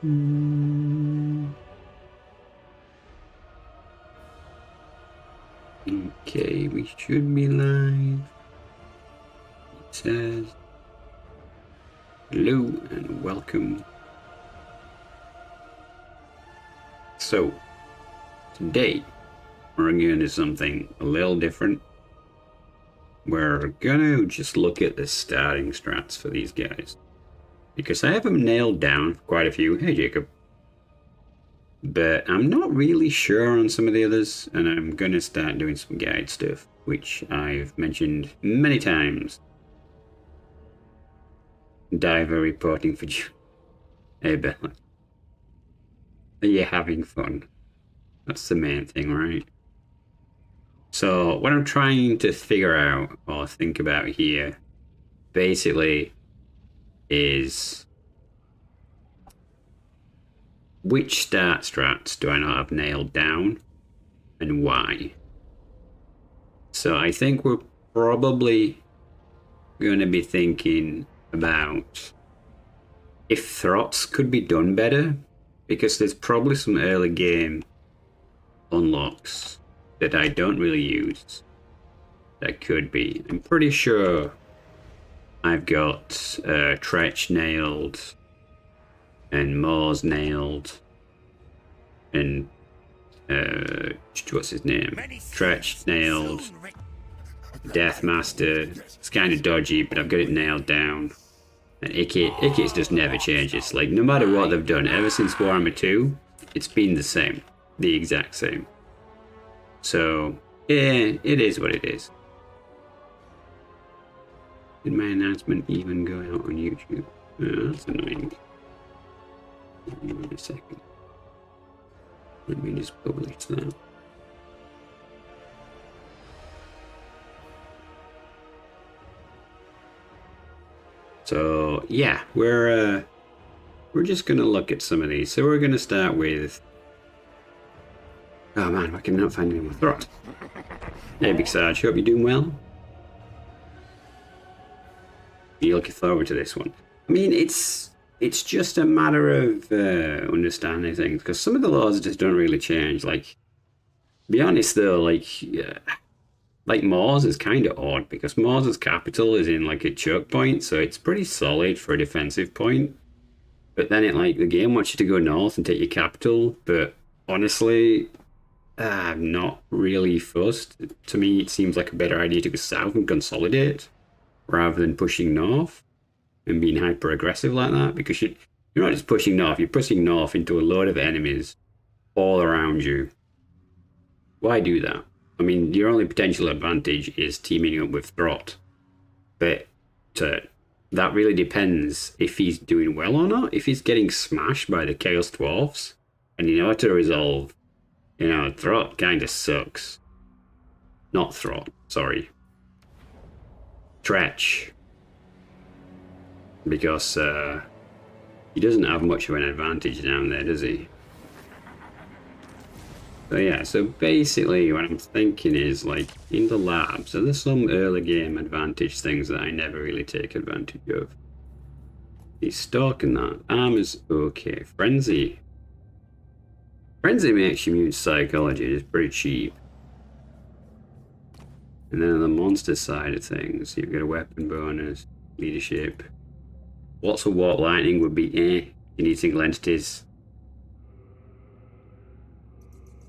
Okay, we should be live. It says hello and welcome. So, today we're going to do something a little different. We're gonna just look at the starting strats for these guys, because I have them nailed down for quite a few. Hey Jacob. But I'm not really sure on some of the others, and I'm gonna start doing some guide stuff, which I've mentioned many times. Diver reporting for you. Hey Bella. Are you having fun? That's the main thing, right? So what I'm trying to figure out or think about here basically is which start strats do I not have nailed down and why. So I think we're probably going to be thinking about if throts could be done better, because there's probably some early game unlocks that I don't really use that could be. I'm pretty sure I've got Tretch nailed and Moors nailed and what's his name? Tretch nailed. Deathmaster. It's kind of dodgy, but I've got it nailed down. And Ikit just never changes. Like, no matter what they've done, ever since Warhammer 2, it's been the same. The exact same. So, yeah, it is what it is. Did my announcement even go out on YouTube? Oh, that's annoying. Give me a second. Let me just publish that. So, yeah, we're just gonna look at some of these. So we're gonna start with... Oh man, I cannot find any more Throt. Hey Big Sarge, hope you're doing well. You're looking forward to this one. I mean, it's just a matter of understanding things, because some of the laws just don't really change. Like, to be honest though, like Moors is kind of odd, because Moors' capital is in like a choke point, so it's pretty solid for a defensive point. But then the game wants you to go north and take your capital, but honestly, I'm not really fussed. To me, it seems like a better idea to go south and consolidate rather than pushing north and being hyper aggressive like that, because you're not just pushing north, you're pushing north into a load of enemies all around you. Why do that? I mean, your only potential advantage is teaming up with Throt, but that really depends if he's doing well or not. If he's getting smashed by the Chaos Dwarfs and in auto-resolve, Throt kind of sucks. Not Throt, sorry. Tretch. Because he doesn't have much of an advantage down there, does he? So yeah, so basically what I'm thinking is, like, in the labs, are there some early game advantage things that I never really take advantage of? He's stalking that. Armor's okay. Frenzy. Frenzy makes you immune psychology, it's pretty cheap. And then on the monster side of things, you've got a weapon bonus, leadership. Lots of warp lightning would be you need single entities.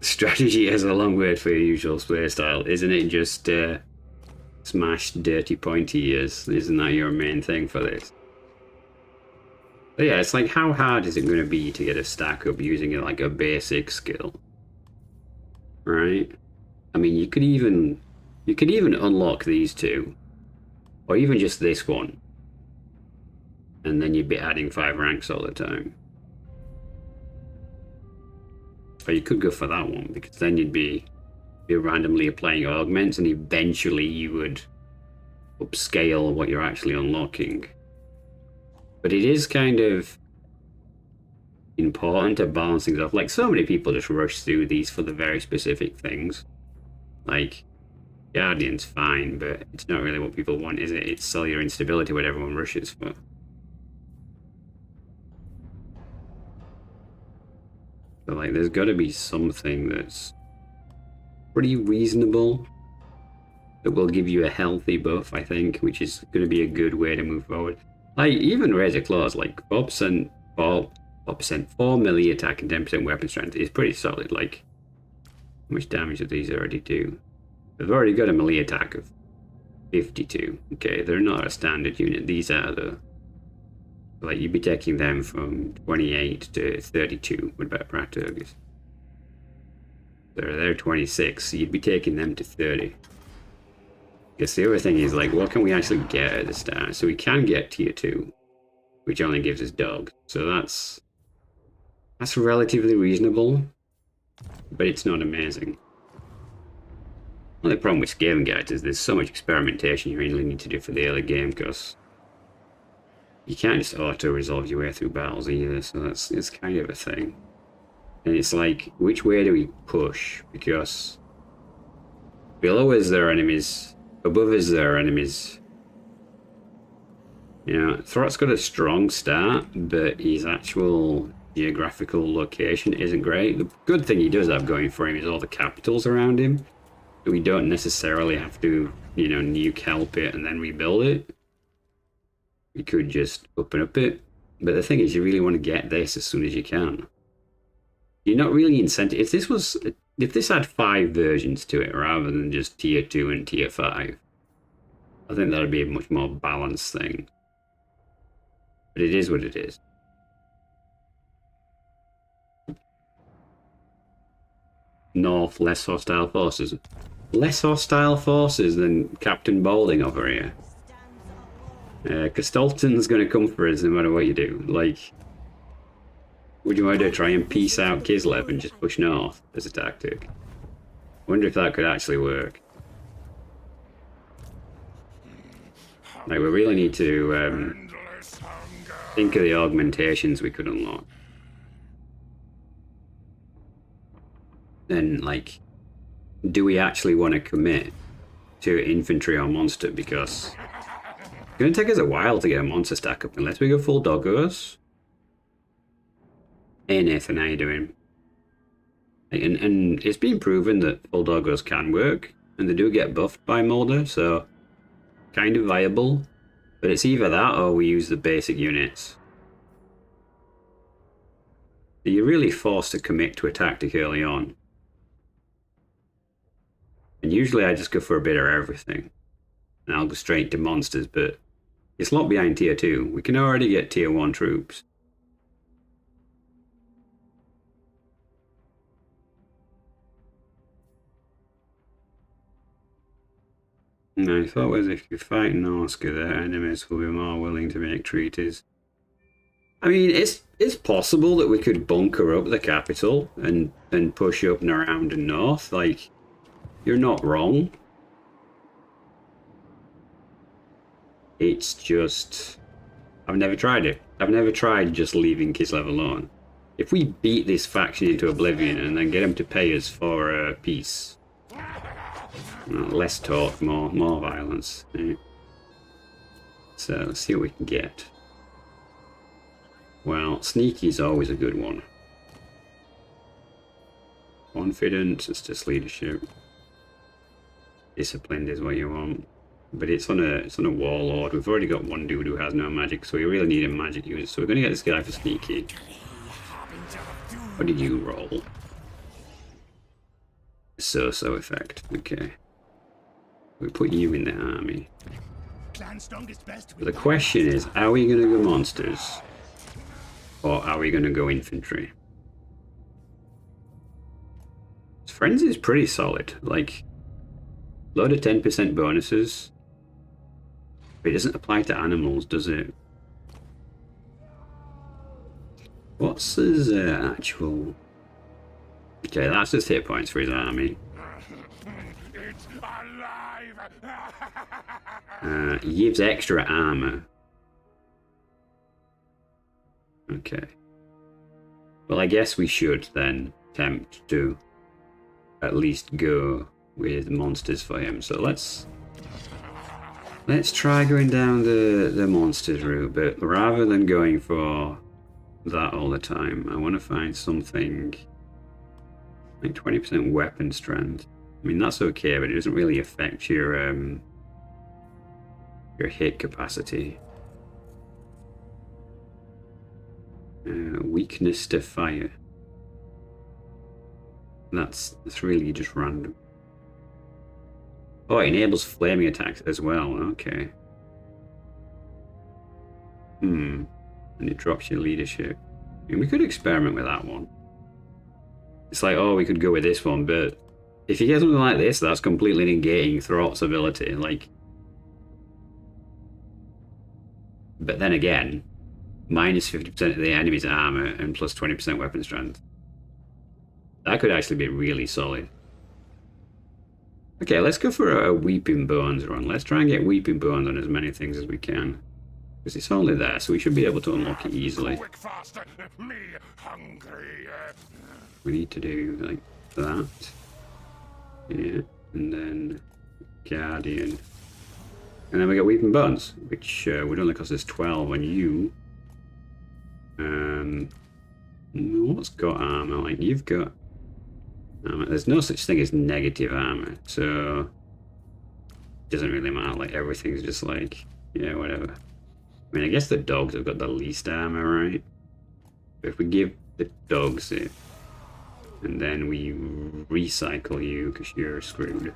Strategy has a long word for your usual playstyle, isn't it? Just smash dirty pointy ears. Isn't that your main thing for this? But yeah, it's like, how hard is it going to be to get a stack up using like a basic skill? Right? I mean, you could even unlock these two, or even just this one, and then you'd be adding 5 ranks all the time. Or you could go for that one, because then you'd be randomly applying augments, and eventually you would upscale what you're actually unlocking. But it is kind of important to balance things off. Like, so many people just rush through these for the very specific things. Like, Guardian's fine, but it's not really what people want, is it? It's cellular instability what everyone rushes for. But like, there's got to be something that's pretty reasonable that will give you a healthy buff, I think, which is going to be a good way to move forward. Like, even Razor Claws, like 4%, 4 melee attack and 10% weapon strength is pretty solid. Like, how much damage do these already do? They've already got a melee attack of 52. Okay, they're not a standard unit. These are the... Like, you'd be taking them from 28 to 32 with better practice. They're 26, so you'd be taking them to 30. Guess the other thing is, like, what can we actually get at the start? So we can get tier 2, which only gives us dog. So that's relatively reasonable, but it's not amazing. The only problem with Skaven guides is there's so much experimentation you really need to do for the early game, because you can't just auto-resolve your way through battles either, so it's kind of a thing. And it's like, which way do we push? Because below us there are enemies, above us there are enemies. You know, Throt's got a strong start, but his actual geographical location isn't great. The good thing he does have going for him is all the capitals around him. So we don't necessarily have to, you know, nuke help it and then rebuild it. We could just open up it. But the thing is, you really want to get this as soon as you can. You're not really incented. If this had 5 versions to it rather than just tier 2 and tier 5, I think that would be a much more balanced thing. But it is what it is. North, less hostile forces. Less hostile forces than Captain Balding over here. Castleton's going to come for us no matter what you do. Like, would you want to do? Try and peace out Kislev and just push north as a tactic? I wonder if that could actually work. Like, we really need to think of the augmentations we could unlock. Then, like, do we actually want to commit to infantry or monster? Because it's going to take us a while to get a monster stack up unless we go full doggos. Hey Nathan, how you doing? And it's been proven that full doggos can work, and they do get buffed by Moulder, so kind of viable. But it's either that or we use the basic units. So you're really forced to commit to a tactic early on. And usually I just go for a bit of everything. And I'll go straight to monsters, but it's locked behind tier 2. We can already get tier 1 troops. My thought was if you fight Norska, their enemies will be more willing to make treaties. I mean, it's possible that we could bunker up the capital and push up and around and north. Like, you're not wrong. It's just, I've never tried it. I've never tried just leaving Kislev alone. If we beat this faction into oblivion and then get them to pay us for peace, less talk, more violence. Right? So let's see what we can get. Well, sneaky is always a good one. Confident, it's just leadership. Disciplined is what you want. But it's on a warlord. We've already got one dude who has no magic, so we really need a magic user. So we're gonna get this guy for sneaky. What did you roll? So effect. Okay. We put you in the army. But the question is, are we gonna go monsters? Or are we gonna go infantry? Frenzy is pretty solid. Like, load of 10% bonuses. But it doesn't apply to animals, does it? What's his actual... Okay, that's just hit points for his army. He gives extra armor. Okay. Well, I guess we should then attempt to at least go with monsters for him. So let's try going down the monsters route, but rather than going for that all the time, I want to find something Like 20% weapon strength. I mean, that's okay, but it doesn't really affect your hit capacity. Weakness to fire. That's really just random. Oh, it enables flaming attacks as well. Okay. And it drops your leadership. I mean, we could experiment with that one. It's like, oh, we could go with this one, but if you get something like this, that's completely negating Throt's ability. Like, but then again, minus 50% of the enemy's armor and plus 20% weapon strength. That could actually be really solid. Okay, let's go for a Weeping Bones run. Let's try and get Weeping Bones on as many things as we can. Because it's only there, so we should be able to unlock it easily. We need to do, like, that. Yeah, and then Guardian. And then we got Weeping Bones, which would only cost us 12 on you. What's got armor? Like, you've got armor. There's no such thing as negative armor, so it doesn't really matter. Like, everything's just like, yeah, whatever. I mean, I guess the dogs have got the least armor, right? But if we give the dogs it, and then we recycle you because you're screwed,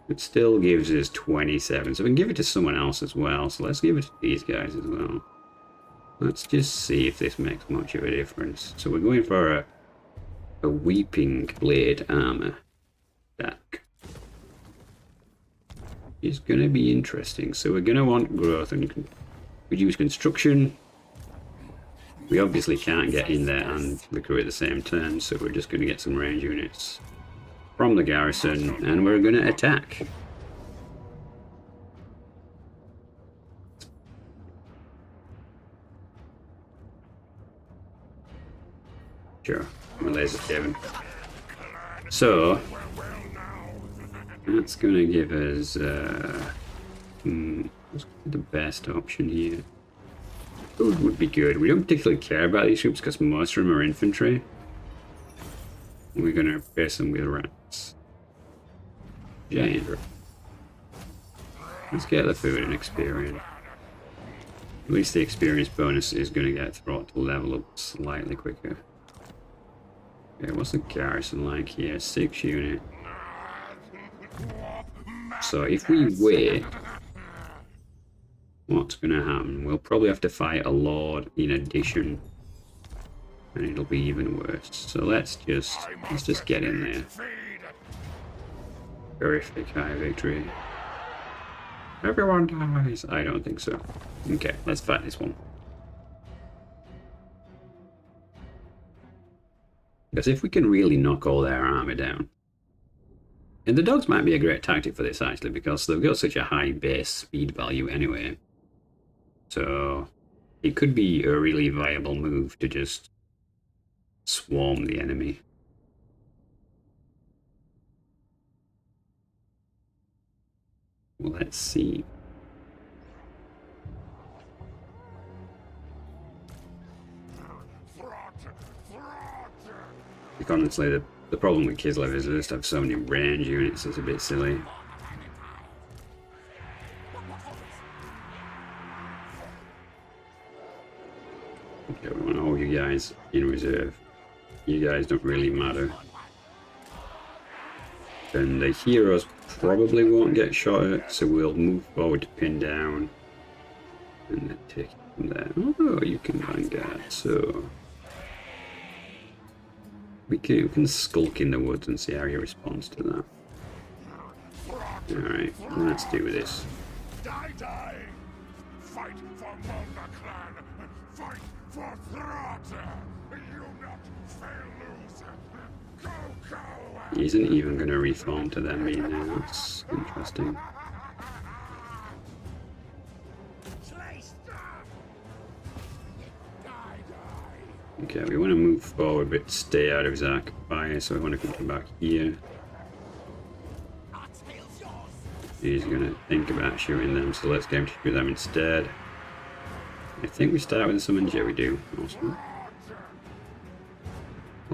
it still gives us 27. So we can give it to someone else as well. So let's give it to these guys as well. Let's just see if this makes much of a difference. So we're going for a Weeping Blade armor stack. It's going to be interesting. So we're going to want growth, and you can reduce construction. We obviously can't get in there and recruit at the same turn, so we're just going to get some range units from the garrison, and we're going to attack. Sure, I'm a laser Skaven. So that's going to give us what's the best option here? Food would be good. We don't particularly care about these troops because most of them are infantry. We're going to replace them with rats. Giant rat. Let's get the food and experience. At least the experience bonus is going to get Throt to level up slightly quicker. Okay, what's the garrison like here? 6 unit. So if we wait, what's going to happen? We'll probably have to fight a lord in addition, and it'll be even worse. So let's just get in there. Horrific high victory. Everyone dies. I don't think so. Okay, let's fight this one. Because if we can really knock all their army down, and the dogs might be a great tactic for this actually, because they've got such a high base speed value anyway. So it could be a really viable move to just swarm the enemy. Well, let's see. Like, honestly, the problem with Kislev is they just have so many range units, it's a bit silly. Okay, we want all you guys in reserve. You guys don't really matter. And the heroes probably won't get shot at, so we'll move forward to pin down and then take it from there. Oh, you can vanguard, so we can skulk in the woods and see how he responds to that. Alright, let's do this. Die! Fight for Moulder clan! Fight for Throt! You not fail loser! Go! He isn't even going to reform to them either. That's interesting. Okay, we want to move forward but stay out of his arc of fire, so we want to come back here. He's going to think about shooting them, so let's get him to shoot them instead. I think we start with the summons. Yeah, we do. Awesome.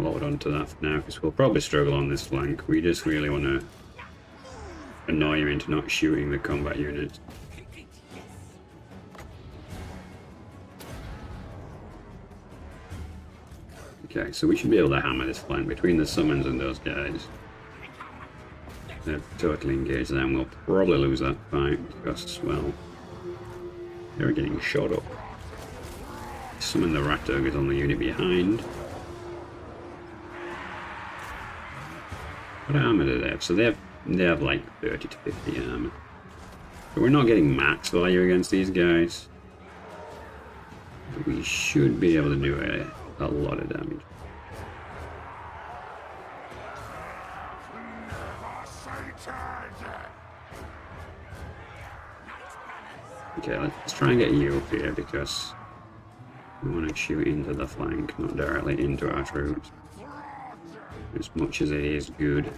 hold on to that for now, because we'll probably struggle on this flank. We just really want to annoy him into not shooting the combat units. Okay, so we should be able to hammer this flank between the summons and those guys. They're totally engaged, then we'll probably lose that fight because, well, they're getting shot up. Summon the rat ogres on the unit behind. What armor do they have? So they have like 30 to 50 armor. But we're not getting max value against these guys. We should be able to do a lot of damage. Okay, let's try and get you up here because we want to shoot into the flank, not directly into our troops. As much as it is good.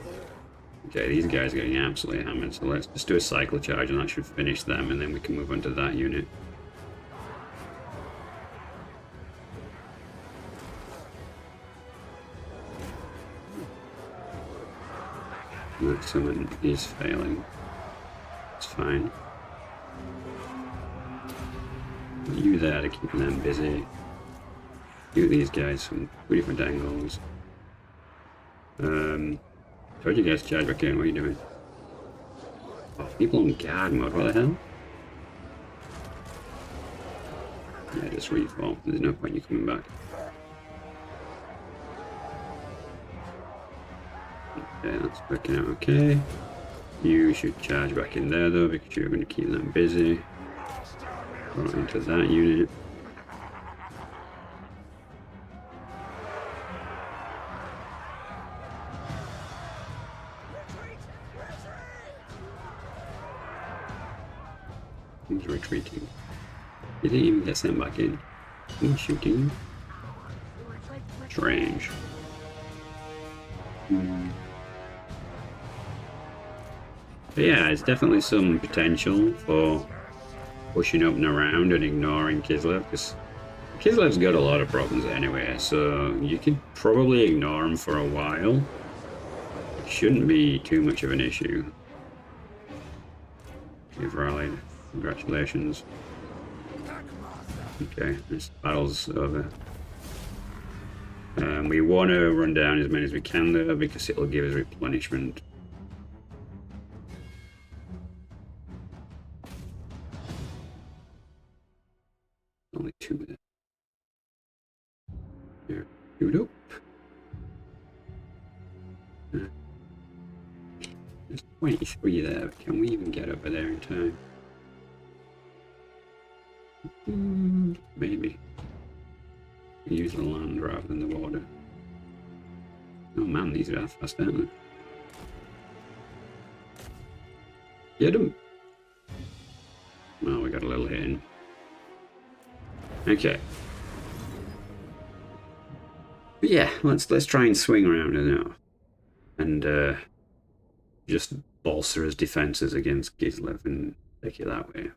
Okay, these guys are getting absolutely hammered, so let's just do a cycle charge and that should finish them, and then we can move on to that unit. That summon is failing. It's fine. You there to keep them busy. Shoot these guys from 2 different angles. Told you guys to charge back in, what are you doing? Oh, people on guard mode, what the hell? Yeah, just reform, there's no point in you coming back. Okay, that's working out okay. You should charge back in there though, because you're going to keep them busy. Right into that unit. He's retreating. He didn't even get sent back in. He's shooting. Strange. But yeah, there's definitely some potential for pushing up and around and ignoring Kislev, because Kislev's got a lot of problems anyway, so you could probably ignore him for a while. It shouldn't be too much of an issue. You've rallied. Congratulations. Okay, this battle's over. We want to run down as many as we can though, because it'll give us replenishment. Only 2 minutes. Here, shoot up. There's 23 there. Can we even get over there in time? Maybe. Use the land rather than the water. Oh man, these are fast, aren't they? Get them! Well, we got a little hit in. Okay. But yeah, let's try and swing around now. And just bolster his defenses against Kislev and take it that way.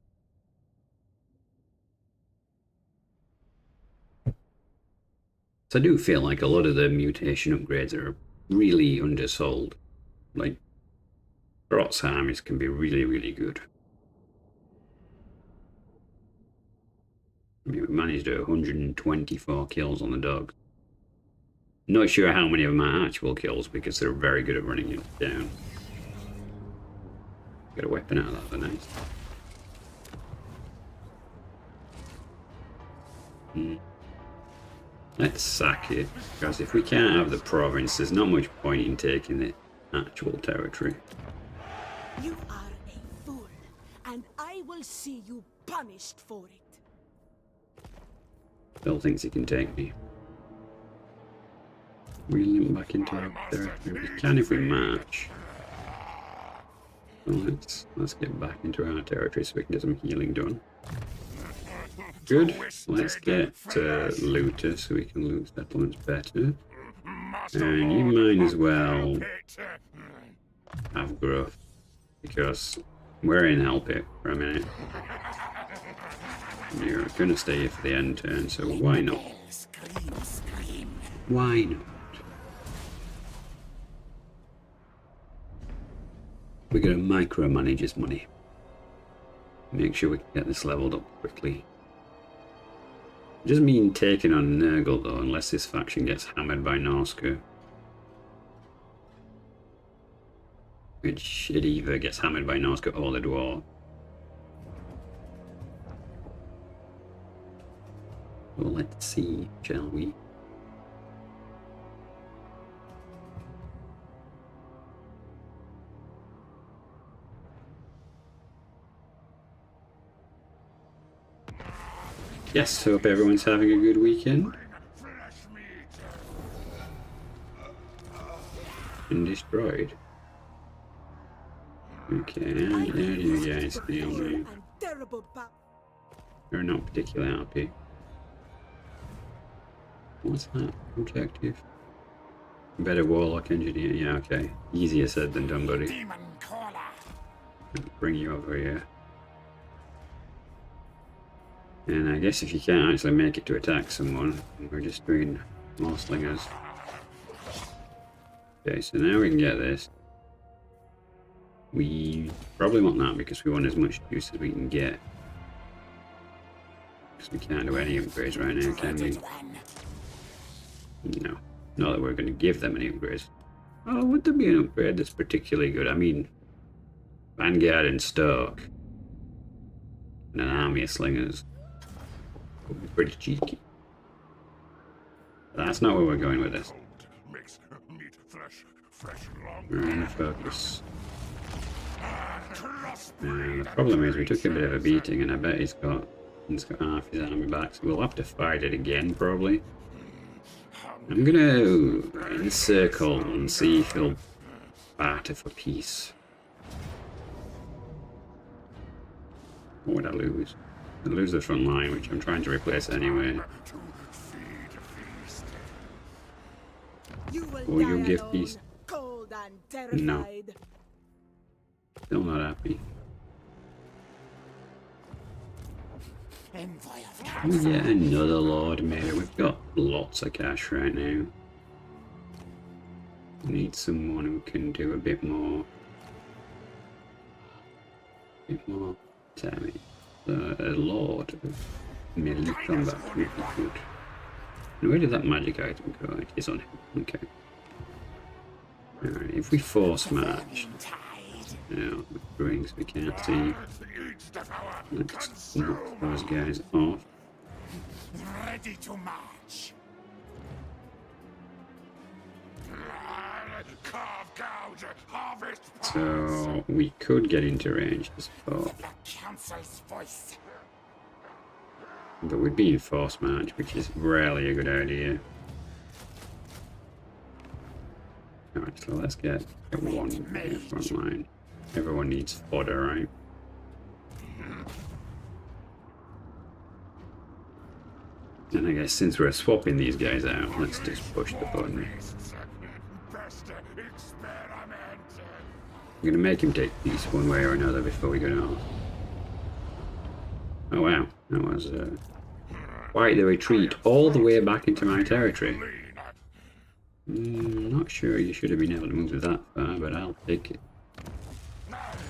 So I do feel like a lot of the mutation upgrades are really undersold. Like, Throt's armies can be really, really good. I mean, we managed 124 kills on the dog. Not sure how many of them are actual kills, because they're very good at running it down. Get a weapon out of that, they're nice. Let's sack it, because if we can't have the province, there's not much point in taking the actual territory. You are a fool, and I will see you punished for it. Still thinks he can take me. Wheel him back into our territory. We can if we march. Well, let's get back into our territory so we can get some healing done. Good. Let's get looter so we can loot settlements better. And you might as well have growth, because we're in Hell Pit for a minute. You're gonna stay here for the end turn, so why not? Why not? We're going to micromanage his money. Make sure we can get this leveled up quickly. It doesn't mean taking on Nurgle though, unless this faction gets hammered by Norska. Which it either gets hammered by Norska or the Dwarf. Well, let's see, shall we? Yes, hope everyone's having a good weekend. And destroyed. Okay, how do you guys feel now? They're not particularly happy. What's that objective? Better warlock engineer. Yeah, okay. Easier said than done, buddy. Bring you over here. And I guess if you can't actually make it to attack someone, we're just doing more slingers. Okay, so now we can get this. We probably want that because we want as much juice as we can get. Because we can't do any upgrades right now, can we? No. Not that we're going to give them any upgrades. Oh, would there be an upgrade that's particularly good? I mean, Vanguard and Stoke. And an army of slingers. Would be pretty cheeky. But that's not where we're going with this. We're going to focus. The problem is we took a bit of a beating, and I bet he's got half his army back, so we'll have to fight it again probably. I'm gonna encircle and see if he'll barter for peace. What would I lose? I lose the front line, which I'm trying to replace anyway. Will you give peace? No. Still not happy. Yeah, another Lord Mayor. We've got lots of cash right now. We need someone who can do a bit more. Damage. A Lord of melee combat would be good. And where did that magic item go? It is on him. Okay. Alright, if we force march. Now, with rings we can't see. Let's knock those guys off. Ready to march. Carve, gouge, harvest. So we could get into range, I suppose. But we'd be in force march, which is rarely a good idea. Alright, so let's get one front line. Everyone needs fodder, right? And I guess since we're swapping these guys out, let's just push the button. I'm gonna make him take peace one way or another before we go north. Oh wow, that was quite the retreat all the way back into my territory. Not sure you should have been able to move that far, but I'll take it.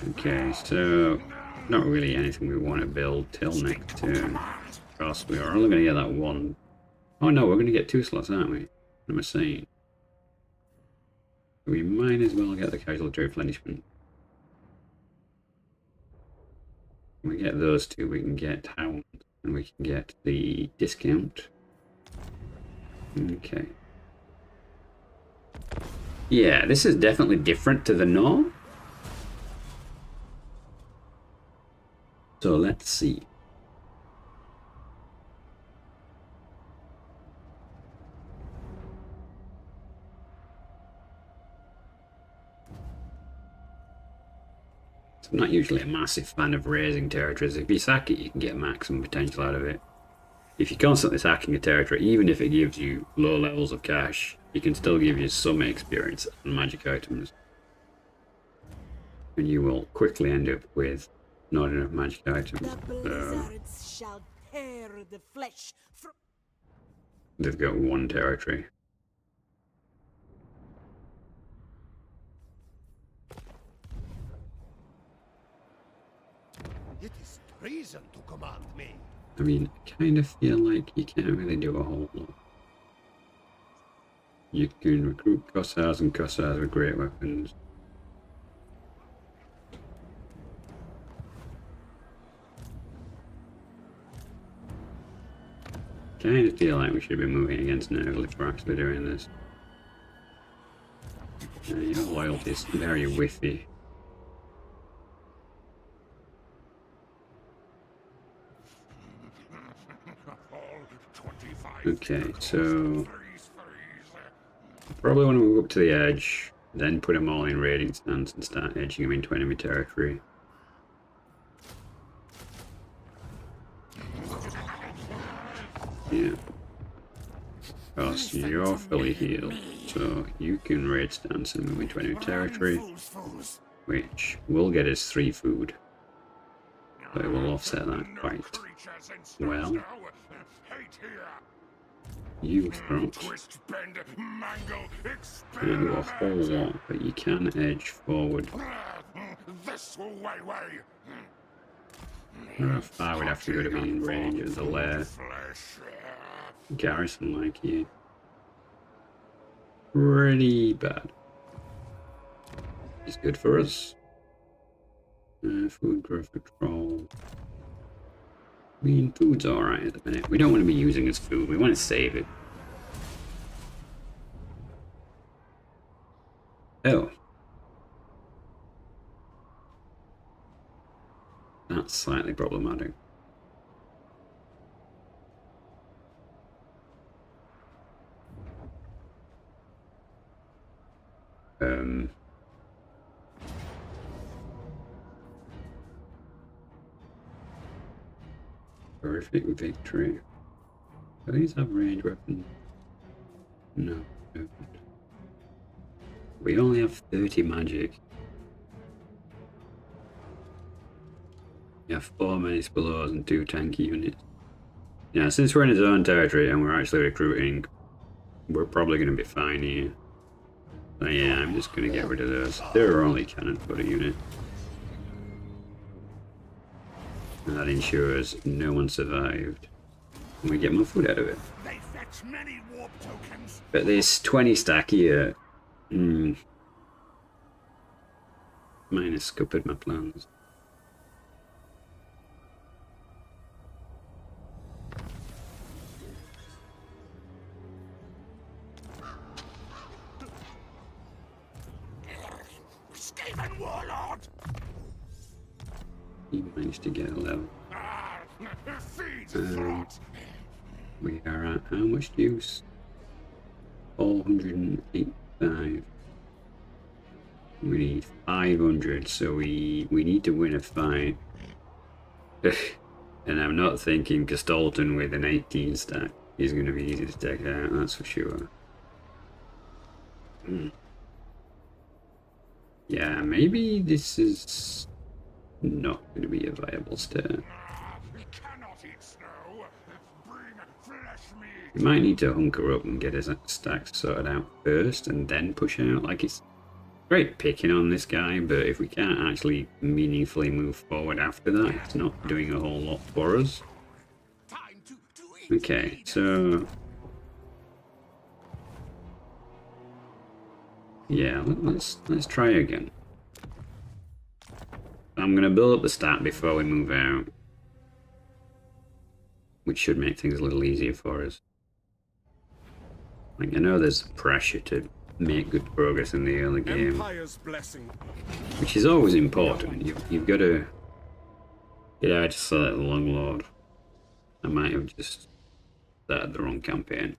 Okay, so not really anything we want to build till next turn. Because we are only going to get that one. Oh no, we're going to get 2 slots, aren't we? What am I saying? We might as well get the casualty replenishment. When we get those 2, we can get Hound, and we can get the discount. Okay. Yeah, this is definitely different to the norm. So let's see. I'm not usually a massive fan of raising territories. If you sack it, you can get maximum potential out of it. If you're constantly sacking a territory, even if it gives you low levels of cash, it can still give you some experience and magic items. And you will quickly end up with not enough magic items. So they've got 1 territory. reason to command me. I mean, I kind of feel like you can't really do a whole lot. You can recruit Cossars and Cossars with great weapons. Kind of feel like we should be moving against Nurgle if we're actually doing this. Your loyalty is very whiffy. Okay, so probably want to move up to the edge, then put them all in raiding stance and start edging them into enemy territory. Yeah. Because you're fully healed, so you can raid stance and move into enemy territory, which will get us 3 food. But it will offset that quite well. You Throt can do a whole lot, but you can edge forward. How far we'd have to go to be in range of the lair. Garrison like you. Pretty bad. It's good for us. Food growth control. I mean, food's alright at the minute. We don't want to be using as food, we want to save it. Oh. That's slightly problematic. Horrific victory. Do these have range weapons? No, no. We only have 30 magic. We have 4 menace below us and 2 tanky units. Yeah, since we're in his own territory and we're actually recruiting, we're probably going to be fine here. So yeah, I'm just going to get rid of those. They're only cannon fodder unit. And that ensures no one survived. And we get more food out of it. They fetch many warp tokens. But this 20 stack here... minus scuppered my plans. Skaven warlord. He managed to get a level. Feed Throt. We are at how much use? 485. We need 500, so we need to win a fight. And I'm not thinking Gestolten with an 18 stack is going to be easy to take out, that's for sure. Yeah, maybe this is not going to be a viable start. We might need to hunker up and get his stacks sorted out first and then push out. Like, it's great picking on this guy, but if we can't actually meaningfully move forward after that, it's not doing a whole lot for us. Okay, so... yeah, let's try again. I'm going to build up the stat before we move out, which should make things a little easier for us. Like, I know there's pressure to make good progress in the early game, which is always important. You've got to... yeah, I just select the Long Lord. I might have just started the wrong campaign.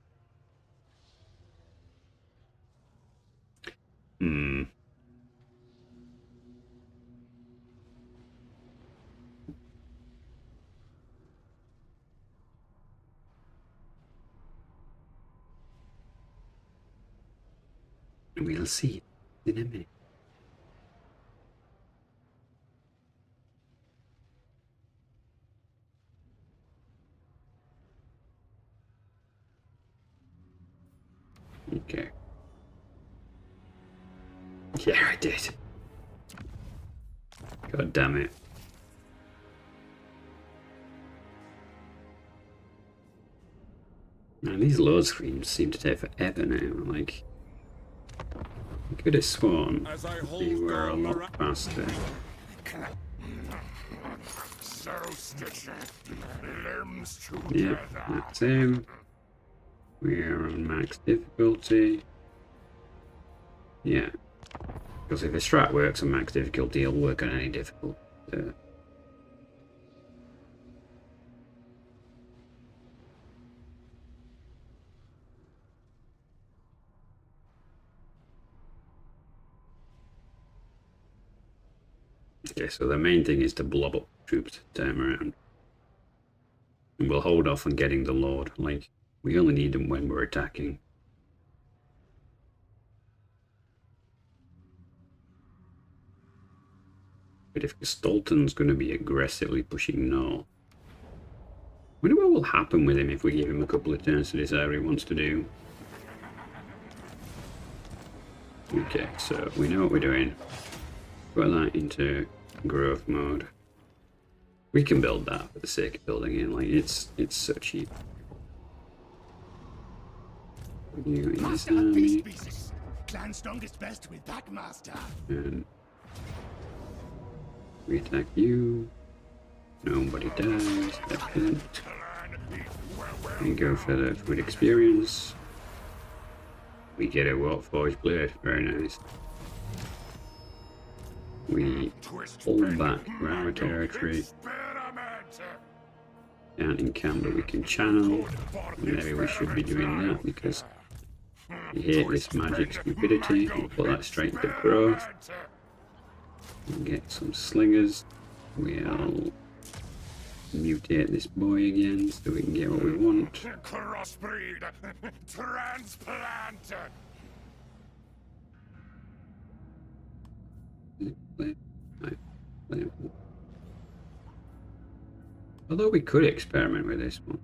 We'll see in a minute. Okay. Yeah, I did. God damn it. Man, these load screens seem to take forever now. Like, I could have sworn they were a lot faster. So stitchy, limbs together. Yep, that's him. We're on max difficulty. Yeah. Because if a strat works on max difficulty, it'll work on any difficulty. Okay, so the main thing is to blob up troops time around. And we'll hold off on getting the Lord. Like, we only need them when we're attacking. But if Stolten's going to be aggressively pushing north, I wonder what will happen with him if we give him a couple of turns to decide what he wants to do. Okay, so we know what we're doing. Put that into growth mode. We can build that for the sake of building it. Like, it's so cheap. You in this army. Clan strongest best with back, master. And we attack you. Nobody dies. Excellent. We go for the food experience. We get a Warpforged blade. Very nice. We pull back around our territory. Down in camp, but we can channel. Maybe we should be doing that because we hate this magic stupidity. We'll put that straight into growth. We'll get some slingers. We'll mutate this boy again so we can get what we want. Crossbreed, transplant. Although we could experiment with this one.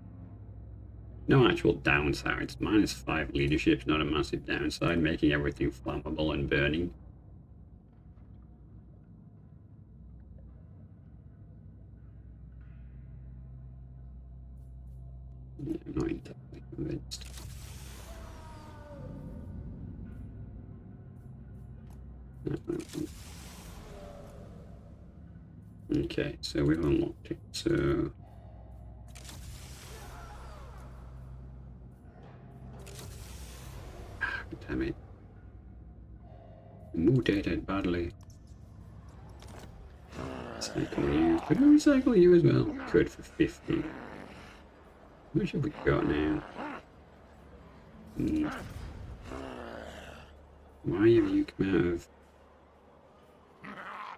No actual downsides. -5 leadership's not a massive downside, making everything flammable and burning. Yeah, I'm not entirely convinced. Okay, so we've unlocked it, so... Damn it. Mutated badly. Recycle you. Could I recycle you as well? Could for 50. How much have we got now? Why have you come out of...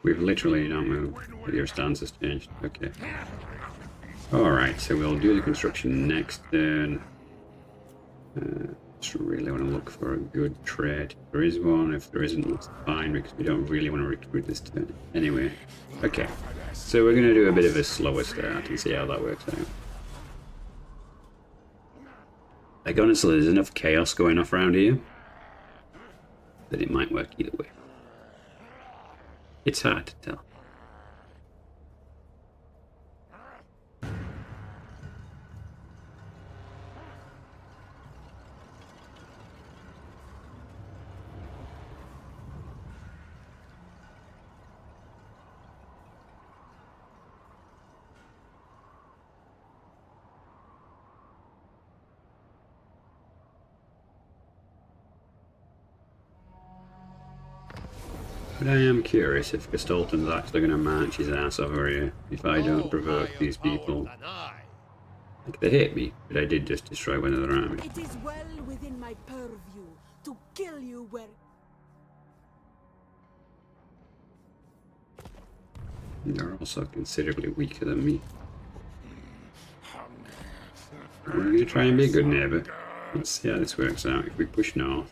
We've literally not moved, but your stance has changed. Okay. Alright, so we'll do the construction next turn. Just really want to look for a good trade. If there is one, if there isn't, it's fine because we don't really want to recruit this turn. Anyway, okay. So we're going to do a bit of a slower start and see how that works out. Like honestly, there's enough chaos going off around here that it might work either way. It's hard to tell. But I am curious if Gestolten's actually going to march his ass over here if I don't provoke these people. Like, they hate me, but I did just destroy one of their army. It is well within my purview to kill you where... They're also considerably weaker than me. We're going to try and be a good neighbour. Let's see how this works out if we push north.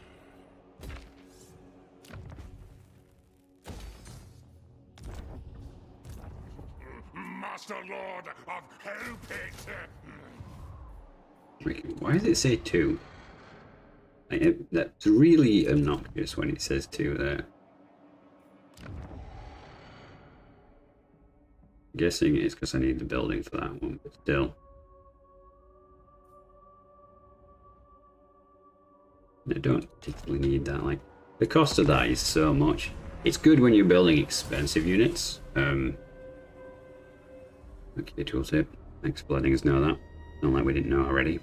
Master Lord of Hellpit. Why does it say 2? Like, that's really obnoxious when it says 2 there. I'm guessing it's because I need the building for that one, but still. I don't particularly need that. Like, the cost of that is so much. It's good when you're building expensive units. Okay, tooltip. Thanks for letting us know that. Not like we didn't know already.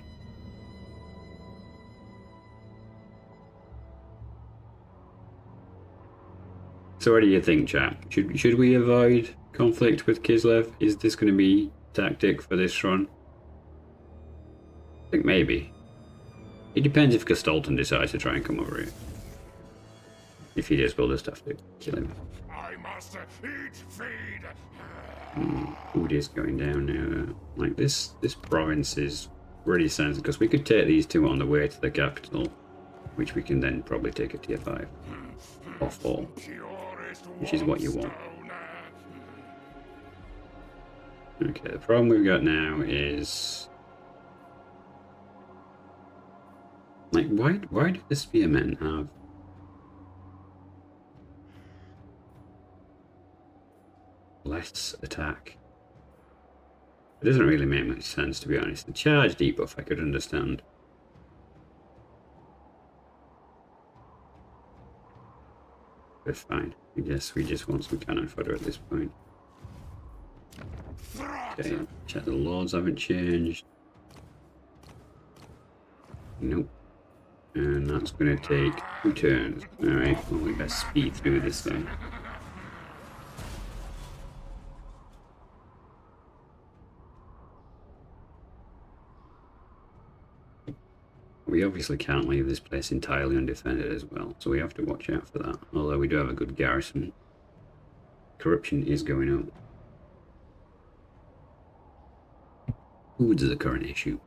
So what do you think, chat? Should we avoid conflict with Kislev? Is this going to be tactic for this run? I think maybe. It depends if Gestolten decides to try and come over here. If he does, we'll just have to kill him. I must eat, feed. Food is going down now. Like this province is really sensitive because we could take these two on the way to the capital, which we can then probably take a tier 5 or 4, which is what you want. Okay, the problem we've got now is like why do the spearmen have less attack? It doesn't really make much sense, to be honest. The charge debuff I could understand. But fine. I guess we just want some cannon fodder at this point. Okay, check the lords haven't changed. Nope. And that's going to take 2 turns. Alright, well we best speed through this thing. We obviously can't leave this place entirely undefended as well, so we have to watch out for that. Although we do have a good garrison. Corruption is going up. Food is the current issue.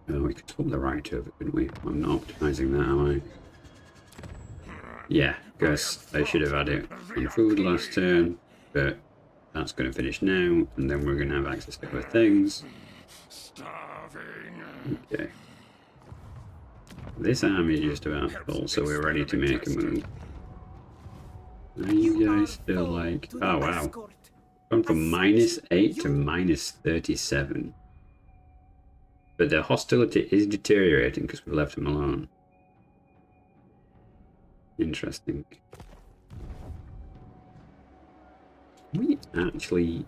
Oh, we could swap the right over, couldn't we? I'm not optimizing that, am I? Yeah, because I should have had it on food last turn, but that's going to finish now, and then we're going to have access to other things. Okay. This army is just about full, so we're ready to make a move. Are you guys still like... Oh wow. Gone from -8 to -37. But the hostility is deteriorating because we've left him alone. Interesting. Can we actually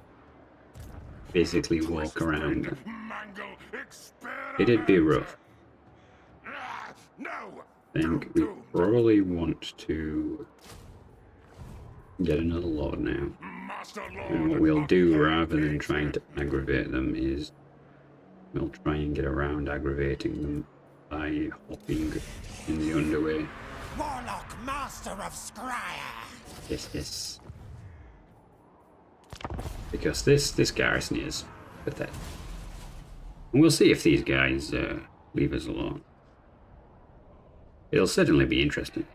physically walk around? It'd be rough. I think we probably want to get another lord now. And what we'll do, rather than trying to aggravate them, is we'll try and get around aggravating them by hopping in the underway. Warlock, master of Scryer. Yes. Because this garrison is pathetic. And we'll see if these guys leave us alone. It'll certainly be interesting.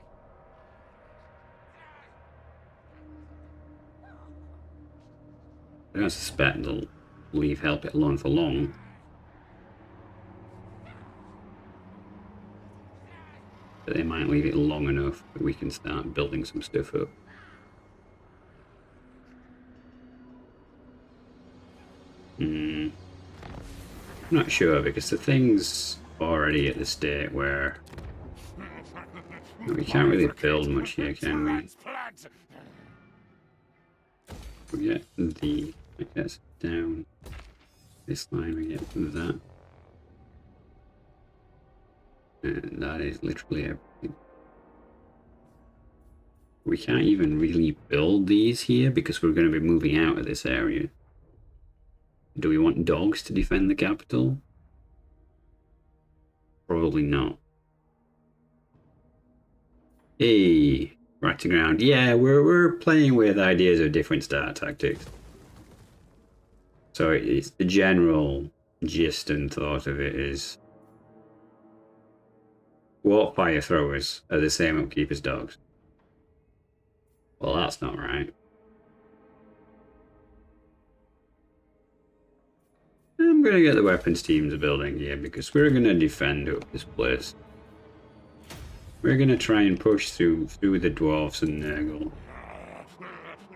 I don't suspect they'll leave Help It alone for long. But they might leave it long enough that we can start building some stuff up. I'm not sure, because the thing's already at the state where we can't really build much here, can we? We get the, I guess, down this line, we get that. And that is literally everything. We can't even really build these here because we're going to be moving out of this area. Do we want dogs to defend the capital? Probably not. Hey, ratting around. Yeah, we're playing with ideas of different start tactics. So it's the general gist and thought of it is warp fire throwers are the same upkeep as dogs. Well, that's not right. I'm going to get the weapons teams building here because we're going to defend up this place. We're going to try and push through the dwarves and Nurgle.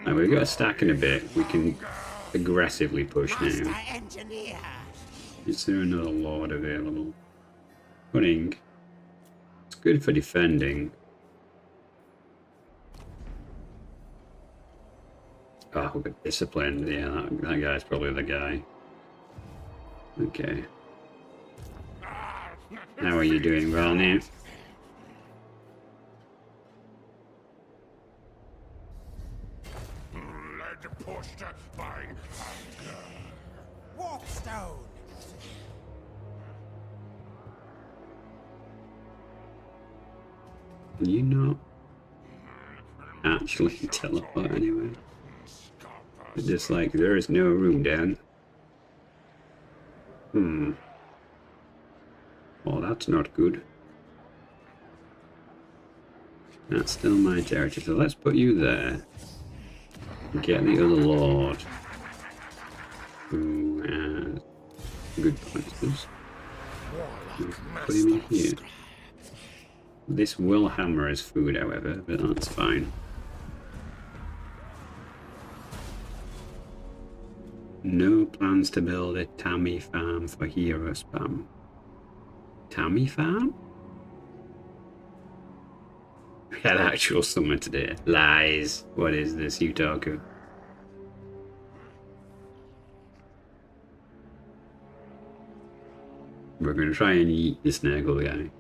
Now we've got a stack in a bit. We can aggressively push Master now. engineer. Is there another lord available? Cunning. It's good for defending. Oh, we've got discipline. Yeah, that guy's probably the guy. Okay. How are you doing, well now? Led pushed by hunger. Warpstone. Can you not actually teleport anyway? It's just like, there is no room down. Well, that's not good. That's still my territory, so let's put you there. Get the other lord. Who has good pointers. Put him in here. This will hammer his food, however, but that's fine. No plans to build a Tammy farm for hero spam. Tammy farm? We had actual summon today. Lies. What is this, Utaku? We're gonna try and eat this Nurgle guy.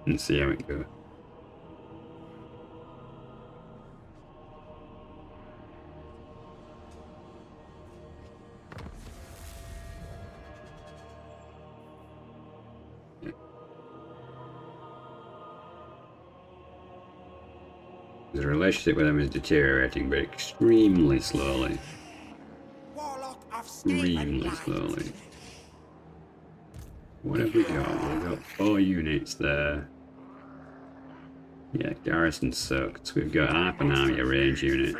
And see how it goes. The relationship with them is deteriorating, but extremely slowly. Warlock of Extremely Skavenlore. slowly. What have we got? We've got 4 units there. Yeah, garrison sucks. We've got half an army, a range unit.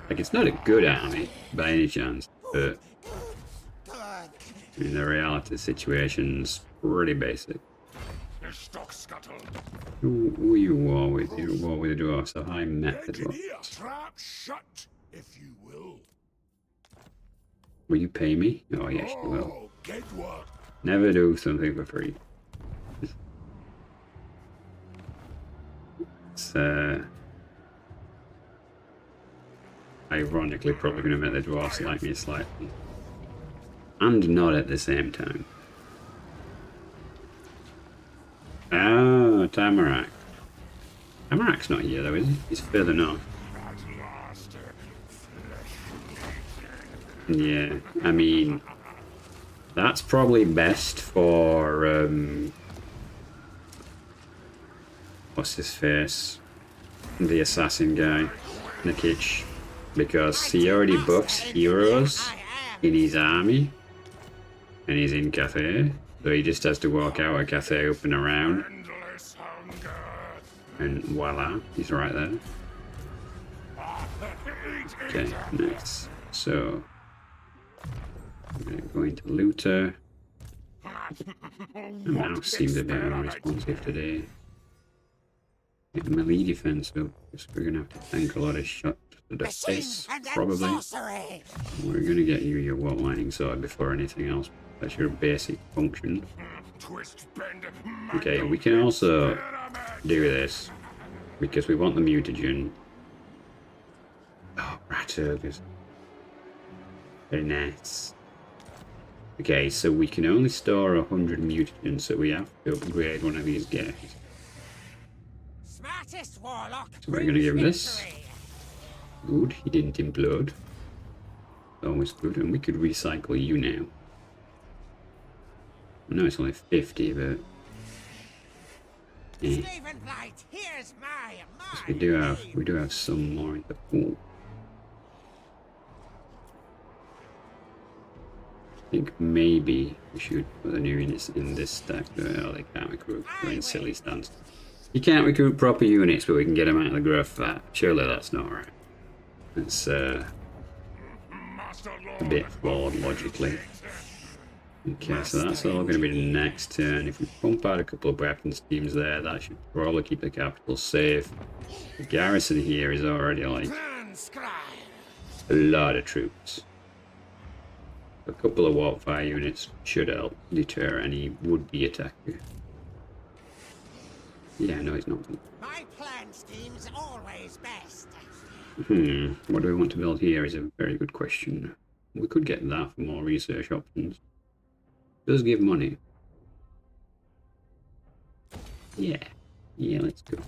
Like, it's not a good army, by any chance, but I mean, the reality of the situation's pretty basic. Stock scuttle. Who are you war with? You're at war with the dwarves, so high method. Trap shut, if you will. Will you pay me? Oh, yes, you will. Oh, get work. Never do something for free. It's, ironically probably going to make the dwarves like me slightly. And not at the same time. Oh, Tamarack. Tamarack's not here though, is he? He's further north. Yeah, I mean, that's probably best for, what's his face? The assassin guy, Nikich. Because he already buffs heroes in his army. And he's in Cathay. So he just has to walk out of Cathay up and around. Endless hunger. And voila, he's right there. Okay, next. So, I'm going to go into Looter. The mouse seems a bit unresponsive today. Get melee defense up, because we're going to have to tank a lot of shots to the face, probably. We're going to get you your wall lining sword before anything else. That's your basic function. Okay, we can also do this, because we want the mutagen. Oh, rat ogres. Very nice. Okay, so we can only store 100 mutagens, so we have to upgrade one of these guys. Smartest warlock. So we're gonna give him this. Good, he didn't implode. Always good, and we could recycle you now. I know it's only 50, but yeah. Here's my We do have some more in the pool. I think maybe we should put the new units in this stack. Oh, they can't recruit. We're in silly stance. You can't recruit proper units, but we can get them out of the growth vat. Surely that's not right. It's a bit flawed logically. Okay, so that's all going to be the next turn. If we pump out a couple of weapon schemes there, that should probably keep the capital safe. The garrison here is already like A lot of troops. A couple of warpfire units should help deter any would-be attacker. Yeah, no, it's not. My plan scheme's always best. What do we want to build here is a very good question. We could get that for more research options. It does give money. Yeah, let's go.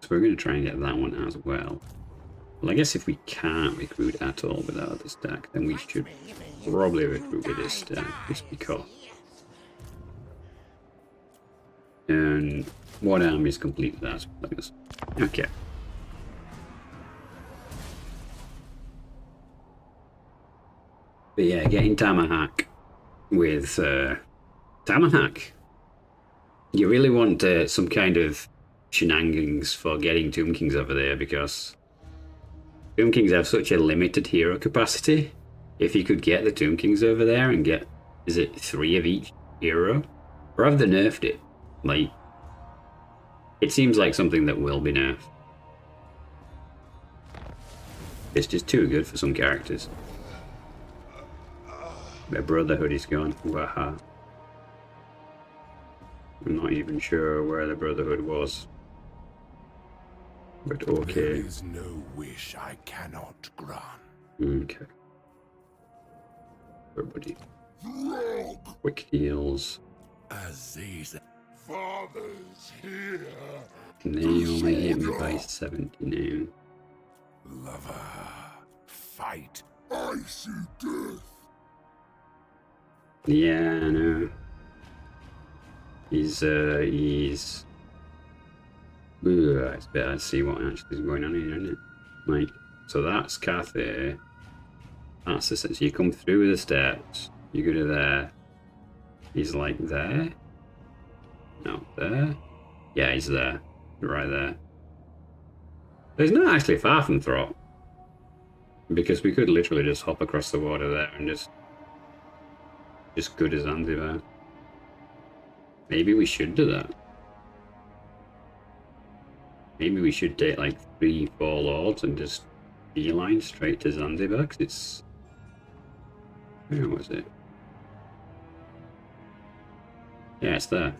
So we're going to try and get that one as well. Well, I guess if we can't recruit at all without this stack, then we should probably recruit with this stack, just because. And what army is complete with that? Okay. But yeah, getting Tamahawk with Tamahawk. You really want some kind of shenanigans for getting Tomb Kings over there, because Tomb Kings have such a limited hero capacity. If you could get the Tomb Kings over there and get, is it 3 of each hero? Or have they nerfed it? Like, it seems like something that will be nerfed. It's just too good for some characters. Their Brotherhood is gone. Waha. I'm not even sure where the Brotherhood was. But okay. There is no wish I cannot grant. Okay. Everybody. Quick heals. Aziz. Fathers here. And they only hit me by 70 now. Lover. Fight. I see death. Yeah, I know. He's it's better to see what actually is going on here, isn't it? Like, so that's Cathay. That's the sense. You come through the steps, you go to there. He's like there? No, there? Yeah, he's there. Right there. But he's not actually far from Throt. Because we could literally just hop across the water there and just go to Zanzibar. Maybe we should do that. Maybe we should take like 3-4 lords and just beeline straight to Zanzibar, because it's... Where was it? Yeah, it's there.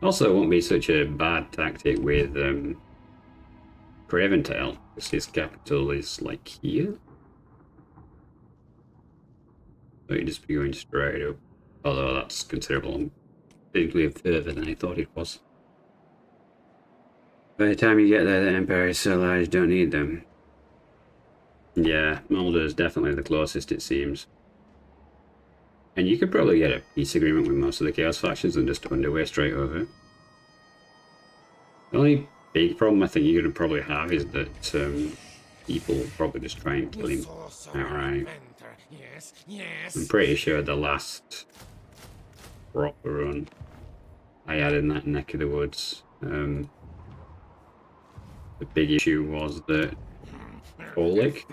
Also, it won't be such a bad tactic with Craventail, because his capital is like here. So you just be going straight up. Although that's considerable. Significantly further than I thought it was. By the time you get there, the Empire is so large, you don't need them. Yeah, Moulder is definitely the closest, it seems. And you could probably get a peace agreement with most of the Chaos factions and just underway straight over. The only big problem I think you're going to probably have is that people will probably just try and kill him outright. Yes. I'm pretty sure the last proper run I had in that neck of the woods, the big issue was that Oleg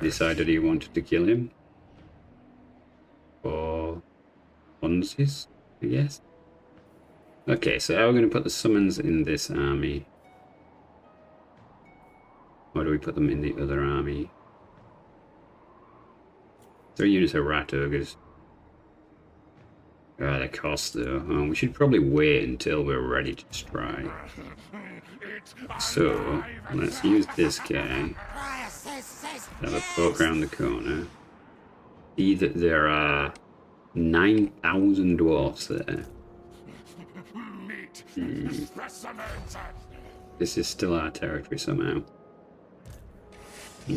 decided he wanted to kill him for funsies, I guess. Okay, so how are we going to put the summons in this army? Or do we put them in the other army? 3 units of rat ogres. The cost though. We should probably wait until we're ready to strike. So let's use this guy. Have a poke around the corner. See that there are 9,000 dwarfs there. This is still our territory somehow.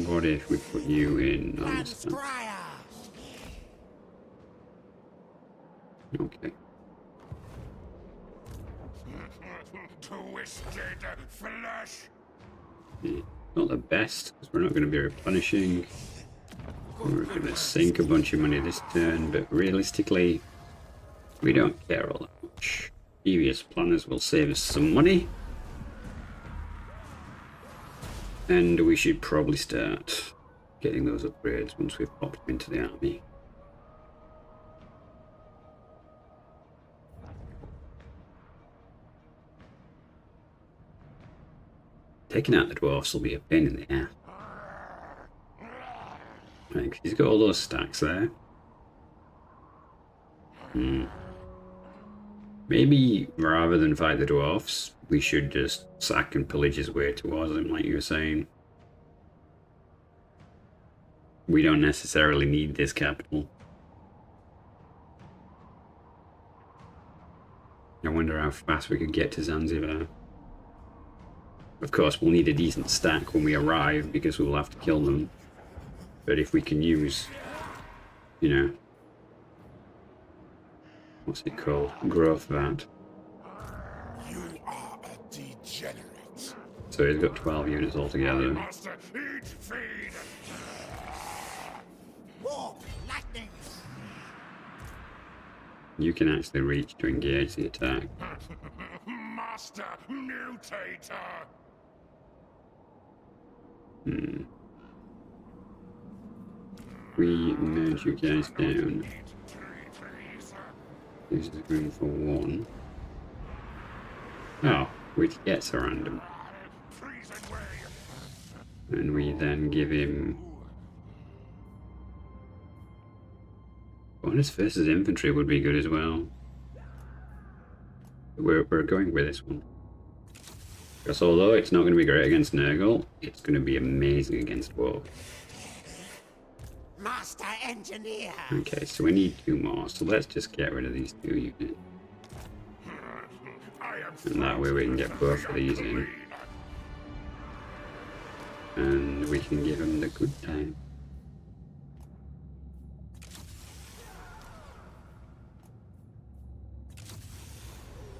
What if we put you in on this one? Okay. Twisted flesh. Yeah, not the best, because we're not going to be replenishing. We're going to sink a bunch of money this turn, but realistically, we don't care all that much. Previous planners will save us some money. And we should probably start getting those upgrades once we've popped into the army. Taking out the dwarfs will be a pain in the ass. Right, 'cause he's got all those stacks there. Maybe rather than fight the dwarfs, we should just sack and pillage his way towards him, like you were saying. We don't necessarily need this capital. I wonder how fast we could get to Zanzibar. Of course, we'll need a decent stack when we arrive because we'll have to kill them. But if we can use, you know, what's it called? Growth vat. You are a degenerate. So he's got 12 units altogether. Master, eat, feed. Warp, lightning. You can actually reach to engage the attack. Master mutator. We merge you guys down. This is going for 1. Oh, which gets a random. And we then give him bonus versus infantry would be good as well. We're going with this one. Because although it's not going to be great against Nurgle, it's going to be amazing against Warp. Master engineer. Okay, so we need 2 more, so let's just get rid of these 2 units. And that way we can get both of these in. And we can give them the good time.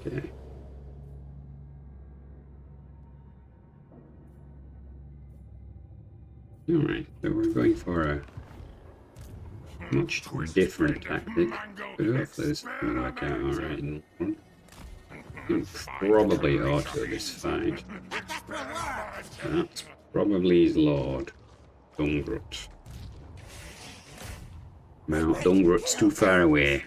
Okay. Alright, so we're going for a much different tactic, but hopefully this is going to work out alright in the long run. Probably auto this fight. That will work. That's probably his lord, Dungrut. Mount Dungrut's too far away.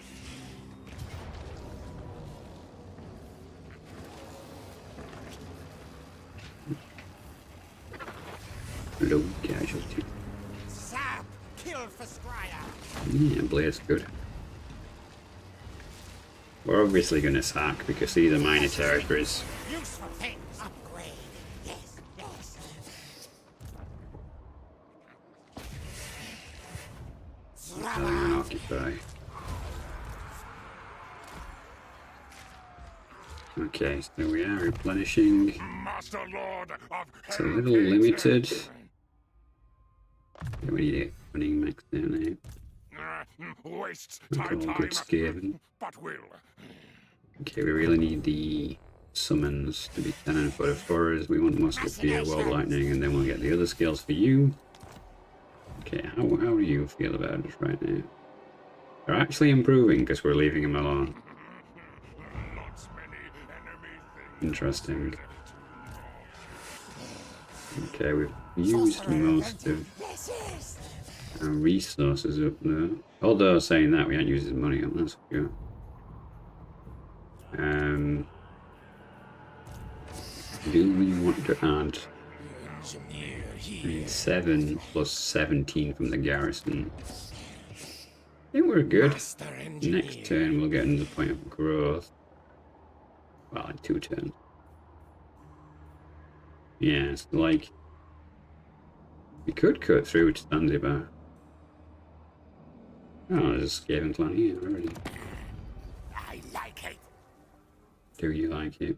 Low casualty. Zap, kill for Scryer. Yeah, Blade's good. We're obviously going to sack because these are minor territories. Useful things. Upgrade. Yes, yes. And occupy. Okay, so we are replenishing. Master Lord of It's a little limited. Yeah, we need it running max down Wastes there. time, All good Skaven. but will. Okay, we really need the summons to be 10 and footer for us. We want Musketeer, World Lightning, and then we'll get the other skills for you. Okay, how do you feel about it right now? They're actually improving because we're leaving them alone. Lots many enemy things. Interesting. Okay, we've used most of our resources up there. Although saying that, we haven't used his money up, that's good. Do we want to add 7 plus 17 from the garrison? I think we're good. Next turn we'll get another point of growth. Well, in 2 turns. Yeah, it's like we could cut through to Zanzibar. Oh, there's a Skaven clan here already. I like it. Do you like it?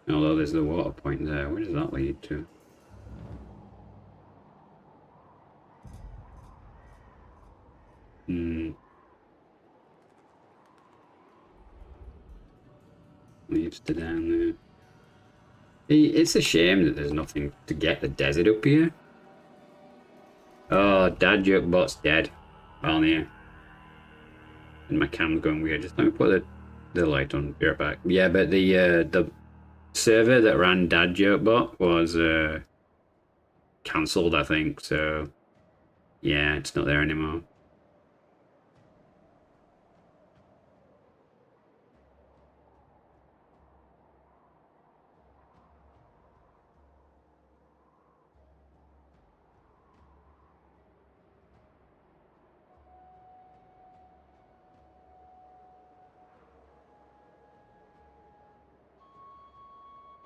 Although there's the water point there, where does that lead to? Leads to down there. It's a shame that there's nothing to get the desert up here. Oh, Dad Joke Bot's dead. Well, yeah. And my cam's going weird. Just let me put the light on. Be right back. Yeah, but the server that ran Dad Joke Bot was cancelled, I think. So yeah, it's not there anymore.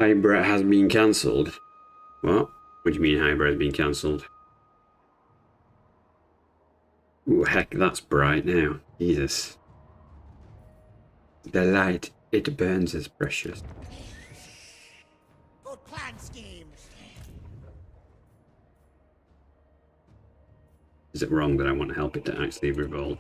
Hybrid has been cancelled. What? What do you mean hybrid has been cancelled? Ooh, heck, that's bright now. Jesus. The light, it burns as precious. Good plan schemes. Is it wrong that I want to help it to actually revolt?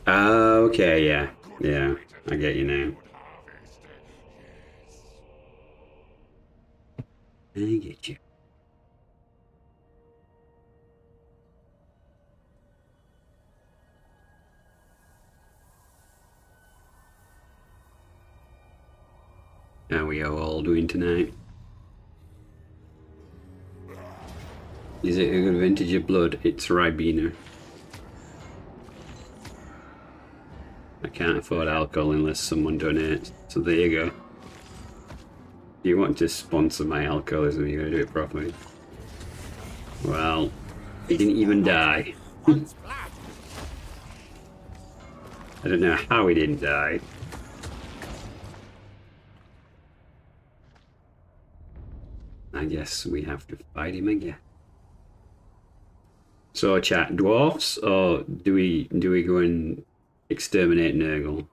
Oh, okay, yeah. Yeah, I get you now. I get you. How we all doing tonight? Is it a good vintage of blood? It's Ribena. I can't afford alcohol unless someone donates. So there you go. If you want to sponsor my alcoholism, you gotta do it properly. Well, he didn't even die. One's blood. I don't know how he didn't die. I guess we have to fight him again. So chat, dwarfs, or do we go and exterminate Nurgle?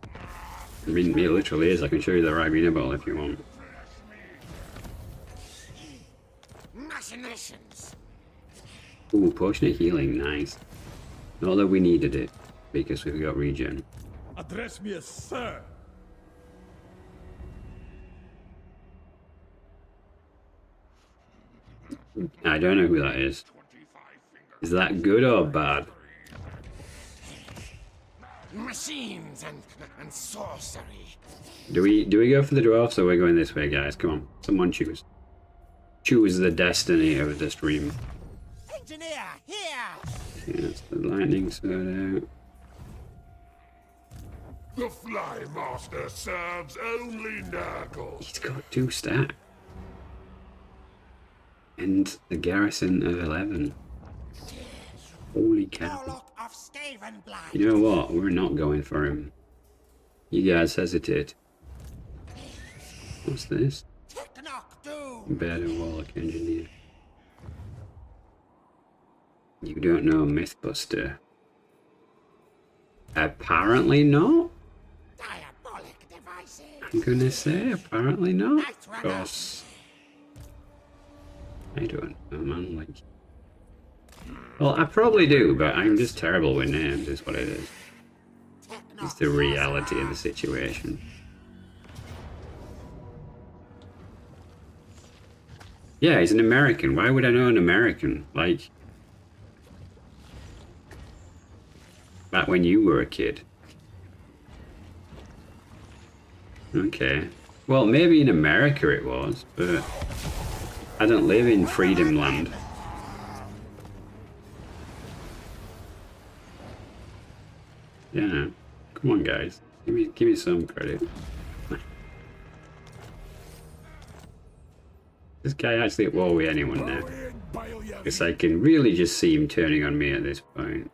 I mean, it literally is. I can show you the Ribena bottle if you want. Machinations. Ooh, potion of healing, nice. Not that we needed it, because we've got regen. Address me as sir. I don't know who that is. Is that good or bad? Machines and sorcery. Do we go for the dwarfs or we're going this way, guys? Come on, someone choose. Choose the destiny of the stream. Engineer, here! Yeah, that's the lightning sword out. The Fly Master serves only Nurgle. He's got 2 stacks. And the garrison of 11. Holy cow. Warlock of Skaven blood. You know what? We're not going for him. You guys hesitate. What's this? Technock doom. Better Warlock Engineer. You don't know Mythbuster. Apparently not. Diabolic devices. I'm gonna say apparently not. Night runner. Because I don't know, man. Like, well, I probably do, but I'm just terrible with names. Is what it is. It's the reality of the situation. Yeah, he's an American. Why would I know an American? Like, back when you were a kid. Okay. Well, maybe in America it was, but I don't live in Freedom Land. Yeah. Come on, guys. Give me some credit. This guy actually at war with anyone now? Because I can really just see him turning on me at this point.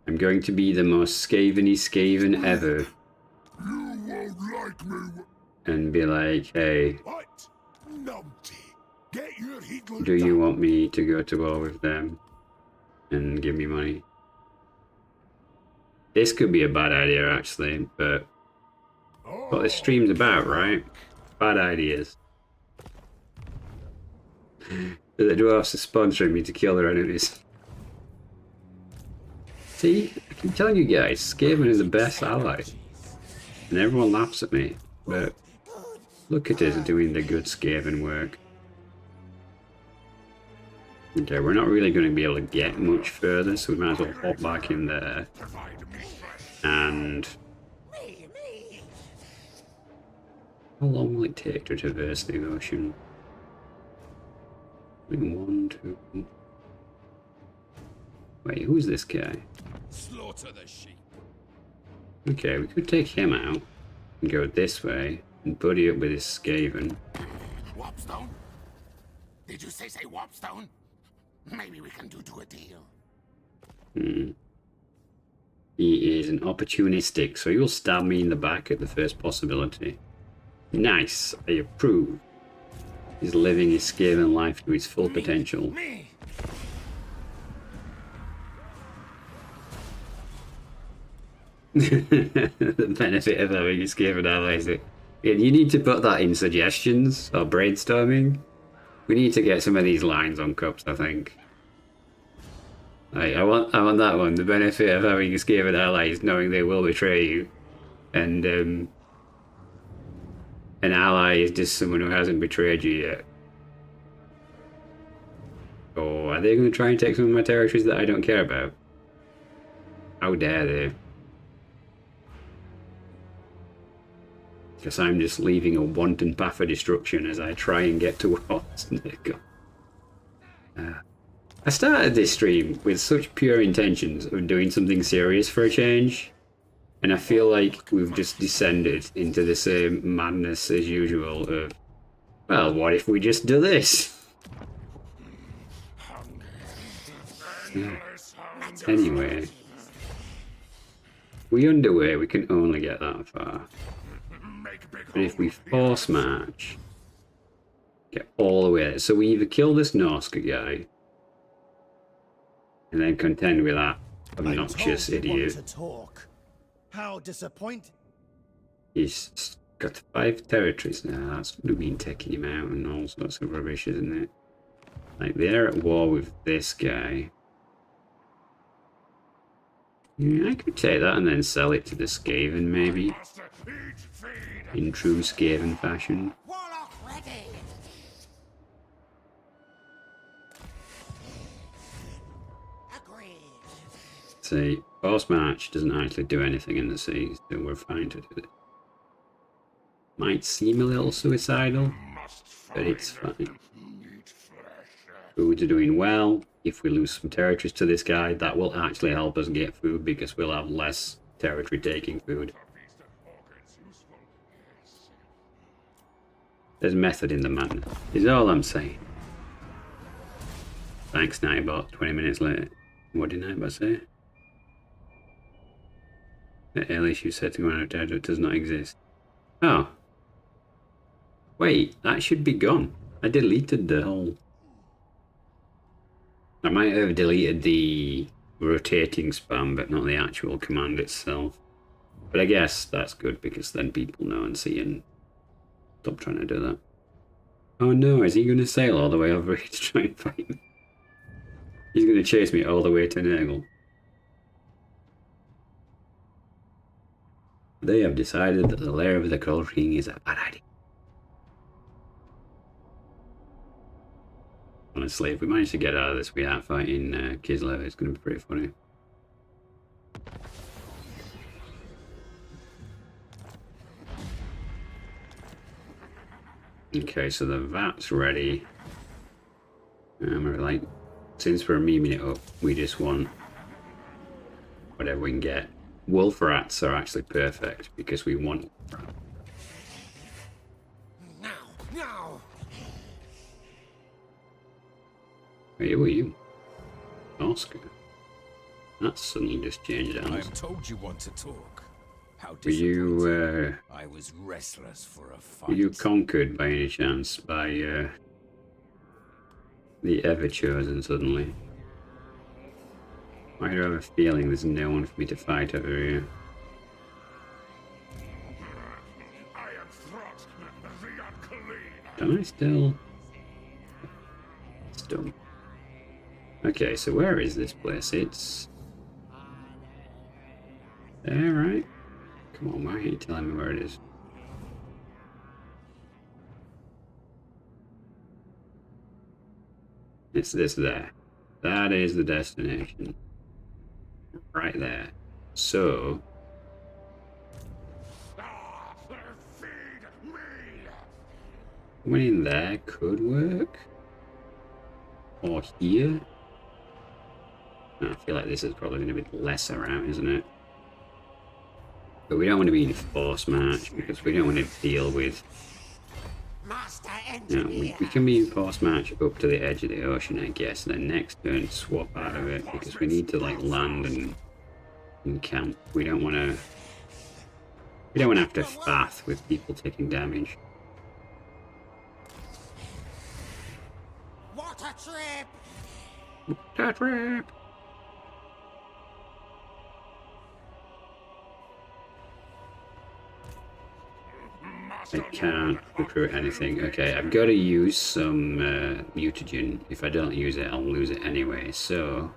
I'm going to be the most Skaveny Skaven ever. You won't like me. And be like, hey, What? Numpty. Get your Hitler do you want me to go to war with them? And give me money. This could be a bad idea, actually, but what this stream's about, right? Bad ideas. The dwarfs are sponsoring me to kill their enemies. See, I keep telling you guys, Skaven is the best ally. And everyone laughs at me, but look at us doing the good Skaven work. Okay, we're not really going to be able to get much further, so we might as well hop back in there. And Me. how long will it take to traverse the ocean? 1, 2. Wait, who's this guy? Slaughter the sheep. Okay, we could take him out and go this way and buddy up with his Skaven. Warpstone. Did you say Warpstone? Maybe we can do a deal. He is an opportunistic, so he'll stab me in the back at the first possibility. Nice, I approve. He's living his Skaven life to its full potential. Me! The benefit of having a Skaven ally is that you need to put that in suggestions or brainstorming. We need to get some of these lines on cups, I think. Like, I want that one. The benefit of having a Skaven ally is knowing they will betray you. And an ally is just someone who hasn't betrayed you yet. Or are they going to try and take some of my territories that I don't care about? How dare they? Because I'm just leaving a wanton path of destruction as I try and get towards Nurgle. I started this stream with such pure intentions of doing something serious for a change, and I feel like we've just descended into the same madness as usual of, well, what if we just do this? Anyway, we underway, we can only get that far. But if we force march, get all the way there. So we either kill this Norska guy, and then contend with that obnoxious idiot. How disappointing. He's got 5 territories now. That's going to mean taking him out and all sorts of rubbish, isn't it? Like, they're at war with this guy. Yeah, I could take that and then sell it to the Skaven, maybe. In true Skaven fashion. Warlock ready! Agreed. See, force march doesn't actually do anything in the seas, so we're fine to do it. Might seem a little suicidal, but it's fine. Foods are doing well. If we lose some territories to this guy, that will actually help us get food because we'll have less territory taking food. There's method in the madness, is all I'm saying. Thanks, Nightbot. 20 minutes later. What did Nightbot say? The L issue set to go out of does not exist. Oh. Wait, that should be gone. I deleted the whole... I might have deleted the rotating spam, but not the actual command itself. But I guess that's good, because then people know and see and stop trying to do that. Oh no, is he going to sail all the way over here to try and fight me? He's going to chase me all the way to Nurgle. They have decided that the lair of the Cold King is a bad idea. Honestly, if we manage to get out of this without fighting Kislev, it's going to be pretty funny. Okay, so the vat's ready. We're like, since we're memeing it up, we just want whatever we can get. Wolf rats are actually perfect because we want. Now! Wait, who are you? Oscar. That's suddenly just changed I hands. am told you want to talk. How Were you, I was restless for a fight. were you conquered by any chance by, the Ever-Chosen suddenly? Why do I have a feeling there's no one for me to fight over here? I am Throt the Unclean. Can I still... It's done. Okay, so where is this place? It's... there, right? Come on, why aren't you telling me where it is? It's this there. That is the destination. Right there. So... Feed me! winning there could work. Or here. I feel like this is probably going to be lesser out, isn't it? But we don't want to be in force march because we don't want to deal with Master Yeah, engineer. we can reinforce march up to the edge of the ocean, I guess, and then next turn swap out of it because we need to like land and camp. We don't want to. We don't want to have to faff with people taking damage. What a trip! That rip. I can't recruit anything. Okay, I've got to use some mutagen. If I don't use it, I'll lose it anyway. So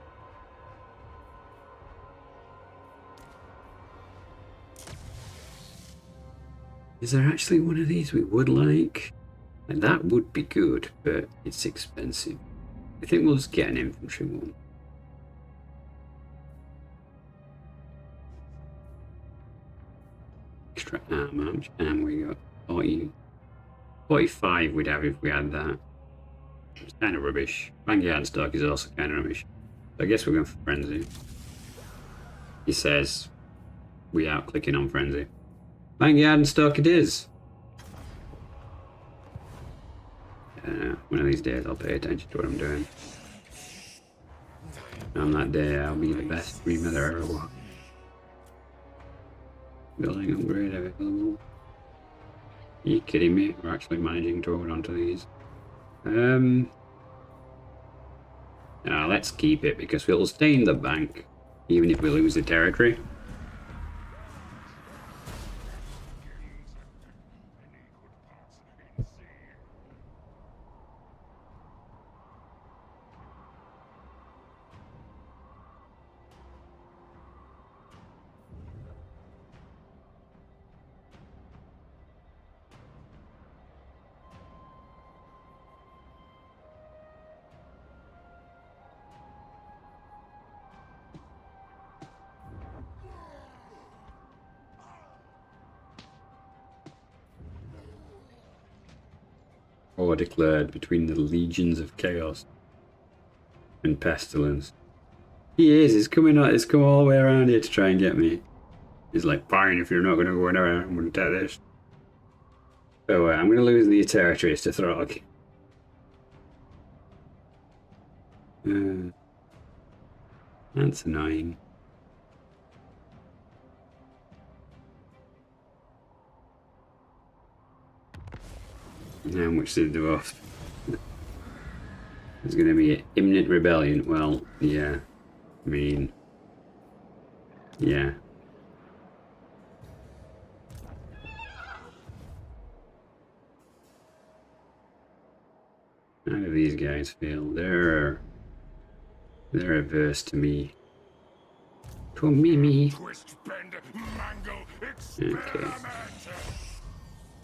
is there actually one of these we would like? And that would be good, but it's expensive. I think we'll just get an infantry one. Extra armor. How much armor we got? 40, 45 we'd have if we had that. It's kind of rubbish. Vanguard stock is also kind of rubbish. So I guess we're going for frenzy. He says we are clicking on frenzy. Vanguard and stock it is. One of these days I'll pay attention to what I'm doing. On that day I'll be the best dreamer there ever was. Building upgrade available. Are you kidding me? We're actually managing to hold on to these. Let's keep it because we'll stay in the bank even if we lose the territory. War declared between the legions of chaos and pestilence. He is. He's coming out. He's come all the way around here to try and get me. He's like, fine, if you're not going to go anywhere, I'm going to take this. So I'm going to lose the territories to Throg. That's annoying. How much did the dwarf? There's going to be an imminent rebellion. Well, yeah. I mean, yeah. How do these guys feel? They're averse to me. To me. Twist, bend, mangle, experiment.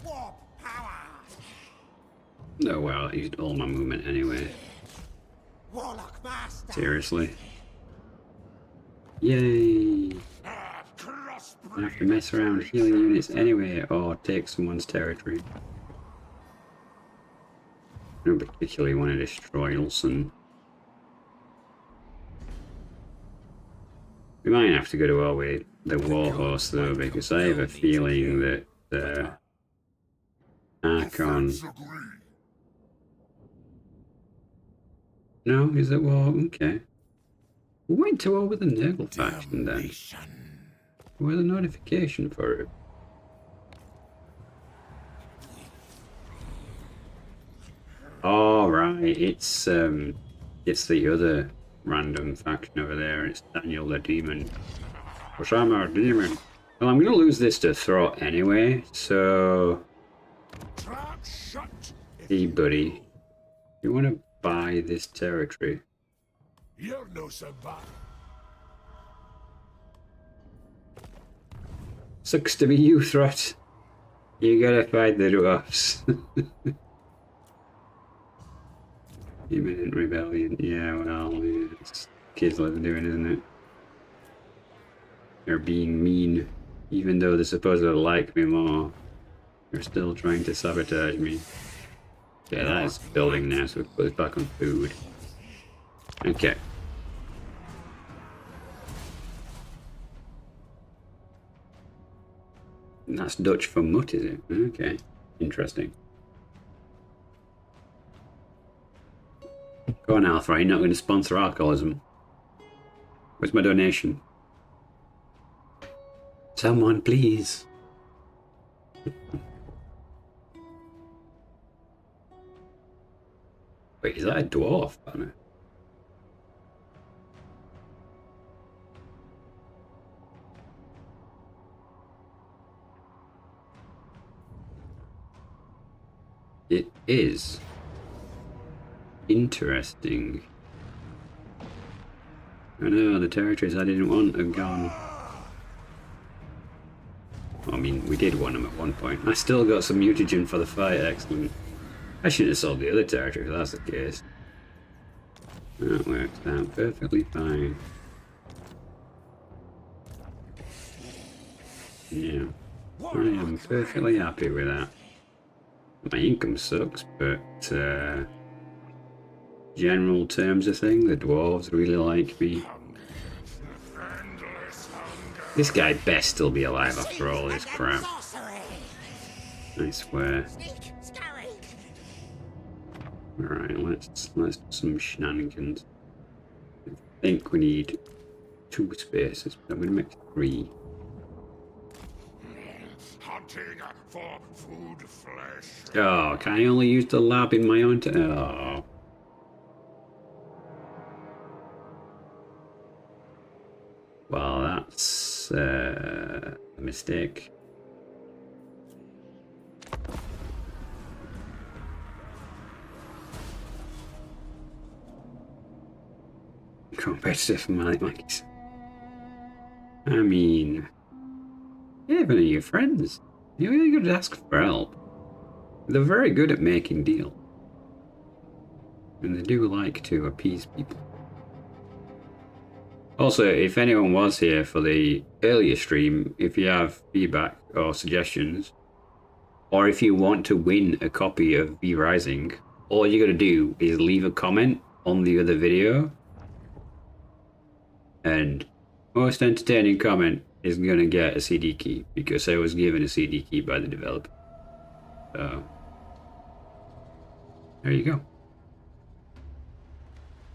Warp power! Oh wow, I used all my movement anyway. Warlock master! Seriously. Yay! I have to mess around healing units anyway, or take someone's territory. I don't particularly want to destroy Ulson. We might have to go to war with the Warhorse though, because I have a feeling that Archon... No, is it war? Okay. We went to war with the Nurgle faction then. Where's the notification for it? Oh right, it's the other random faction over there. It's Daniel the Demon. Warhammer Demon. Well, I'm gonna lose this to Throt anyway, so hey buddy, you wanna buy this territory? You're no somebody. Sucks to be you, Throt. You gotta fight the dwarfs. Imminent rebellion. Yeah, well, yeah, it's kids love doing, isn't it? They're being mean, even though they're supposed to like me more. They're still trying to sabotage me. Yeah, that is building now, so we put it back on food. Okay. And that's Dutch for mutt, is it? Okay. Interesting. Go on, Alpha. You're not going to sponsor alcoholism. Where's my donation? Someone, please. Wait, is that a dwarf banner? It is. Interesting. I know, the territories I didn't want are gone. I mean, we did want them at one point. I still got some mutagen for the fight, excellent. I should have sold the other territory if that's the case. That works out perfectly fine. Yeah. I am perfectly happy with that. My income sucks, but general terms of thing, the dwarves really like me. This guy best still be alive after all this crap. I swear. Alright, let's do some shenanigans. I think we need 2 spaces, but I'm gonna make 3. Hunting for food flesh. Oh, can I only use the lab in my own oh. Well, that's a mistake. Competitive monkeys. I mean, even your friends, you're really good to ask for help. They're very good at making deals, and they do like to appease people. Also, if anyone was here for the earlier stream, if you have feedback or suggestions, or if you want to win a copy of V Rising, all you gotta do is leave a comment on the other video, and most entertaining comment is gonna get a CD key, because I was given a CD key by the developer. So, there you go.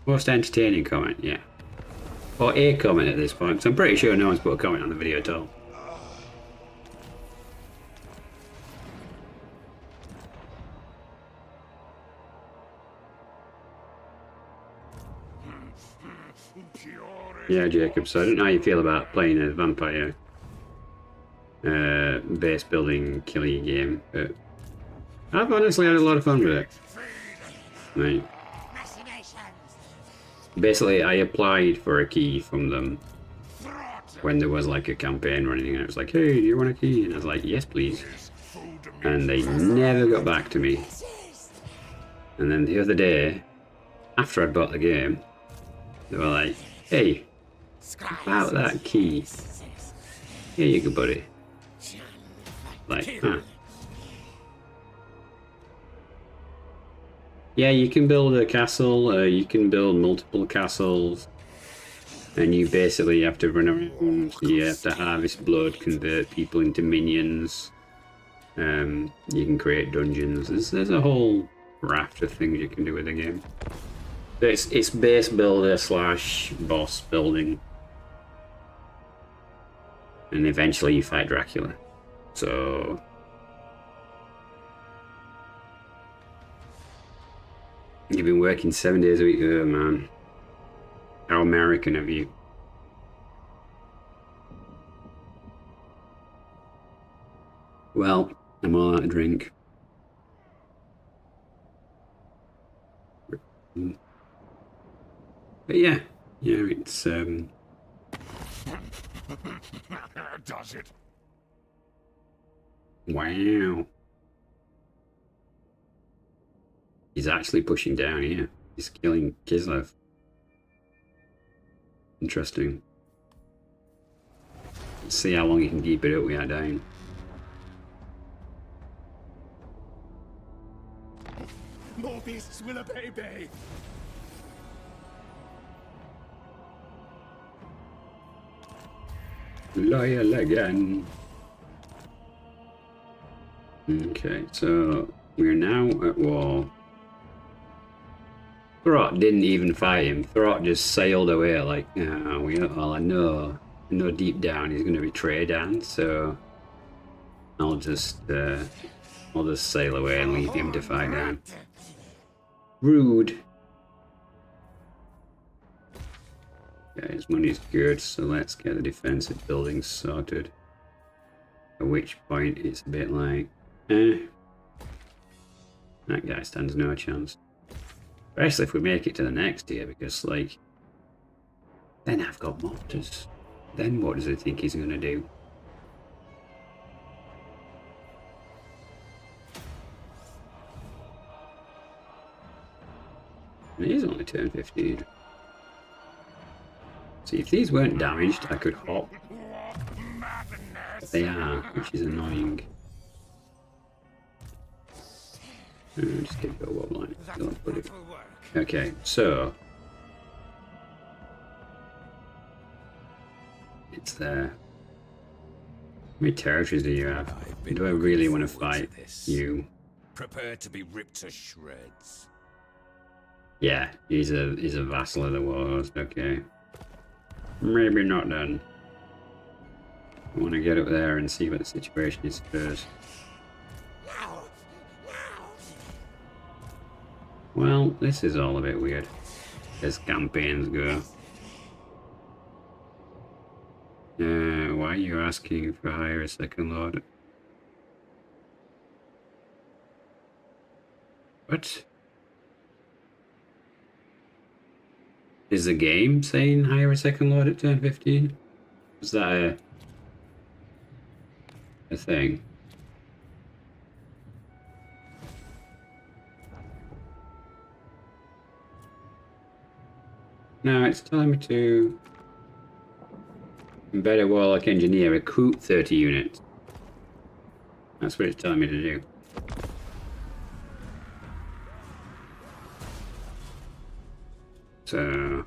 Most entertaining comment, yeah. Or a comment at this point, because I'm pretty sure no one's put a comment on the video at all. Yeah, Jacob, so I don't know how you feel about playing a vampire base building killing game, but I've honestly had a lot of fun with it. Right. Basically, I applied for a key from them when there was like a campaign running, and it was like, hey, do you want a key? And I was like, yes, please. And they never got back to me. And then the other day, after I bought the game, they were like, hey, about that key. Here you go, buddy. Like, huh. Yeah, you can build a castle, you can build multiple castles, and you basically have to run around, you have to harvest blood, convert people into minions, you can create dungeons, there's a whole raft of things you can do with the game. It's base builder slash boss building, and eventually you fight Dracula, so... You've been working 7 days a week, oh man. How American of you. Well, I'm all out of drink. But yeah, it's Does it? wow. He's actually pushing down here. He's killing Kislev. Interesting. Let's see how long he can keep it up without dying. More beasts will obey me. Loyal again. Okay, so we're now at war. Throt didn't even fight him. Throt just sailed away like, oh, well, I know deep down he's going to betray Dan, so I'll just sail away and leave him to fight Dan. Rude. Yeah, his money's good, so let's get the defensive buildings sorted. At which point it's a bit like, that guy stands no chance. Especially if we make it to the next tier, because, like, then I've got mortars. Then what does he think he's going to do? And it is only turn 15. See, if these weren't damaged, I could hop. But they are, which is annoying. Just get a wall line. Okay, so it's there. How many territories do you have? Do I really want to fight you? Prepare to be ripped to shreds. Yeah, he's a vassal of the wars. Okay, maybe not then. I want to get up there and see what the situation is first. Well, this is all a bit weird as campaigns go. Why are you asking for hire a second lord? What? Is the game saying hire a second lord at turn 15? Is that a thing? No, it's telling me to embed a warlock engineer, recruit 30 units. That's what it's telling me to do. So,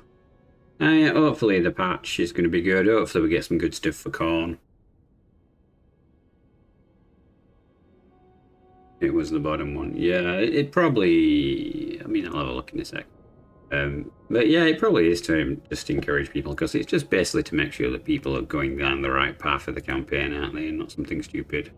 yeah, hopefully the patch is going to be good. Hopefully we get some good stuff for corn. It was the bottom one. Yeah, it probably... I mean, I'll have a look in a sec. But yeah, it probably is to just encourage people, because it's just basically to make sure that people are going down the right path of the campaign, aren't they, and not something stupid.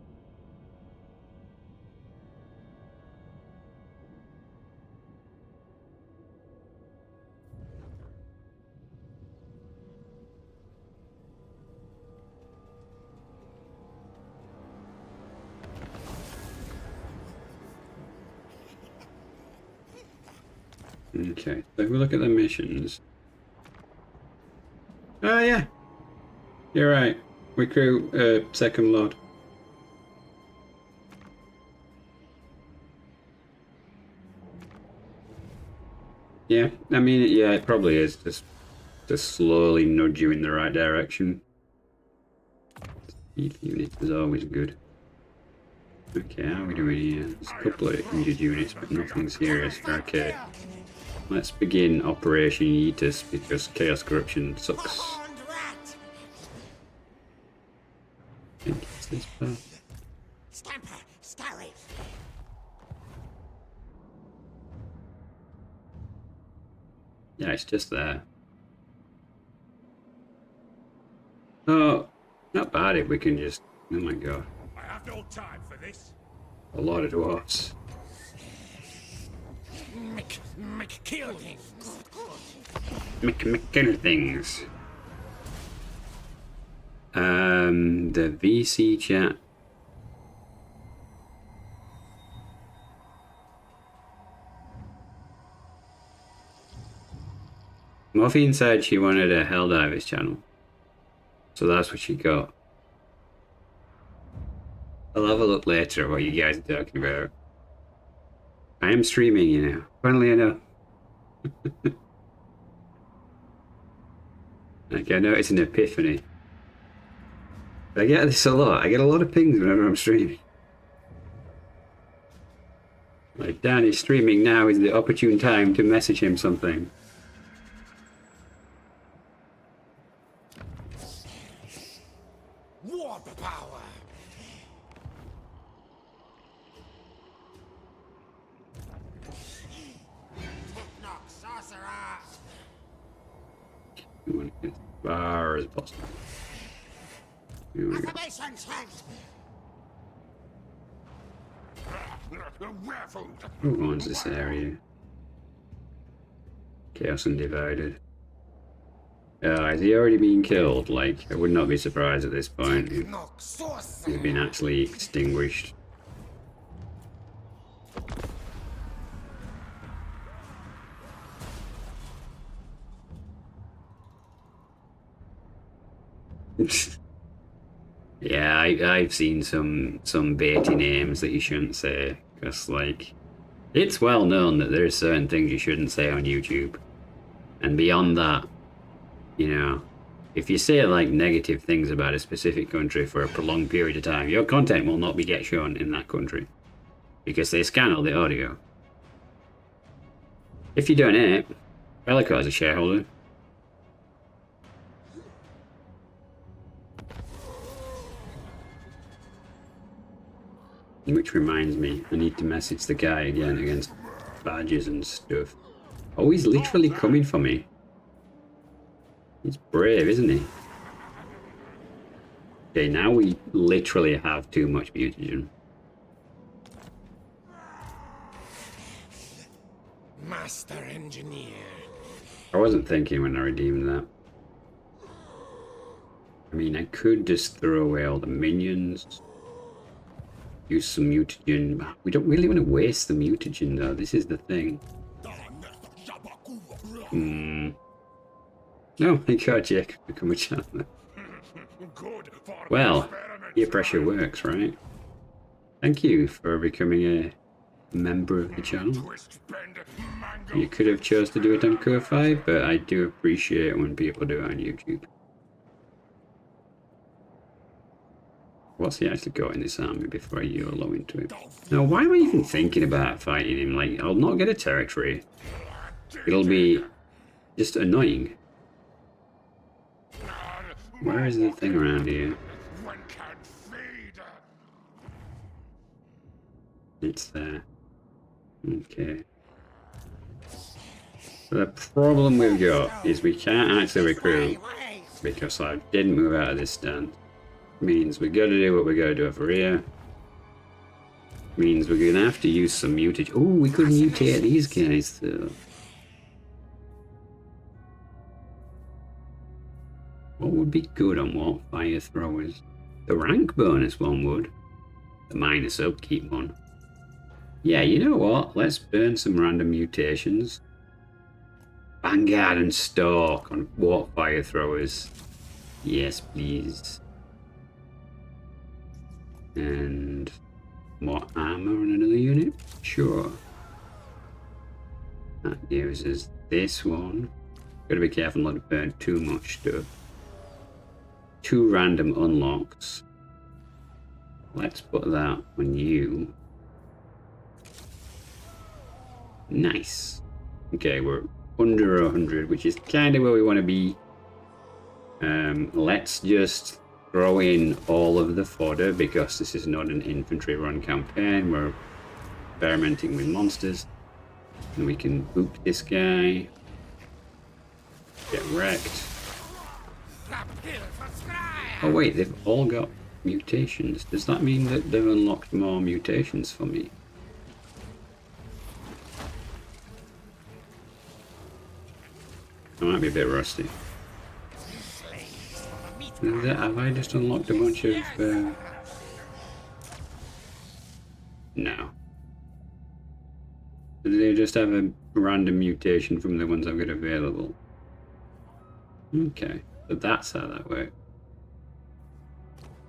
Okay, so if we look at the missions. Oh yeah, you're right. Recruit second lord. Yeah, I mean, yeah, it probably is just to slowly nudge you in the right direction. Speed units is always good. Okay, how are we doing here? There's a couple of injured units, but nothing serious. Okay. Let's begin Operation Yeetus, because Chaos Corruption sucks. I think it's this path. Scamper, scurry. Yeah, it's just there. Oh, not bad if we can just... Oh my god. I have no time for this. A lot of dwarfs. Kill things. McKill things. The VC chat. Morphine said she wanted a Helldivers channel, so that's what she got. I'll have a look later at what you guys are talking about. I am streaming, you know. Funnily enough. Like, I know it's an epiphany. I get this a lot. I get a lot of pings whenever I'm streaming. Like, Dan is streaming now is the opportune time to message him something. Warp power. Technox are We want to get as far as possible. Here we go. Affirmation checked. Who owns this area? Chaos Undivided. Has he already been killed? Like, I would not be surprised at this point if he's been actually extinguished. Yeah, I've seen some baity names that you shouldn't say, because like, it's well known that there are certain things you shouldn't say on YouTube, and beyond that, you know, if you say like negative things about a specific country for a prolonged period of time, your content will not be get shown in that country, because they scan all the audio. If you donate, Bellico is a shareholder. Which reminds me, I need to message the guy again against badges and stuff. Oh, he's literally coming for me. He's brave, isn't he? Okay, now we literally have too much mutagen. Master engineer. I wasn't thinking when I redeemed that. I mean, I could just throw away all the minions. Use some mutagen. We don't really want to waste the mutagen though, this is the thing. Oh my god, Jake, become a chandler. Well, peer pressure works, right? Thank you for becoming a member of the channel. You could have chose to do it on Core 5, but I do appreciate when people do it on YouTube. What's he actually got in this army before I YOLO into him? Now, why am I even thinking about fighting him? Like, I'll not get a territory. It'll be just annoying. Where is the thing around here? It's there. Okay. So the problem we've got is we can't actually recruit because I didn't move out of this stand. Means we gotta do what we gotta do over here. Means we're gonna have to use some mutage. Oh, we could mutate these guys though. What would be good on what fire throwers? The rank bonus one would. The minus upkeep one. Yeah, you know what? Let's burn some random mutations. Vanguard and Stalk on warp fire throwers. Yes, please. And more armor on another unit? Sure. That gives us this one. Gotta be careful not to burn too much stuff. 2 random unlocks. Let's put that on you. Nice. Okay, we're under 100, which is kind of where we want to be. Let's just throw in all of the fodder because this is not an infantry run campaign. We're experimenting with monsters. And we can boop this guy. Get wrecked. Oh wait, they've all got mutations. Does that mean that they've unlocked more mutations for me? I might be a bit rusty. Have I just unlocked a bunch of... No. Do they just have a random mutation from the ones I've got available? Okay, so that's how that works.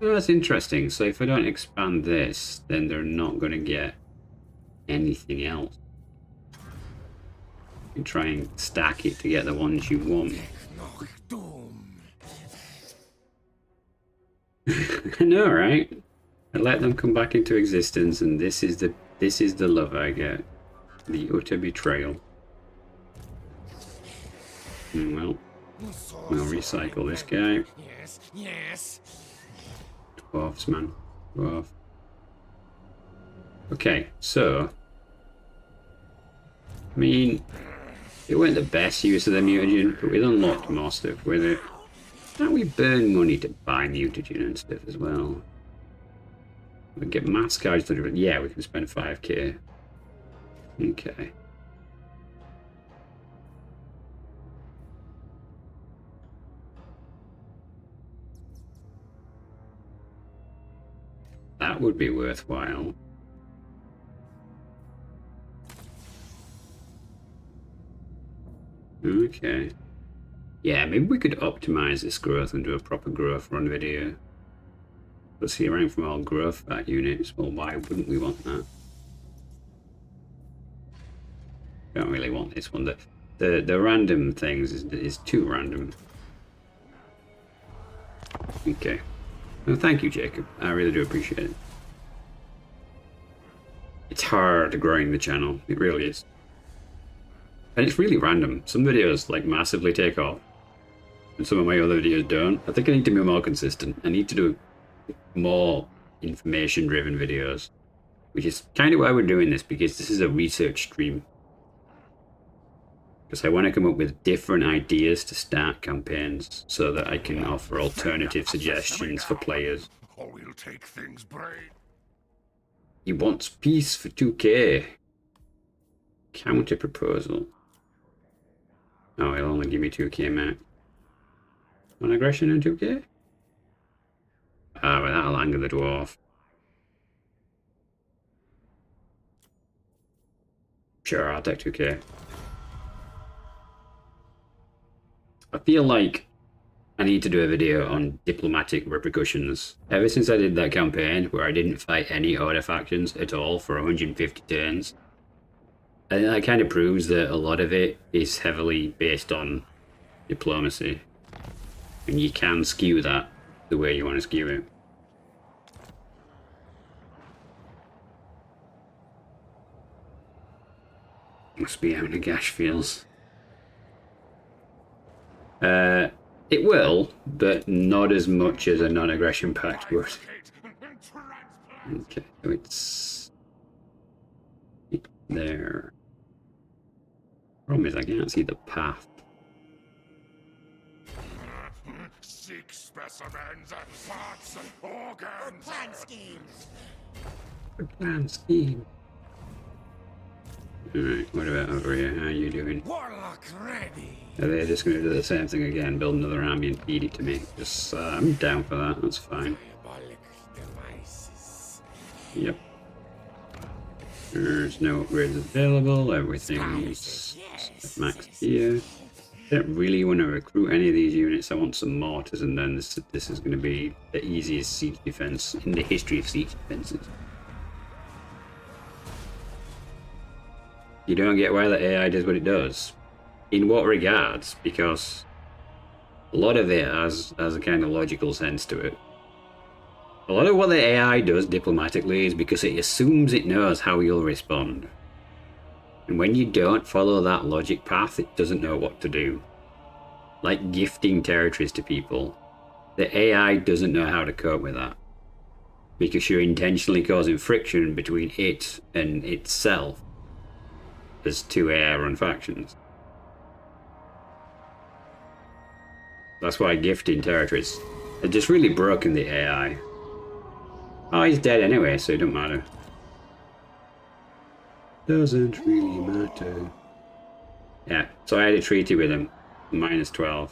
Oh, that's interesting. So if I don't expand this, then they're not going to get anything else. You can try and stack it to get the ones you want. I know, right? I let them come back into existence, and this is the love I get. The utter betrayal. Well, we'll recycle this guy. Yes, yes. Dwarfs, man. Dwarf. Okay, so... I mean... It weren't the best use of the mutagen, but we've unlocked more stuff with it. Can't we burn money to buy mutagen and stuff as well? We get mass cards to do it. Yeah, we can spend 5k. Okay. That would be worthwhile. Okay. Yeah, maybe we could optimize this growth and do a proper growth run video. Let's see, rank from all growth back units. Well, why wouldn't we want that? Don't really want this one. The random things is too random. Okay. Well, thank you, Jacob. I really do appreciate it. It's hard growing the channel. It really is. And it's really random. Some videos like massively take off, and some of my other videos don't. I think I need to be more consistent. I need to do more information-driven videos, which is kind of why we're doing this, because this is a research stream. Because I want to come up with different ideas to start campaigns, so that I can offer alternative suggestions for players. Or we'll take things brave. He wants peace for 2k. Counter proposal. Oh, he'll only give me 2k max. On aggression and 2k? Ah, well, that'll anger the dwarf. Sure, I'll take 2k. I feel like I need to do a video on diplomatic repercussions. Ever since I did that campaign where I didn't fight any Order factions at all for 150 turns, I think that kind of proves that a lot of it is heavily based on diplomacy. And you can skew that the way you want to skew it. Must be how Nagash feels. It will, but not as much as a non-aggression pact would. Okay, so it's there. Problem is I can't see the path. Seek specimens, parts, organs. Plan schemes. Plan scheme. Alright, what about over here? How are you doing? Warlock ready. Are they just going to do the same thing again? Build another army and feed it to me? Just, I'm down for that, that's fine. Diabolic devices. Yep. There's no upgrades available, everything's maxed here. I don't really want to recruit any of these units. I want some mortars, and then this is going to be the easiest siege defense in the history of siege defenses. You don't get why the AI does what it does. In what regards? Because a lot of it has a kind of logical sense to it. A lot of what the AI does diplomatically is because it assumes it knows how you'll respond. And when you don't follow that logic path, it doesn't know what to do. Like gifting territories to people. The AI doesn't know how to cope with that. Because you're intentionally causing friction between it and itself as two AI-run factions. That's why gifting territories have just really broken the AI. Oh, he's dead anyway, so it don't matter. Doesn't really matter. Yeah, so I had a treaty with him. -12.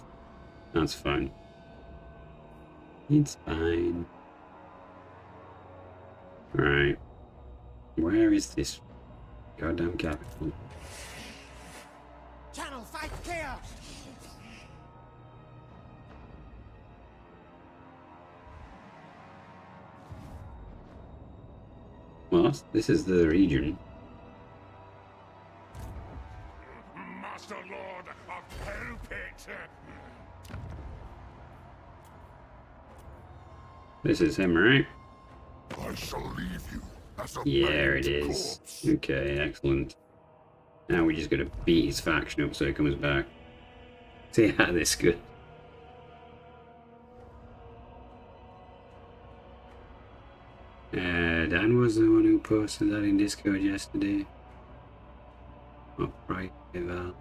That's fine. It's fine. Alright. Where is this goddamn capital? Channel fight clear. Well, this is the region. Master Lord of Hellpit. This is him, right? I shall leave you as a Yeah, buried it is. corpse. Okay, excellent. Now we're just gonna beat his faction up so he comes back. See how this is good. Dan was the one who posted that in Discord yesterday. Oh, right, well.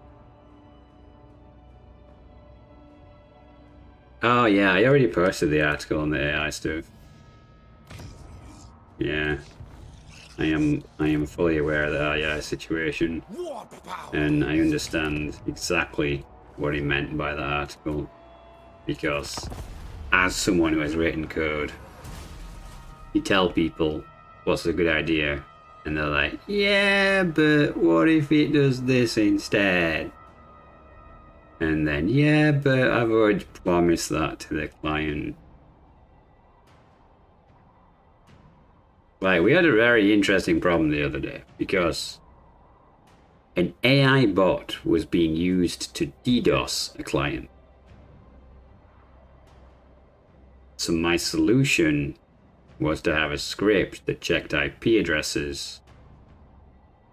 Oh yeah, I already posted the article on the AI stuff. Yeah. I am fully aware of the AI situation, Warp power. and I understand exactly what he meant by that article, because as someone who has written code, you tell people what's a good idea, and they're like, yeah, but what if it does this instead? And then, yeah, but I've already promised that to the client. Like, we had a very interesting problem the other day, because an AI bot was being used to DDoS a client. So my solution was to have a script that checked IP addresses,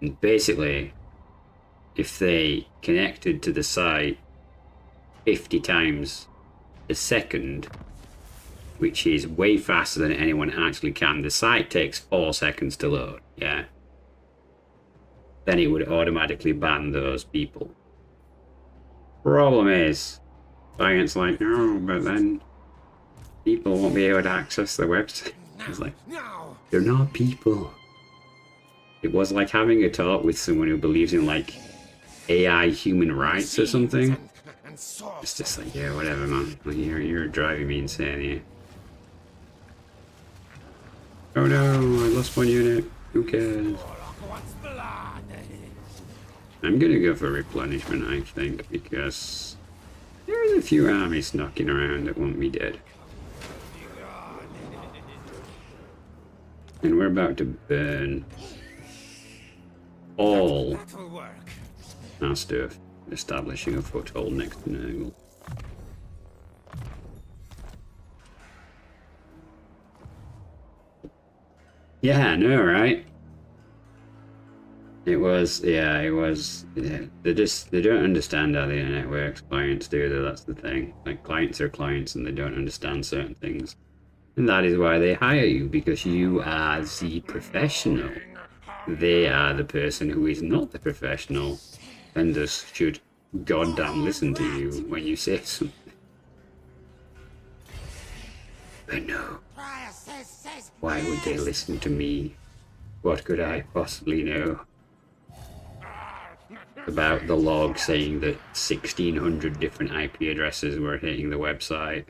and basically, if they connected to the site 50 times a second, which is way faster than anyone actually can. The site takes 4 seconds to load, yeah. Then it would automatically ban those people. Problem is, client's like, no, but then people won't be able to access the website. It's like, No. they're not people. It was like having a talk with someone who believes in like AI human rights or something. And source. It's just like, yeah, whatever, man. Like, you're driving me insane here. Oh no, I lost one unit. Who cares? What's blood? I'm gonna go for replenishment, I think, because there's a few armies knocking around that want me dead. And we're about to burn all That'll work. our stuff, establishing a foothold next to Nurgle. Yeah, I know, right? It was, yeah, they don't understand how the internet works. Clients do, though, that's the thing. Like, clients are clients and they don't understand certain things. And that is why they hire you, because you are the professional. They are the person who is not the professional, and thus should goddamn listen to you when you say something. But no, Prior says. why would they listen to me? What could I possibly know about the log saying that 1,600 different IP addresses were hitting the website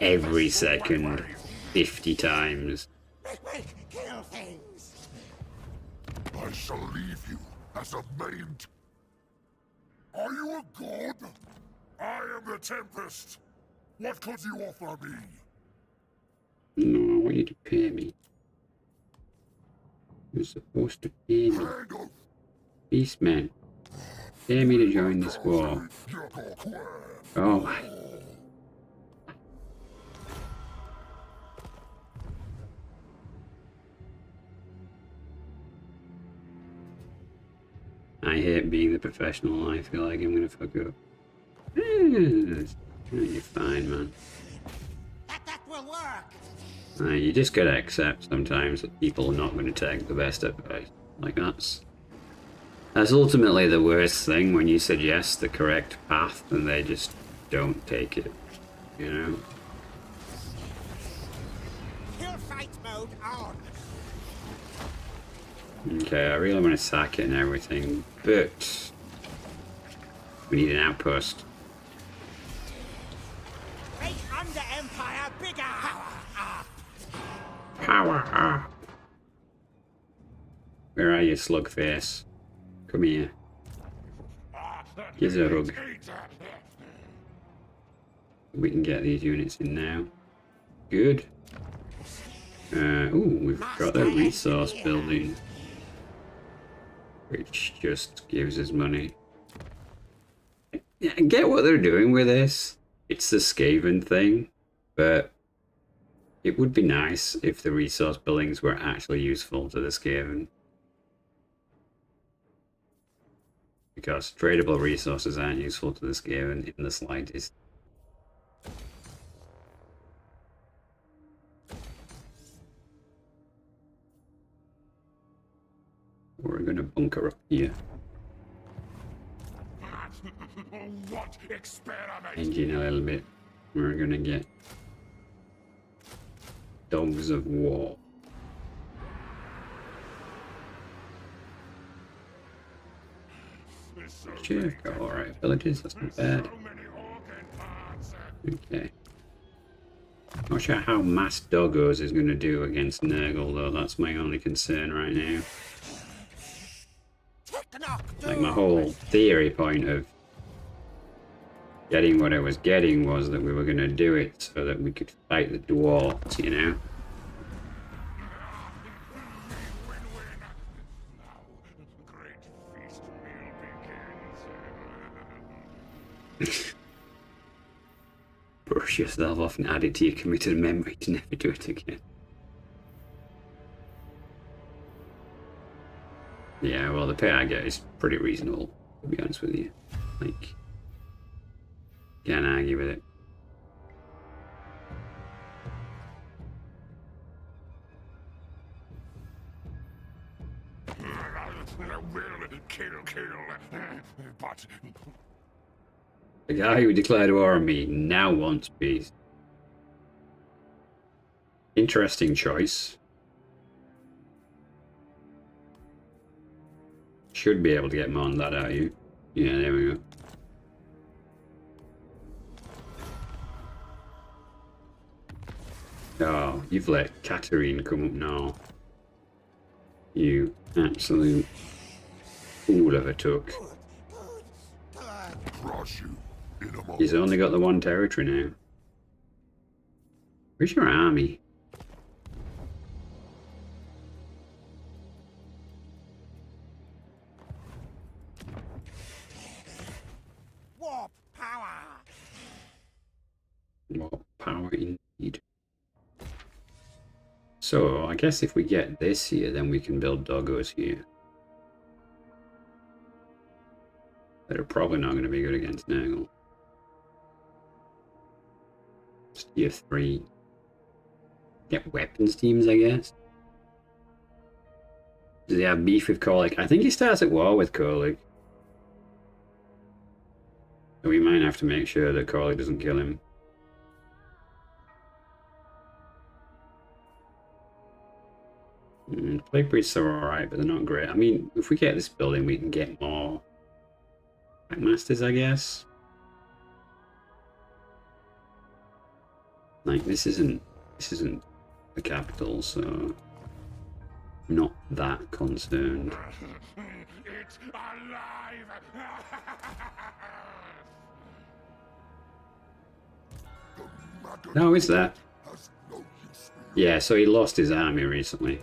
every second, 50 times? Kill things. I shall leave you as a maimed. Are you a god? I am the Tempest. What could you offer me? No, I want you to pay me. You're supposed to pay me. Hand over Beastman, pay me to join this war. your quern. Oh my. I hate being the professional. I feel like I'm gonna fuck up. You're fine, man. That will work. You just gotta accept sometimes that people are not gonna take the best advice. Like that's ultimately the worst thing, when you suggest the correct path and they just don't take it. You know? Kill fight mode on. Okay, I really want to sack it and everything, but we need an outpost. Make Under Empire bigger. Power up! Where are you, Slugface? Come here. Give us a hug. We can get these units in now. Good. Ooh, we've got a resource building, which just gives us money. Yeah, I get what they're doing with this. It's the Skaven thing, but it would be nice if the resource buildings were actually useful to the Skaven. Because tradable resources aren't useful to the Skaven in the slightest. We're gonna bunker up here. What experiment? Changing a little bit. We're gonna get dogs of war. Sure, got alright villages, that's not bad. So many organ parts. Okay. Not sure how mass doggos is going to do against Nurgle though, that's my only concern right now. Like my whole theory point of getting what I was getting was that we were going to do it so that we could fight the dwarves, you know? Great feast meal begins. Brush yourself off and add it to your committed memory to never do it again. Yeah, well, the pay I get is pretty reasonable, to be honest with you. Like, can't argue with it. Kill. But The guy who declared war on me now wants peace. Interesting choice. Should be able to get more than that out of you. Yeah, there we go. Oh, you've let Katarine come up now. You absolute fool of a took. crush you in a moment. He's only got the one territory now. Where's your army? Warp power. What power indeed. So, I guess if we get this here, then we can build doggos here. That are probably not going to be good against Nurgle. Just tier 3. Get weapons teams, I guess. Does he have beef with Korlik? I think he starts at war with Korlik. So we might have to make sure that Korlik doesn't kill him. Plague Priests are alright, but they're not great. I mean, if we get this building, we can get more Packmasters, I guess. Like, this isn't the capital, so I'm not that concerned. It's alive! No, is that? Has no use. Yeah, so he lost his army recently.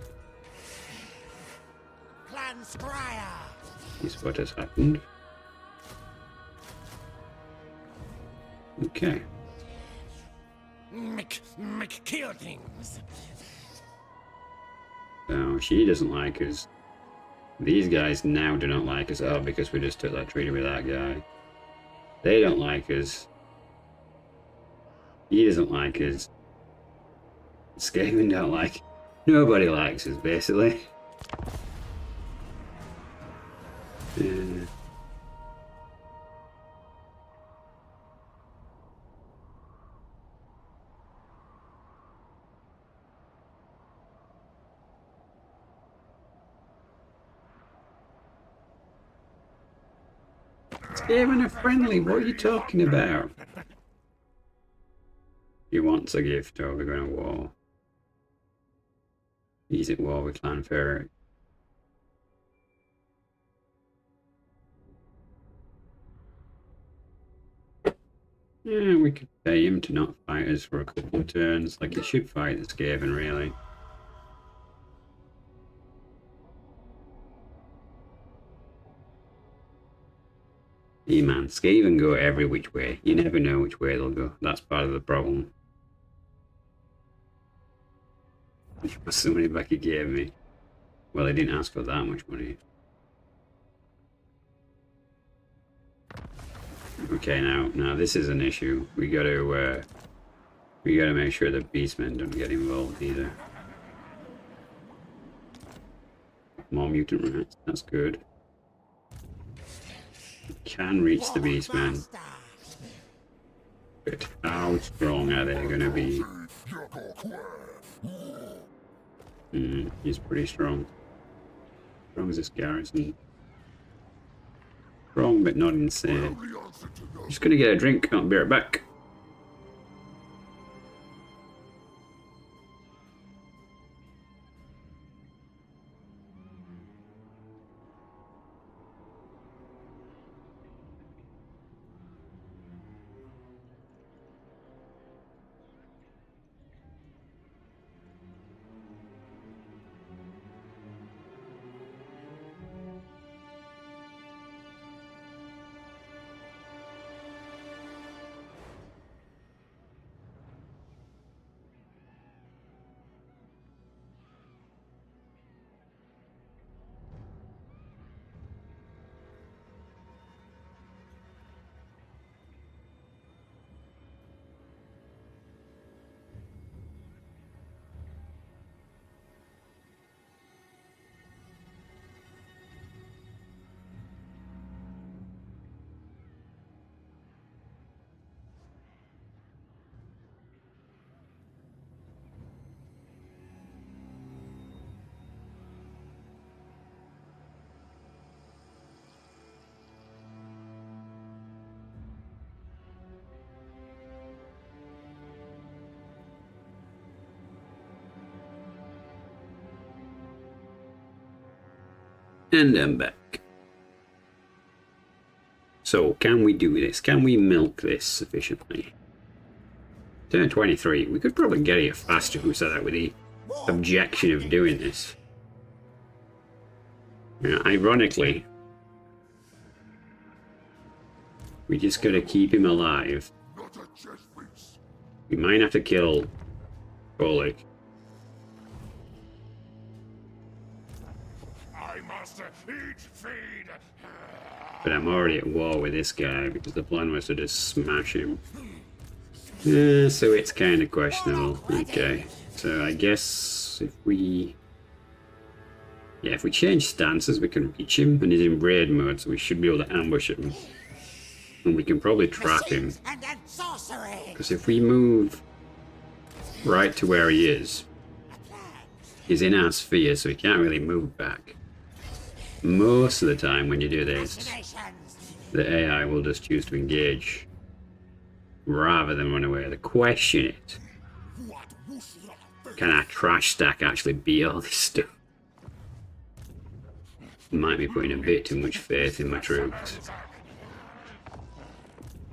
Clan Scryer. Is what has happened. Okay. Make kill things. So she doesn't like us. These guys now do not like us. Oh, because we just took that treaty with that guy. They don't like us. He doesn't like us. Skaven don't like. Nobody likes us, basically. Skaven are friendly, what are you talking about? He wants a gift, or we're going to war. He's at war with Clan Ferret. Yeah, we could pay him to not fight us for a couple of turns. Like, he should fight the Skaven, really. Hey man, Skaven go every which way. You never know which way they'll go. That's part of the problem. Which was the money back he gave me. Well, he didn't ask for that much money. Okay, now this is an issue. We gotta make sure the beastmen don't get involved either. More mutant rats. That's good. can reach the beast, man. Master. But how strong are they going to be? He's pretty strong. Strong as this garrison. Strong but not insane. Just gonna get a drink, I'll be right back. And I'm back. So, can we do this? Can we milk this sufficiently? Turn 23. We could probably get here faster, who said that, with the objection of doing this. Yeah, ironically, we just gotta keep him alive. We might have to kill Bolek. But I'm already at war with this guy because the plan was to just smash him. So it's kind of questionable. Okay, so I guess if we... Yeah, if we change stances we can reach him, and he's in raid mode, so we should be able to ambush him. And we can probably trap him. Because if we move right to where he is, he's in our sphere, so he can't really move back. Most of the time when you do this, the AI will just choose to engage rather than run away. The question is, can our trash stack actually beat all this stuff? Might be putting a bit too much faith in my troops.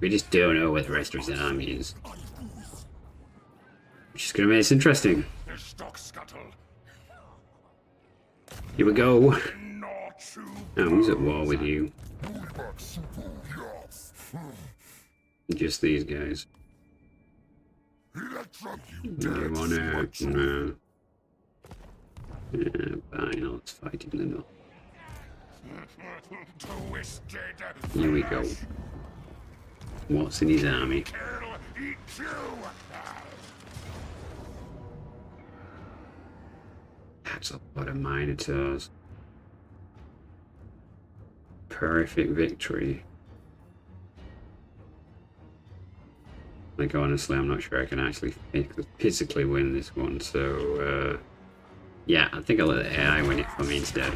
We just don't know where the rest of his army is. Which is going to make this interesting. Here we go. Oh, who's at war with you? Just these guys. You wanna... No. Yeah, fine, let's fight him then. Here we go. What's in his army? That's a lot of minotaurs. Perfect victory. Like, honestly, I'm not sure I can actually physically win this one, so, yeah, I think I'll let the AI win it for me instead.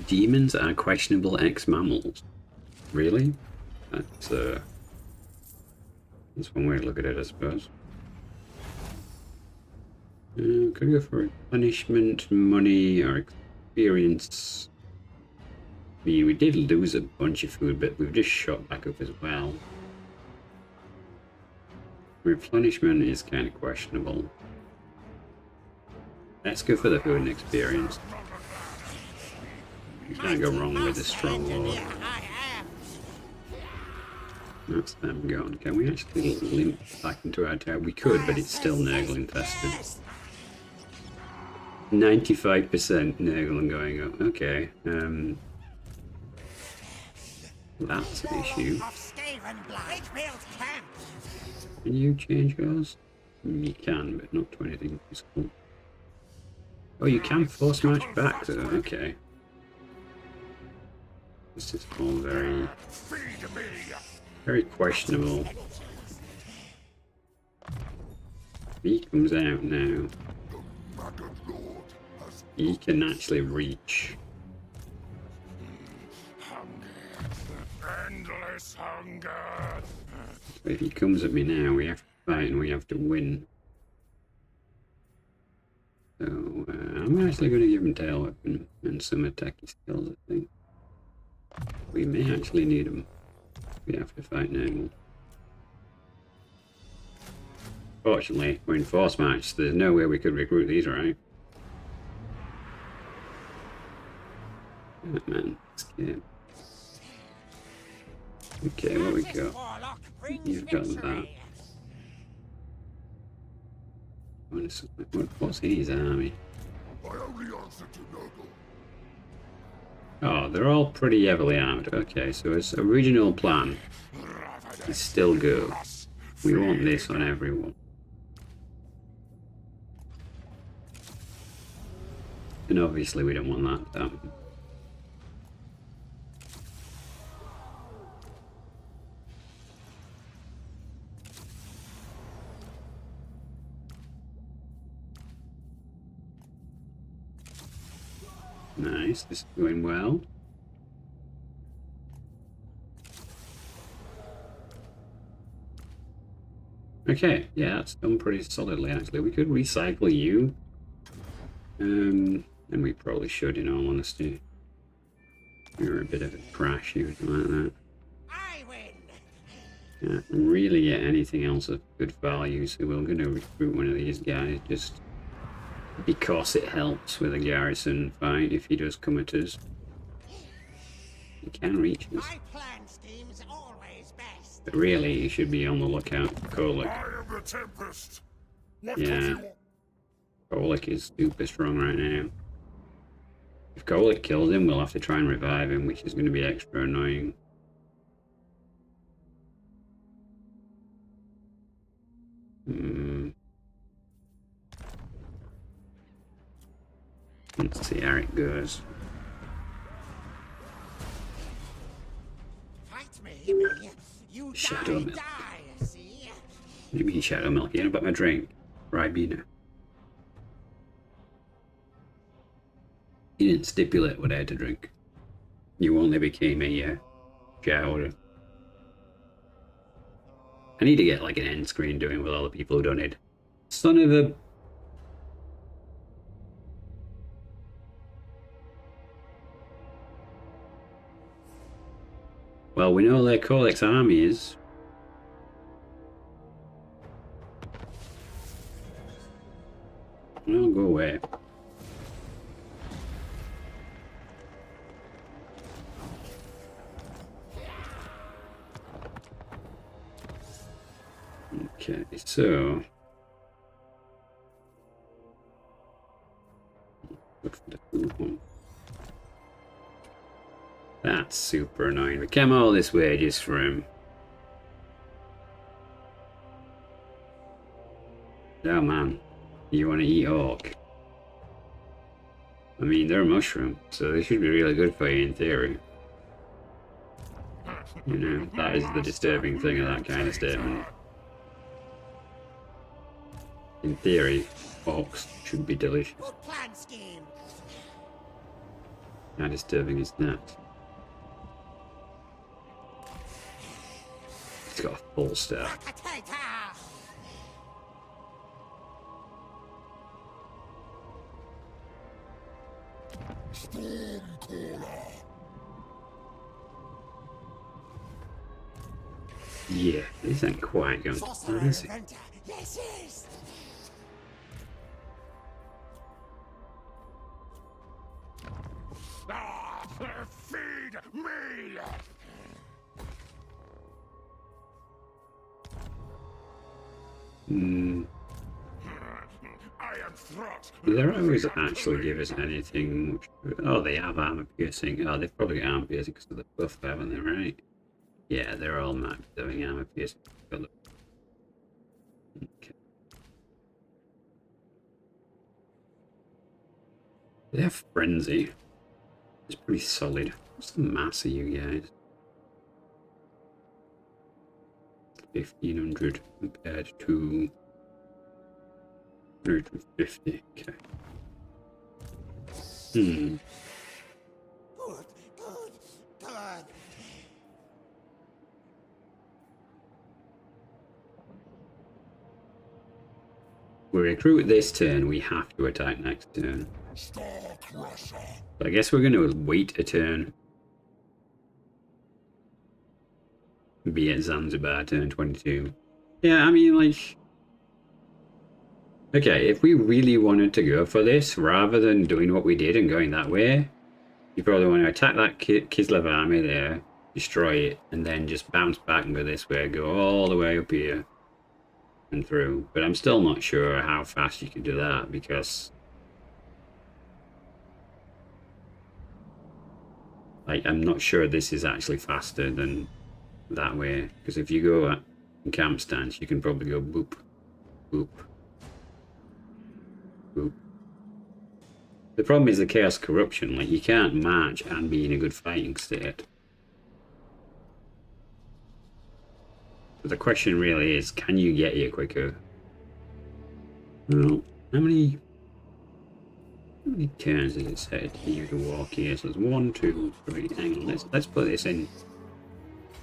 Demons are questionable ex-mammals. Really? That's one way to look at it, I suppose. Could go for punishment, money, or experience. We did lose a bunch of food, but we've just shot back up as well. Replenishment is kind of questionable. Let's go for the food and experience. You can't go wrong with the strong lord. That's them gone. Can we actually limp back into our tower? We could, but it's still Nurgle infested. 95% Nurgle going up. Okay. That's an issue. Can you change yours? You can, but not to anything useful. Oh, you can force march back though, okay. This is all very, very questionable. He comes out now. He can actually reach. Endless hunger. So if he comes at me now, we have to fight and we have to win. So I'm actually going to give him tail weapon and some attacky skills, I think. We may actually need them. We have to fight now. Fortunately, we're in force match, so there's no way we could recruit these, right? Right, man, escape. Okay, what we got? You've got that. What's his army? I only answer to Nurgle. Oh, they're all pretty heavily armed. Okay, so his original plan is still go. We want this on everyone. And obviously we don't want that. Nice, this is going well. Okay, yeah, that's done pretty solidly actually. We could recycle you. And we probably should, in all honesty. You're a bit of a trash, you like that. I win. Can't really get anything else of good value, so we're going to recruit one of these guys just because it helps with a garrison fight if he does come at us. He can reach us. My plan scheme's always best. But really, you should be on the lookout for Kolick. I am the Tempest. What Yeah. does he want? Kolick is super strong right now. If Kolick kills him, we'll have to try and revive him, which is going to be extra annoying. Let's see how it goes. Fight me, will you? You Shadow milk. die, see? What do you mean shadow milk? You know about my drink? Ribena. You didn't stipulate what I had to drink. You only became a shareholder. I need to get like an end screen doing with all the people who donated. Son of a... Well, we know where Kolick's army is. Well, go away. Okay, so... Look for the food one. That's super annoying. We came all this way just for him. Oh man, you want to eat orc? I mean, they're a mushroom, so they should be really good for you in theory. You know, that is the disturbing thing of that kind of statement. In theory, orcs should be delicious. Good plan scheme. How disturbing is that? It's got a full staff. Potato. Stormcaller. Yeah, this ain't quite going to Sorcerer plan, is it? inventor. Yes, yes. Feed me! I am Throt. They don't always actually give us anything much. Oh, they have armor piercing. Oh, they've probably got armor piercing because of the buff, haven't they, right? Yeah, they're all max having armor piercing. Okay. They have frenzy. It's pretty solid. What's the mass of you guys? 1500 compared to 150. Okay. Good. We recruit this turn, we have to attack next turn. Star Crusher. But I guess we're going to wait a turn. Be at Zanzibar, turn 22. Yeah, I mean, like... Okay, if we really wanted to go for this, rather than doing what we did and going that way, you probably want to attack that Kislev army there, destroy it, and then just bounce back and go this way, go all the way up here and through. But I'm still not sure how fast you can do that, because... Like, I'm not sure this is actually faster than that way. Because if you go at camp stance, you can probably go boop, boop, boop. The problem is the chaos corruption. Like, you can't march and be in a good fighting state. But the question really is, can you get here quicker? Well, how many turns does it say to you to walk here? So there's 1, 2, 3. Hang on, let's put this in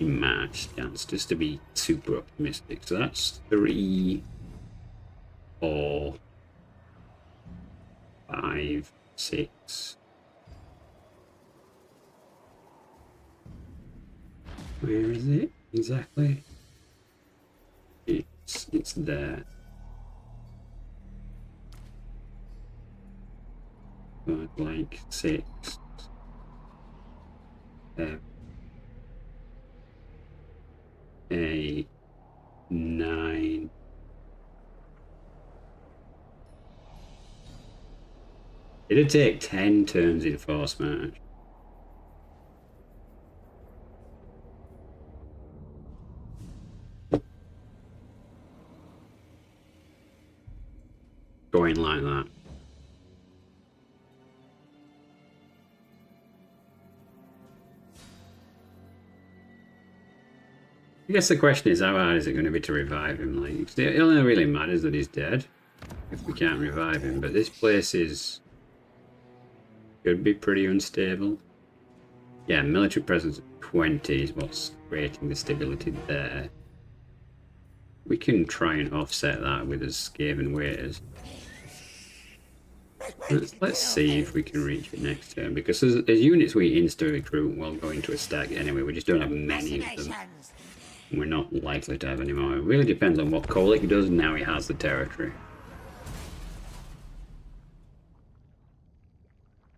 march stance just to be super optimistic. So that's 3, 4, 5, 6. Where is it exactly? It's there. But like 6, 7, 8, 9. It'd take 10 turns in force march. Going like that. I guess the question is, how hard is it going to be to revive him? Like, it only really matters that he's dead if we can't revive him. But this place could be pretty unstable. Yeah, military presence of 20 is what's creating the stability there. We can try and offset that with his Skaven ways. Let's see if we can reach it next turn, because as units we insta recruit will go into a stack anyway. We just don't have many of them. We're not likely to have any more. It really depends on what Kolic does now he has the territory.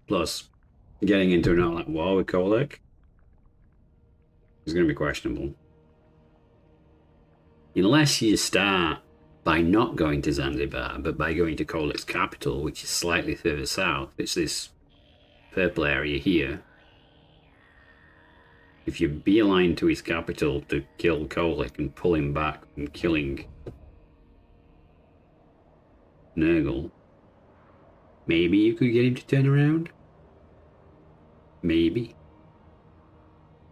Plus, getting into an all-out war with Kolic is going to be questionable. Unless you start by not going to Zanzibar, but by going to Kolic's capital, which is slightly further south. It's this purple area here. If you beeline to his capital to kill Kolic and pull him back from killing Nurgle, maybe you could get him to turn around? Maybe.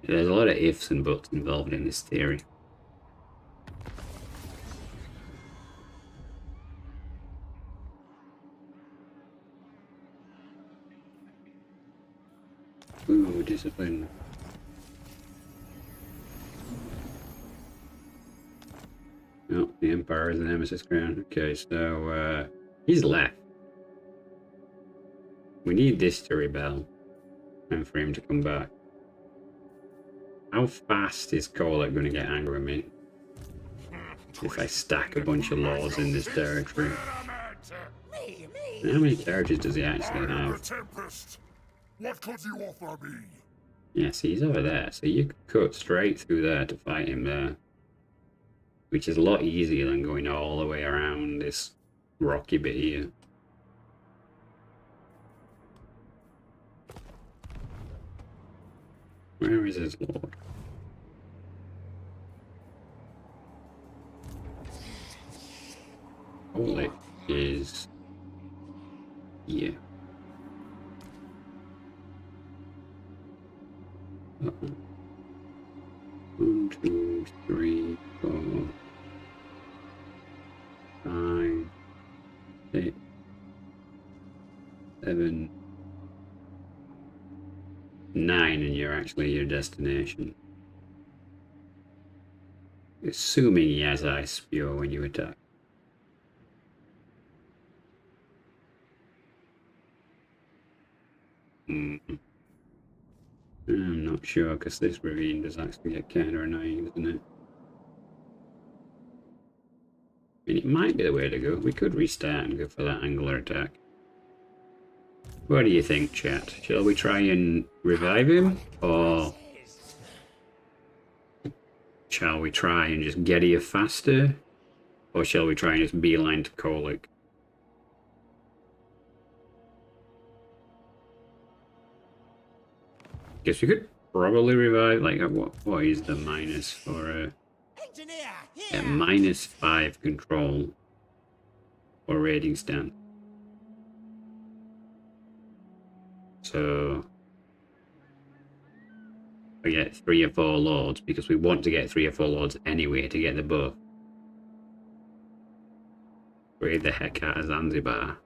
There's a lot of ifs and buts involved in this theory. Ooh, discipline. Oh, the Empire is the Nemesis crown. Okay, so he's left. We need this to rebel and for him to come back. How fast is Kolic going to get angry with me if I stack a bunch of laws in this territory? And how many characters does he actually have? Tempest. What could you offer me? Yeah, see, he's over there, so you could cut straight through there to fight him there. Which is a lot easier than going all the way around this rocky bit here. Where is his lord? Kolic is here. 8, 7, 9, and you're actually your destination. Assuming he has ice spear when you attack. I'm not sure, because this ravine does actually get kind of annoying, doesn't it? I mean, it might be the way to go. We could restart and go for that angular attack. What do you think, chat? Shall we try and revive him? Or shall we try and just get here faster? Or shall we try and just beeline to Kolick? Guess we could probably revive, like, what is the minus for Engineer, a here! -5 control or raiding stand? So we get 3 or 4 lords, because we want to get 3 or 4 lords anyway to get the buff. Raid the heck out of Zanzibar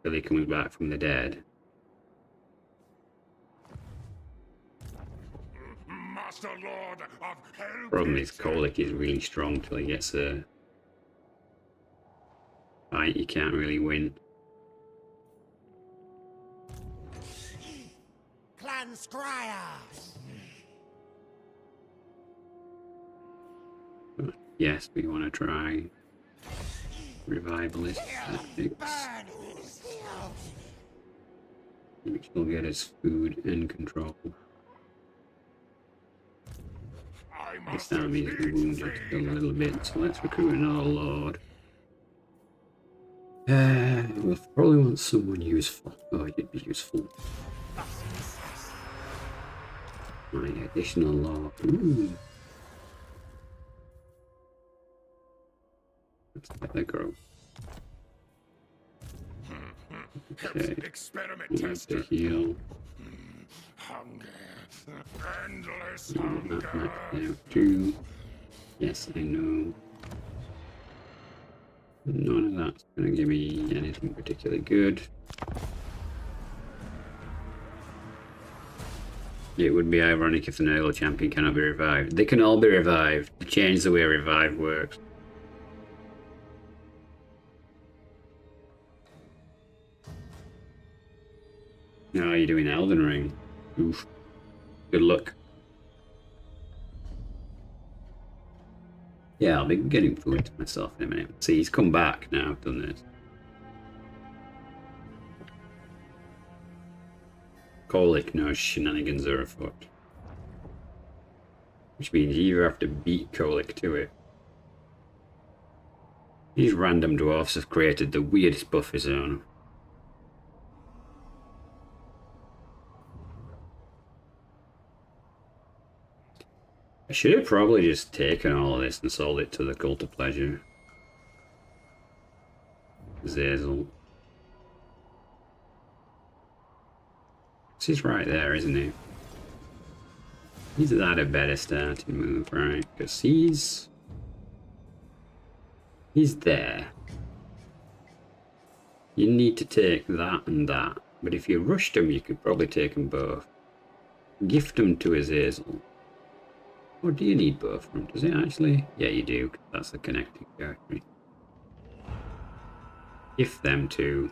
till he comes back from the dead. Master Lord of Hell. Problem is, Kolick is really strong till he gets a fight you can't really win. Clan Scryer! But yes, we want to try revivalist tactics, Burn! Steel! which will get us food and control. I This must army is wounded a little bit, so let's recruit another lord. We'll probably want someone useful. Oh, you'd be useful. My additional lord. Ooh. Let's let that grow. Okay. Experiment We have tester. to heal. Hunger. Endless Not hunger. maxed out too. Yes, I know. None of that's going to give me anything particularly good. It would be ironic if the Nurgle champion cannot be revived. They can all be revived. Change the way revive works. Oh, you're doing Elden Ring. Oof. Good luck. Yeah, I'll be getting food to myself in a minute. See, he's come back now I've done this. Kolick knows shenanigans are afoot. Which means you either have to beat Kolick to it. These random dwarfs have created the weirdest buffer zone. I should have probably just taken all of this and sold it to the Cult of Pleasure. Zazel. He's right there, isn't he? He's that a better starting move, right? Because he's there. You need to take that and that. But if you rushed him, you could probably take them both. Gift them to Azazel. Or do you need both of them? Does it actually? Yeah, you do. 'Cause that's the connecting territory. Gift them to.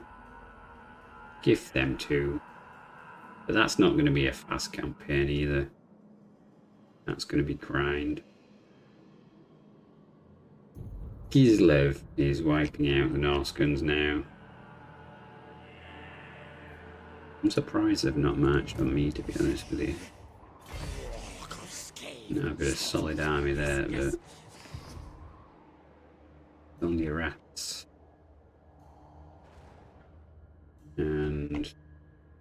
Gift them to. But that's not going to be a fast campaign either. That's going to be grind. Kislev is wiping out the Norskans now. I'm surprised they've not marched on me, to be honest with you. No, I've got a solid army there, but only rats. And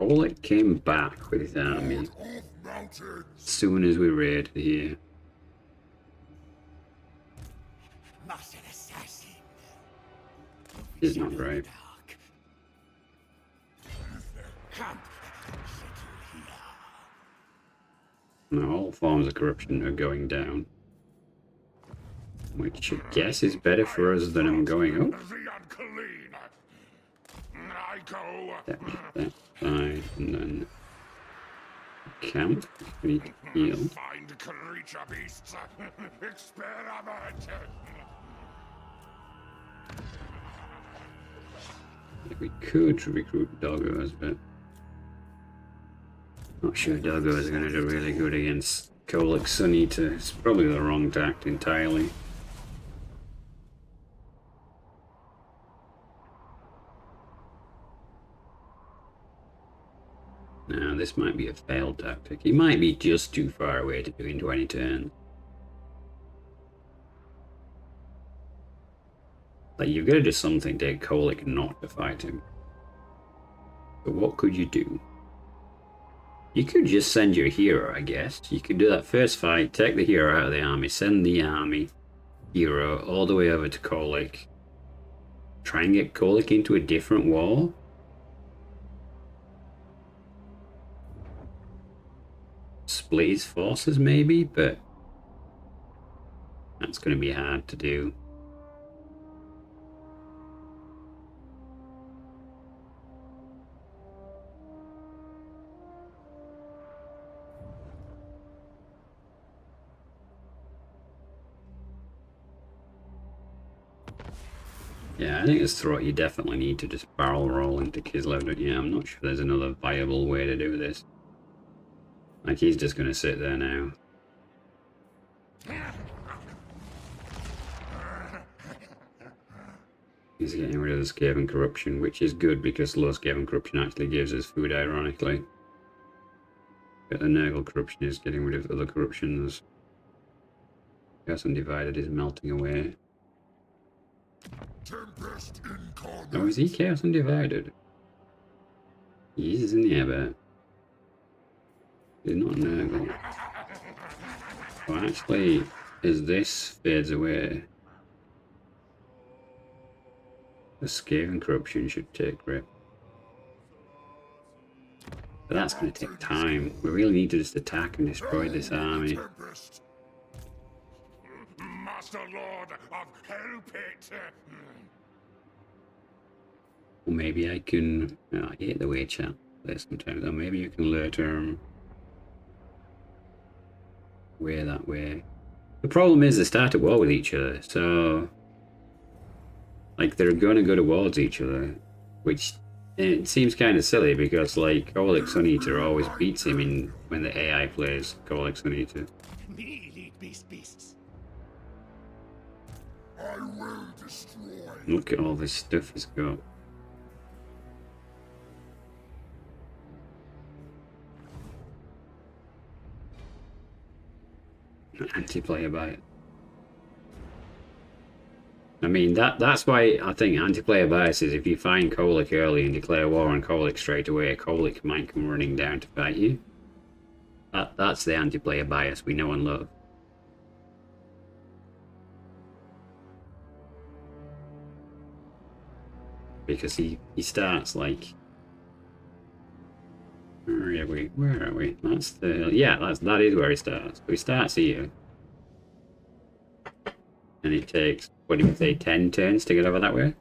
Kolick came back with his army Off mountains. as soon as we raided here. Master assassin! It's not right. Come! Now all forms of corruption are going down. Which I guess is better for us than I'm going up. The that side, and then camp. We need to heal. Find creature beasts. Experiment. We could recruit doggos, but not sure doggos are going to do really good against Kolic Sun Eater. It's probably the wrong tact entirely. Now, this might be a failed tactic. He might be just too far away to do into any turn. Like, you've got to do something to get Kolic not to fight him. But what could you do? You could just send your hero, I guess. You could do that first fight, take the hero out of the army, send the army hero all the way over to Kolic. Try and get Kolic into a different war. Split his forces maybe, but that's going to be hard to do. Yeah, I think as Throt you definitely need to just barrel roll into Kislev. Yeah, I'm not sure there's another viable way to do this. Like, he's just going to sit there now. He's getting rid of the Skaven corruption, which is good because low Skaven corruption actually gives us food, ironically. But the Nurgle corruption is getting rid of other corruptions. Chaos Undivided is melting away. Tempest incarnate. Oh, is he Chaos Undivided? He is, isn't he, I bet? He's not Nurgle. Well, actually, as this fades away, the Skaven corruption should take grip. But that's going to take time. We really need to just attack and destroy this army. Tempest. Master Lord of Hellpit. Or maybe I can... Oh, I hate the way chat plays sometimes. Or maybe you can lure term way that way. The problem is they start at war with each other, so like they're going to go towards each other, which it seems kind of silly because like Kolic Sun Eater always beats him in when the AI plays Kolic Sun Eater. Me lead beasts. I will destroy. Look at all this stuff he's got. Anti-player bias. I mean, that's why I think anti-player bias is if you find Kolic early and declare war on Kolic straight away, Kolic might come running down to fight you. That's the anti-player bias we know and love. Because he starts like... Where are we? That's the... Yeah, that is where he starts. So he starts here. And it takes, what do you say, 10 turns to get over that way?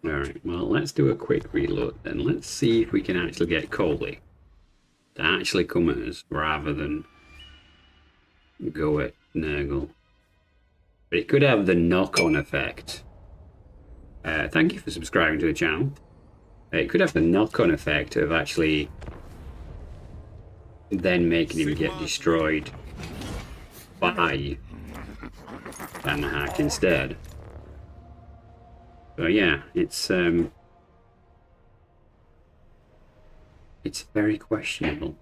Alright, well, let's do a quick reload then. Let's see if we can actually get Kolic to actually come at us rather than go at Nurgle. But it could have the knock-on effect. Thank you for subscribing to the channel. It could have the knock-on effect of actually then making him get destroyed by Bannerhack instead. So yeah, it's very questionable.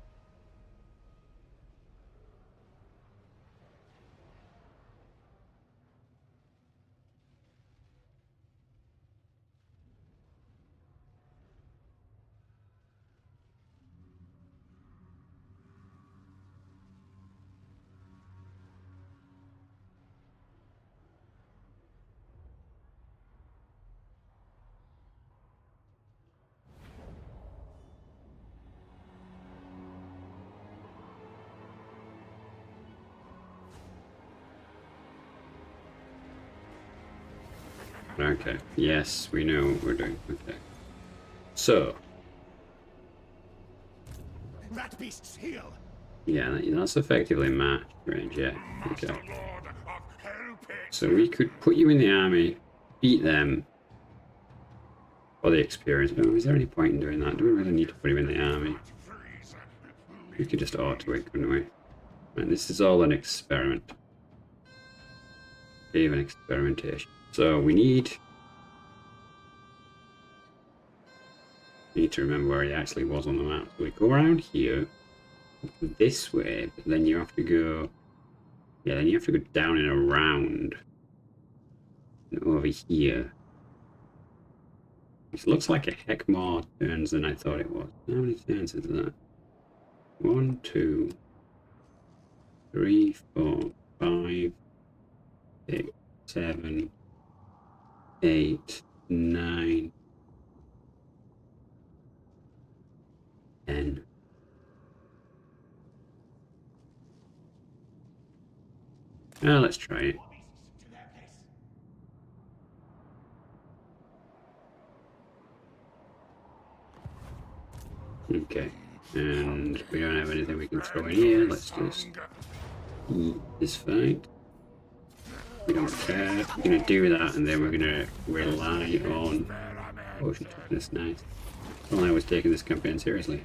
Okay. Yes, we know what we're doing. Okay. So. Rat beasts, heal! Yeah, that's effectively match range, yeah. Okay. Lord of Hell Pit. So we could put you in the army, beat them for the experience. Oh, is there any point in doing that? Do we really need to put him in the army? We could just auto it, couldn't we? And this is all an experiment. Even experimentation. So we need to remember where he actually was on the map. So we go around here this way, but then you have to go, yeah, then you have to go down and around and over here. Which looks like a heck more turns than I thought it was. How many turns is that? 1, 2, 3, 4, 5, 6, 7, 8, 9, 10. Well, let's try it. Okay, and we don't have anything we can throw in here. Let's just eat this fight. We don't care. We're gonna do that, and then we're gonna rely on potion toughness. Nice. Well, I was taking this campaign seriously.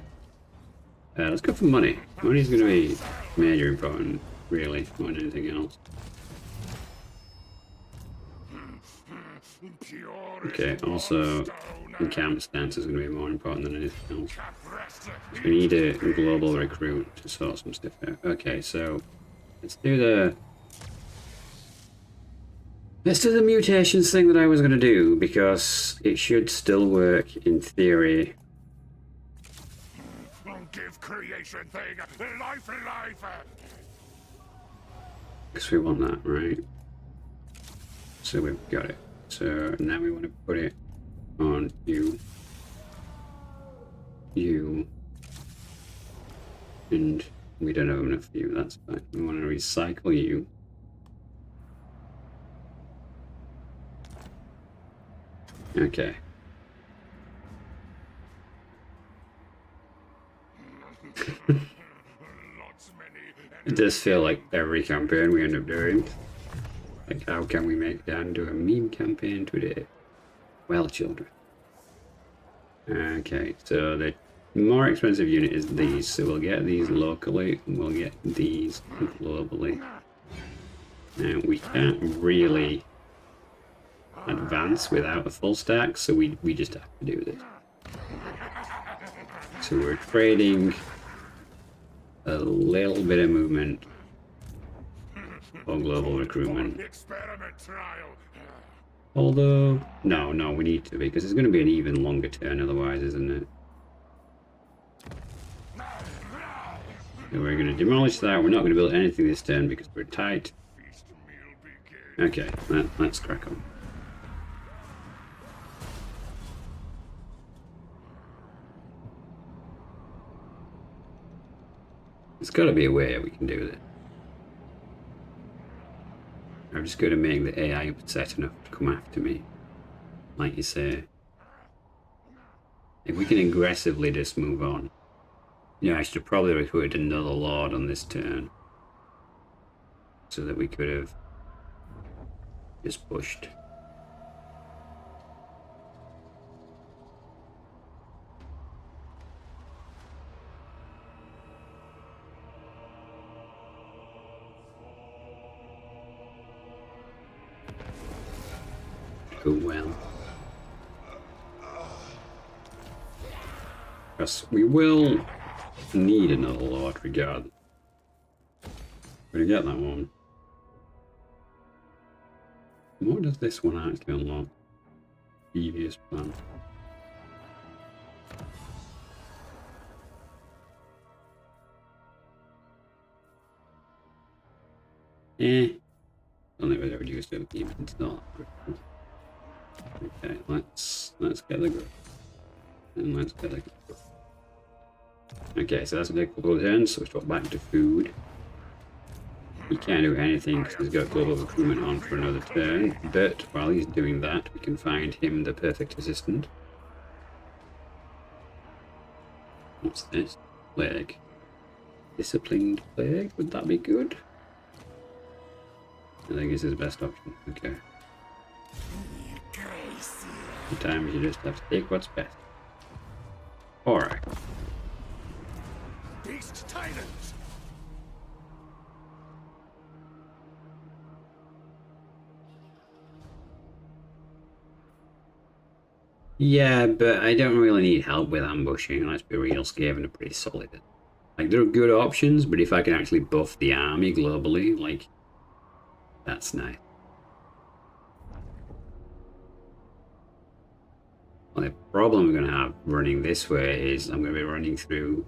Let's go for money. Money's gonna be major important, really, more than anything else. Okay, also, encampment stance is going to be more important than anything else. So we need a global recruit to sort some stuff out. Okay, so let's do the mutations thing that I was going to do, because it should still work in theory. Give creation thing life. Because we want that, right? So we've got it. So now we want to put it on you, and we don't have enough for you, that's fine. We want to recycle you. Okay. It does feel like every campaign we end up doing. Like, how can we make Dan do a meme campaign today? Well, children. Okay, so the more expensive unit is these, so we'll get these locally, and we'll get these globally. Now, we can't really advance without a full stack, so we just have to do this. So we're trading a little bit of movement for global recruitment. Although, no, we need to, because it's going to be an even longer turn otherwise, isn't it? So we're going to demolish that. We're not going to build anything this turn because we're tight. Okay, let's crack on. There's got to be a way we can do this. I'm just going to make the AI upset enough to come after me, like you say. If we can aggressively just move on. Yeah, I should have probably recruited another lord on this turn, so that we could have just pushed. Oh well. Yes, we will need another lord regardless. We're gonna get that one. What does this one actually unlock? Devious plan. Only was ever used to even it's not. Okay, let's get the growth. And let's get the growth. Okay, so that's a couple of turns, so we swap back to food. He can't do anything because he's got global recruitment on for another turn, but while he's doing that, we can find him the perfect assistant. What's this? Plague. Disciplined plague? Would that be good? I think it's his best option. Okay. Sometimes you just have to take what's best. Alright. Beast tyrants! Yeah, but I don't really need help with ambushing. Let's be real, Skaven are pretty solid. Like, there are good options, but if I can actually buff the army globally, like, that's nice. Well, the problem I'm going to have running this way is I'm going to be running through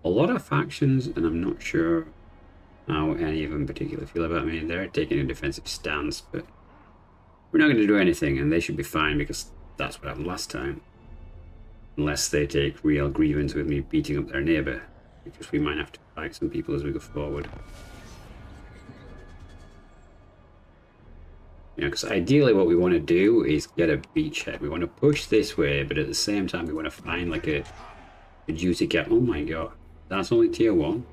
a lot of factions, and I'm not sure how any of them particularly feel about me. They're taking a defensive stance, but we're not going to do anything, and they should be fine because that's what happened last time. Unless they take real grievance with me beating up their neighbour, because we might have to fight some people as we go forward. You know, because ideally what we want to do is get a beachhead. We want to push this way, but at the same time we want to find like a juicy cap. Oh my god, that's only tier 1.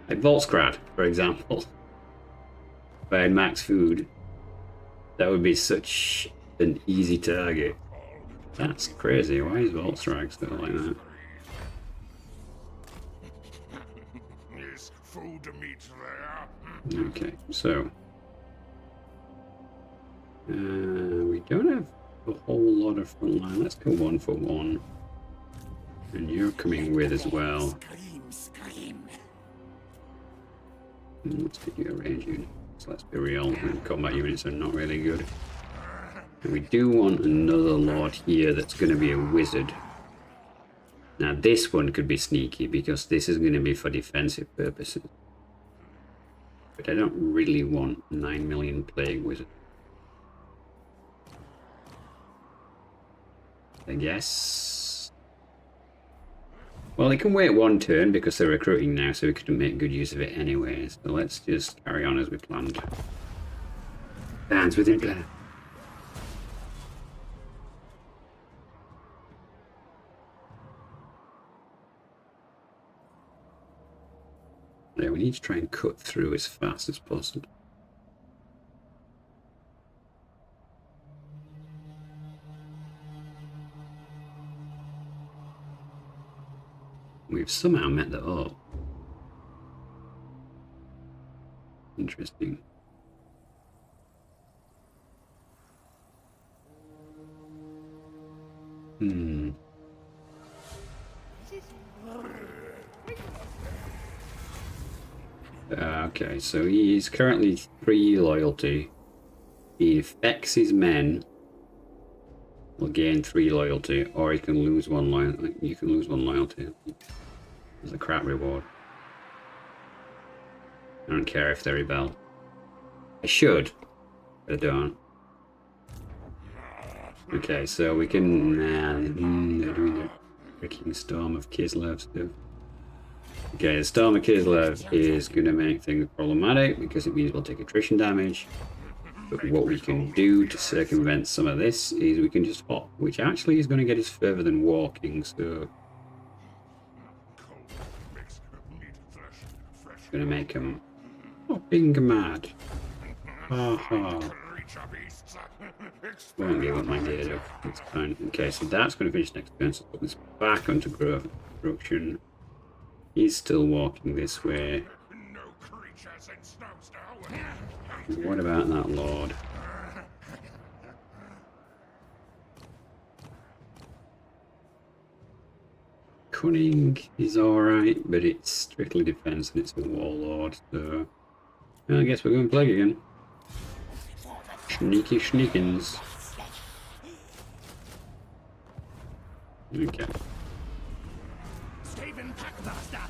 Like Volskrad, for example. If I had max food, that would be such an easy target. That's crazy. Why is Volstrag still like that? Is food meat there? Okay, so we don't have a whole lot of front line. Let's go 1 for 1. And you're coming with as well. Scream, scream. Let's get you a range unit. So let's be real, combat units are not really good. And we do want another lord here that's going to be a wizard. Now this one could be sneaky because this is going to be for defensive purposes. But I don't really want 9 million plague wizard. I guess. Well, they can wait 1 turn because they're recruiting now, so we couldn't make good use of it anyway. So let's just carry on as we planned. Bands within plan. Yeah, we need to try and cut through as fast as possible. We've somehow met that up. Interesting. Okay, so he's currently 3 loyalty. He affects his men. Will gain 3 loyalty, or he can lose 1 loyalty. You can lose 1 loyalty. There's a crap reward. I don't care if they rebel. I should, but I don't. Okay, so we can. They're doing the freaking Storm of Kislev stuff. Okay, the Storm of Kislev is going to make things problematic because it means we'll take attrition damage. But what we can do to circumvent some of this is we can just hop, which actually is going to get us further than walking, so going to make him hopping mad. Haha. Won't give up my data. It's fine. Okay, so that's going to finish next turn, so put this back onto growth construction. He's still walking this way. What about that lord? Cunning is alright, but it's strictly defense and it's a warlord, so I guess we're going plague again. Sneaky sneakins. Okay. Skaven Packmaster!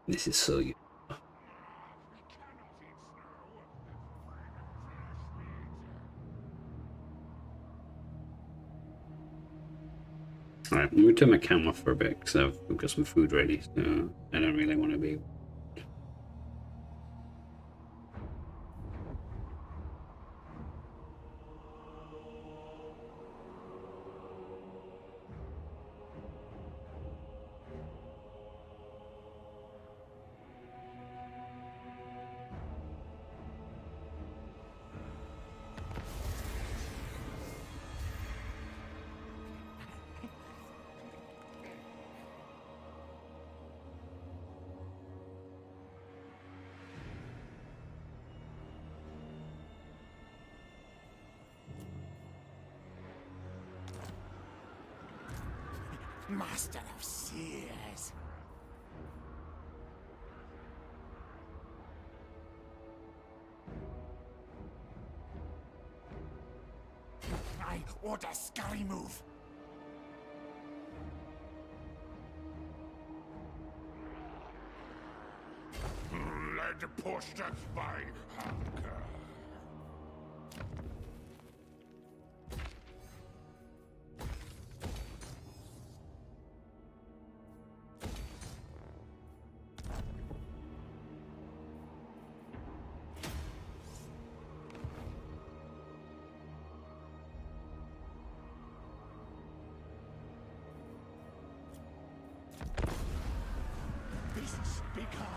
This is so good. Alright, Right, I'm going to turn my cam off for a bit because I've got some food ready, so I don't really want to be... Master of Seers. I order scurry move. Led pushed by hunger. Beasts become.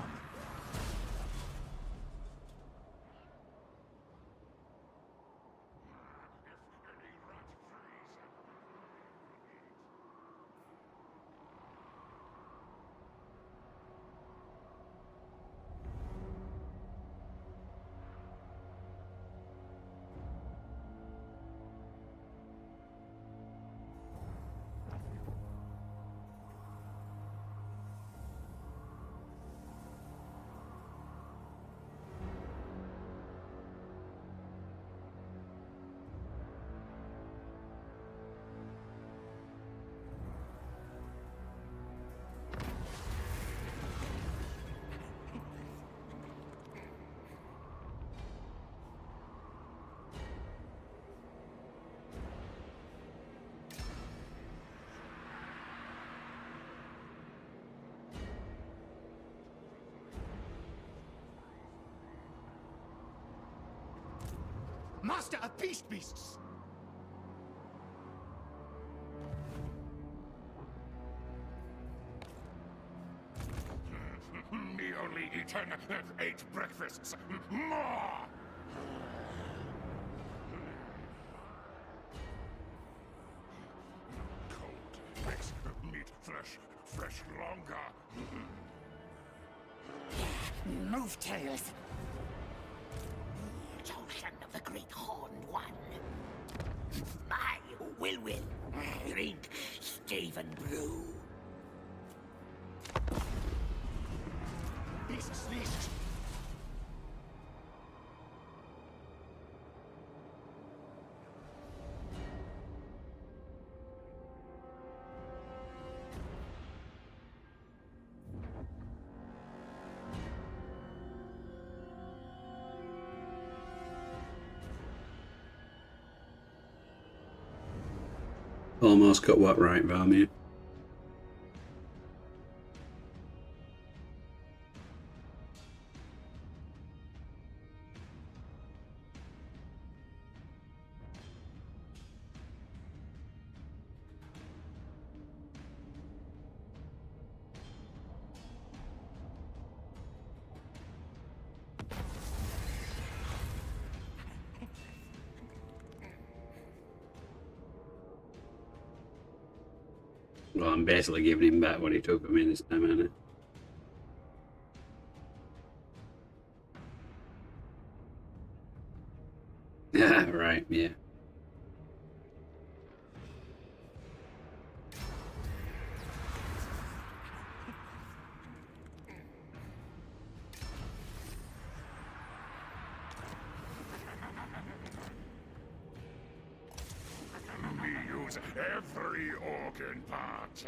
Master of beasts! Me only eaten 8 breakfasts. More! Cold makes meat fresh longer. Move tails. Token of the great horned one. My will. Drink Skaven brew. Beasts list! Almost got what right, Valmir. Well, I'm basically giving him back what he took from me this time, aren't I? Yeah, right, yeah. Me use every organ part.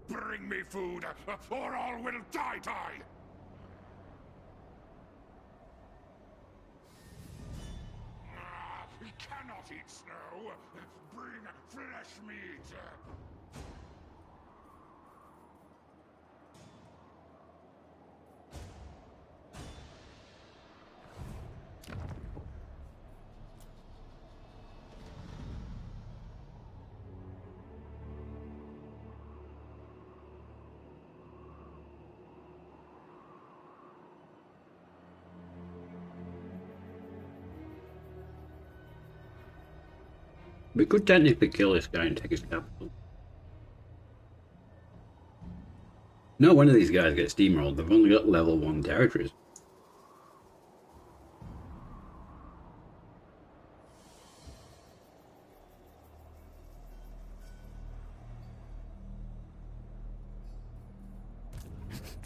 Bring bring me food, or all will die. He cannot eat snow. Bring flesh meat. We could technically kill this guy and take his capital. No one of these guys gets steamrolled. They've only got level 1 territories.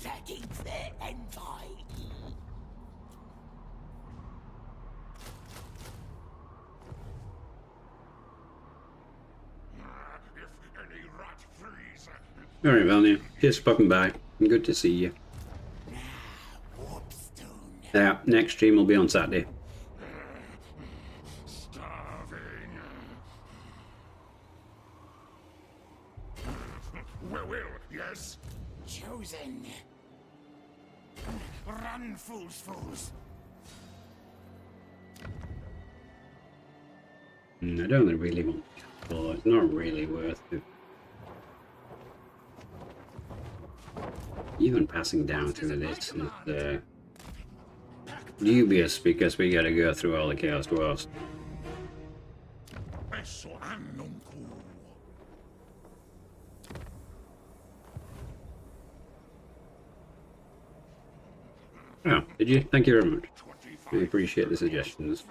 That is the envoy. If any rat freeze. Alright, Valnia. Cheers for popping by. Good to see you. Warpstone. Yeah, next stream will be on Saturday. Starving. Will, yes? Chosen. Run, fools. I don't really want to. Well, it's not really worth it. Even passing down through this is dubious because we gotta go through all the Chaos Dwarfs. Oh, did you? Thank you very much. I appreciate the suggestions.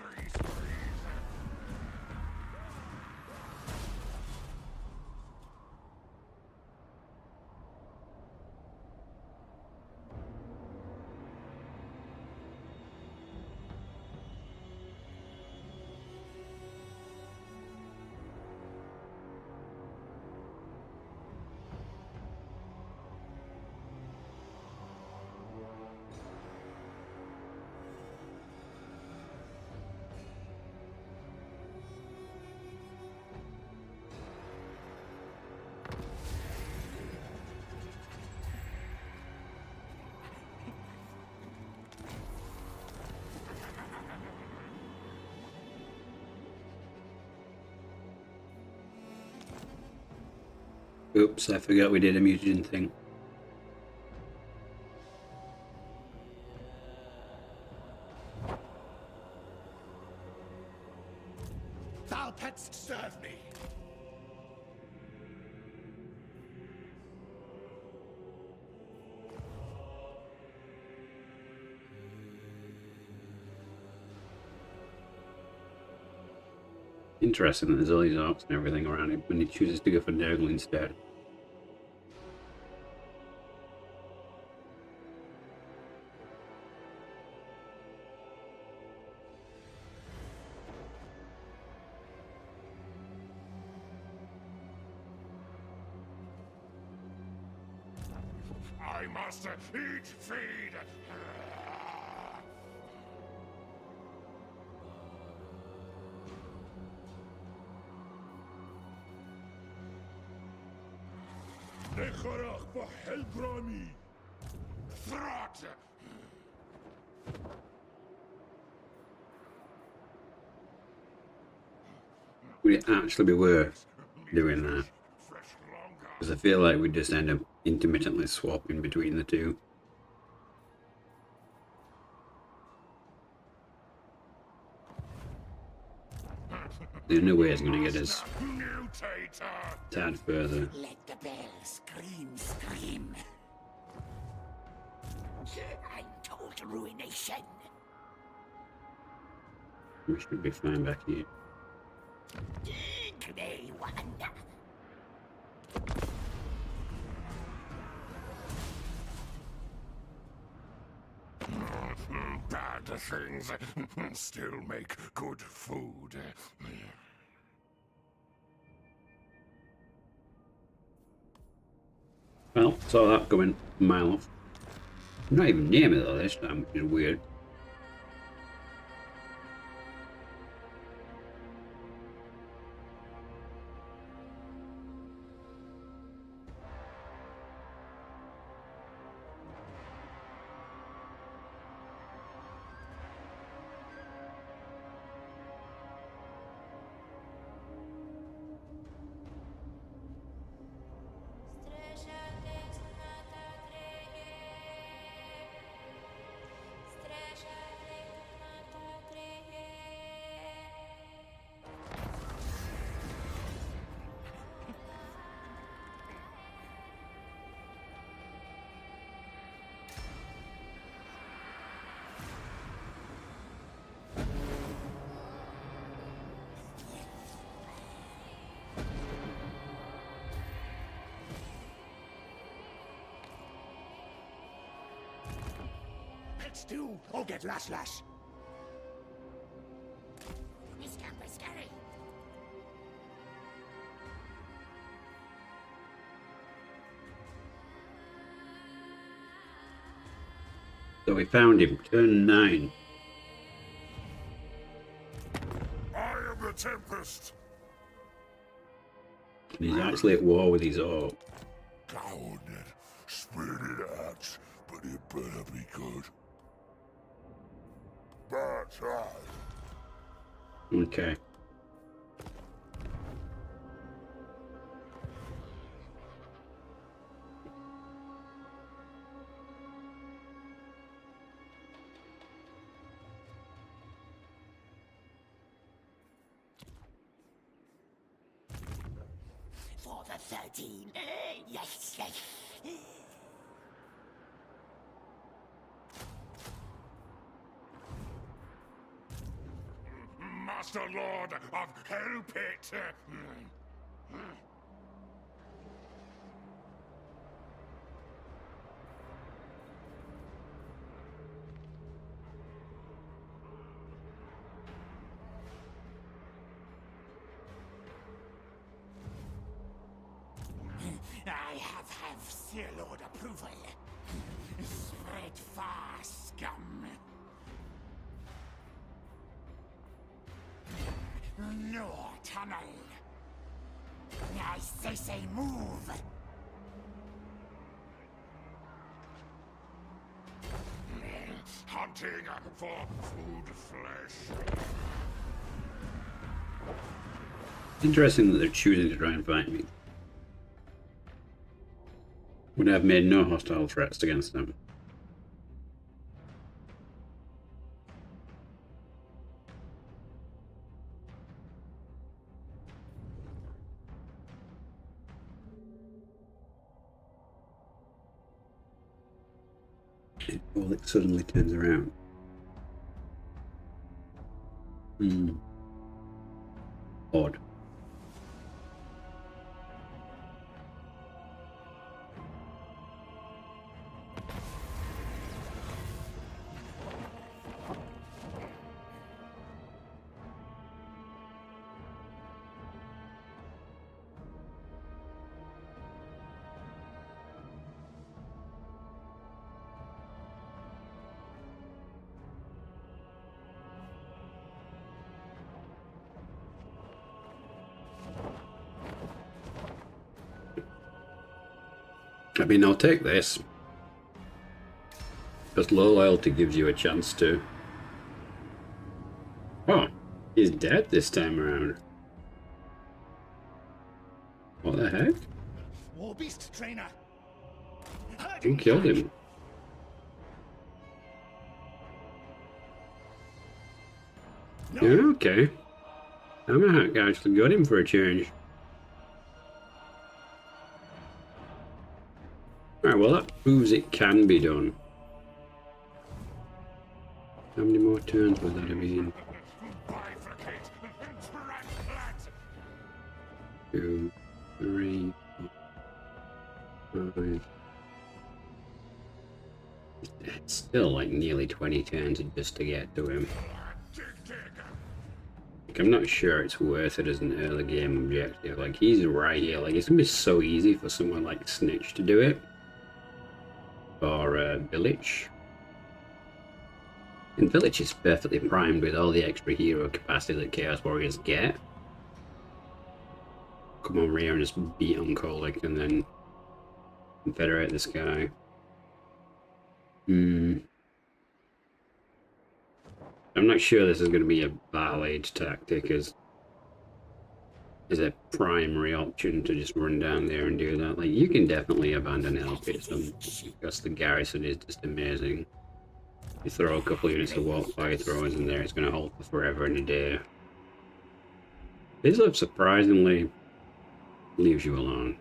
Oops, I forgot we did a mutagen thing. Thou pets serve me. Interesting that there's all these orcs and everything around him when he chooses to go for Nurgle instead. I must eat, feed. Throt! Would it actually be worth doing that? Because I feel like we just end up intermittently swapping between the two. There's no way it's going to get us a tad further. Let the bell scream. I'm total ruination. We should be fine back here. They wander. Bad things still make good food. Well, saw that coming a mile off. I'm not even near me though this time, which is weird. Let's do or get lash lash. This camp is scary. So we found him, turn 9. I am the Tempest. And he's actually at war with his orc. Coward, spirited axe, but it better be good. Bad time. Okay. For the 13. Yes, yes. Master Lord of Hellpit. I have Sir Lord approval. Spread far, scum. No tunnel. I say move. Hunting for food flesh. Interesting that they're choosing to try and fight me. Would have made no hostile threats against them. All it suddenly turns around. Odd. I mean, I'll take this. Because low loyalty gives you a chance to... Oh, he's dead this time around. What the heck? War beast trainer. Who killed him? No. Yeah, okay. Hammerhack actually got him for a change. Alright, well that proves it can be done. How many more turns would that have been? Bifurcate and transplant. 2, 3, 4, 5. It's still like nearly 20 turns just to get to him. Dig. Like, I'm not sure it's worth it as an early game objective. Like, he's right here. Like, it's gonna be so easy for someone like Snitch to do it. Or Village. And Village is perfectly primed with all the extra hero capacity that Chaos Warriors get. Come on, Rhea, and just beat on Kolic and then confederate this guy. I'm not sure this is going to be a battle age tactic as a primary option to just run down there and do that. Like, you can definitely abandon Hellpit because the garrison is just amazing. You throw a couple units of warp fire throwers in there, it's going to hold for forever and a day. This love surprisingly leaves you alone.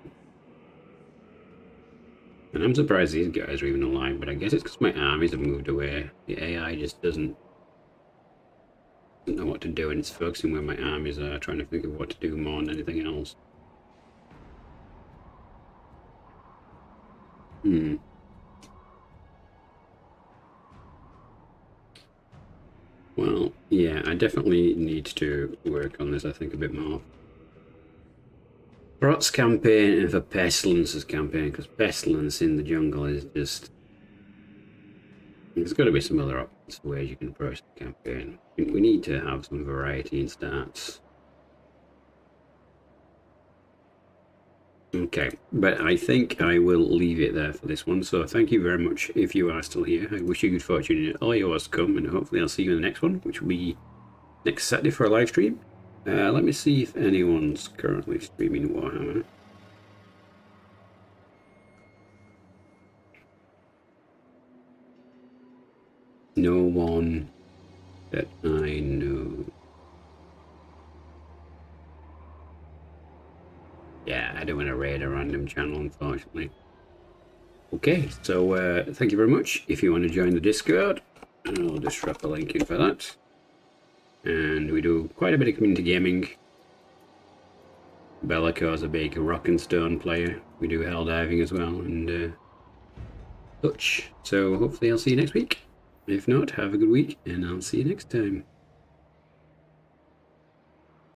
And I'm surprised these guys are even alive, but I guess it's because my armies have moved away. The AI just doesn't know what to do, and it's focusing where my armies are, trying to think of what to do more than anything else. Well, yeah, I definitely need to work on this, I think, a bit more. Throt's campaign and for Pestilence's campaign, because Pestilence in the jungle is just... There's got to be some other ways you can approach the campaign. We need to have some variety in stats. Okay, but I think I will leave it there for this one. So thank you very much if you are still here. I wish you good fortune in all yours to come, and hopefully I'll see you in the next one, which will be next Saturday for a live stream. Let me see if anyone's currently streaming Warhammer. No one that I know. Yeah, I don't want to raid a random channel, unfortunately. Okay, so thank you very much. If you want to join the Discord, I'll just drop a link in for that. And we do quite a bit of community gaming. Bellico's a big rock and stone player. We do hell diving as well, and such. So hopefully I'll see you next week. If not, have a good week, and I'll see you next time.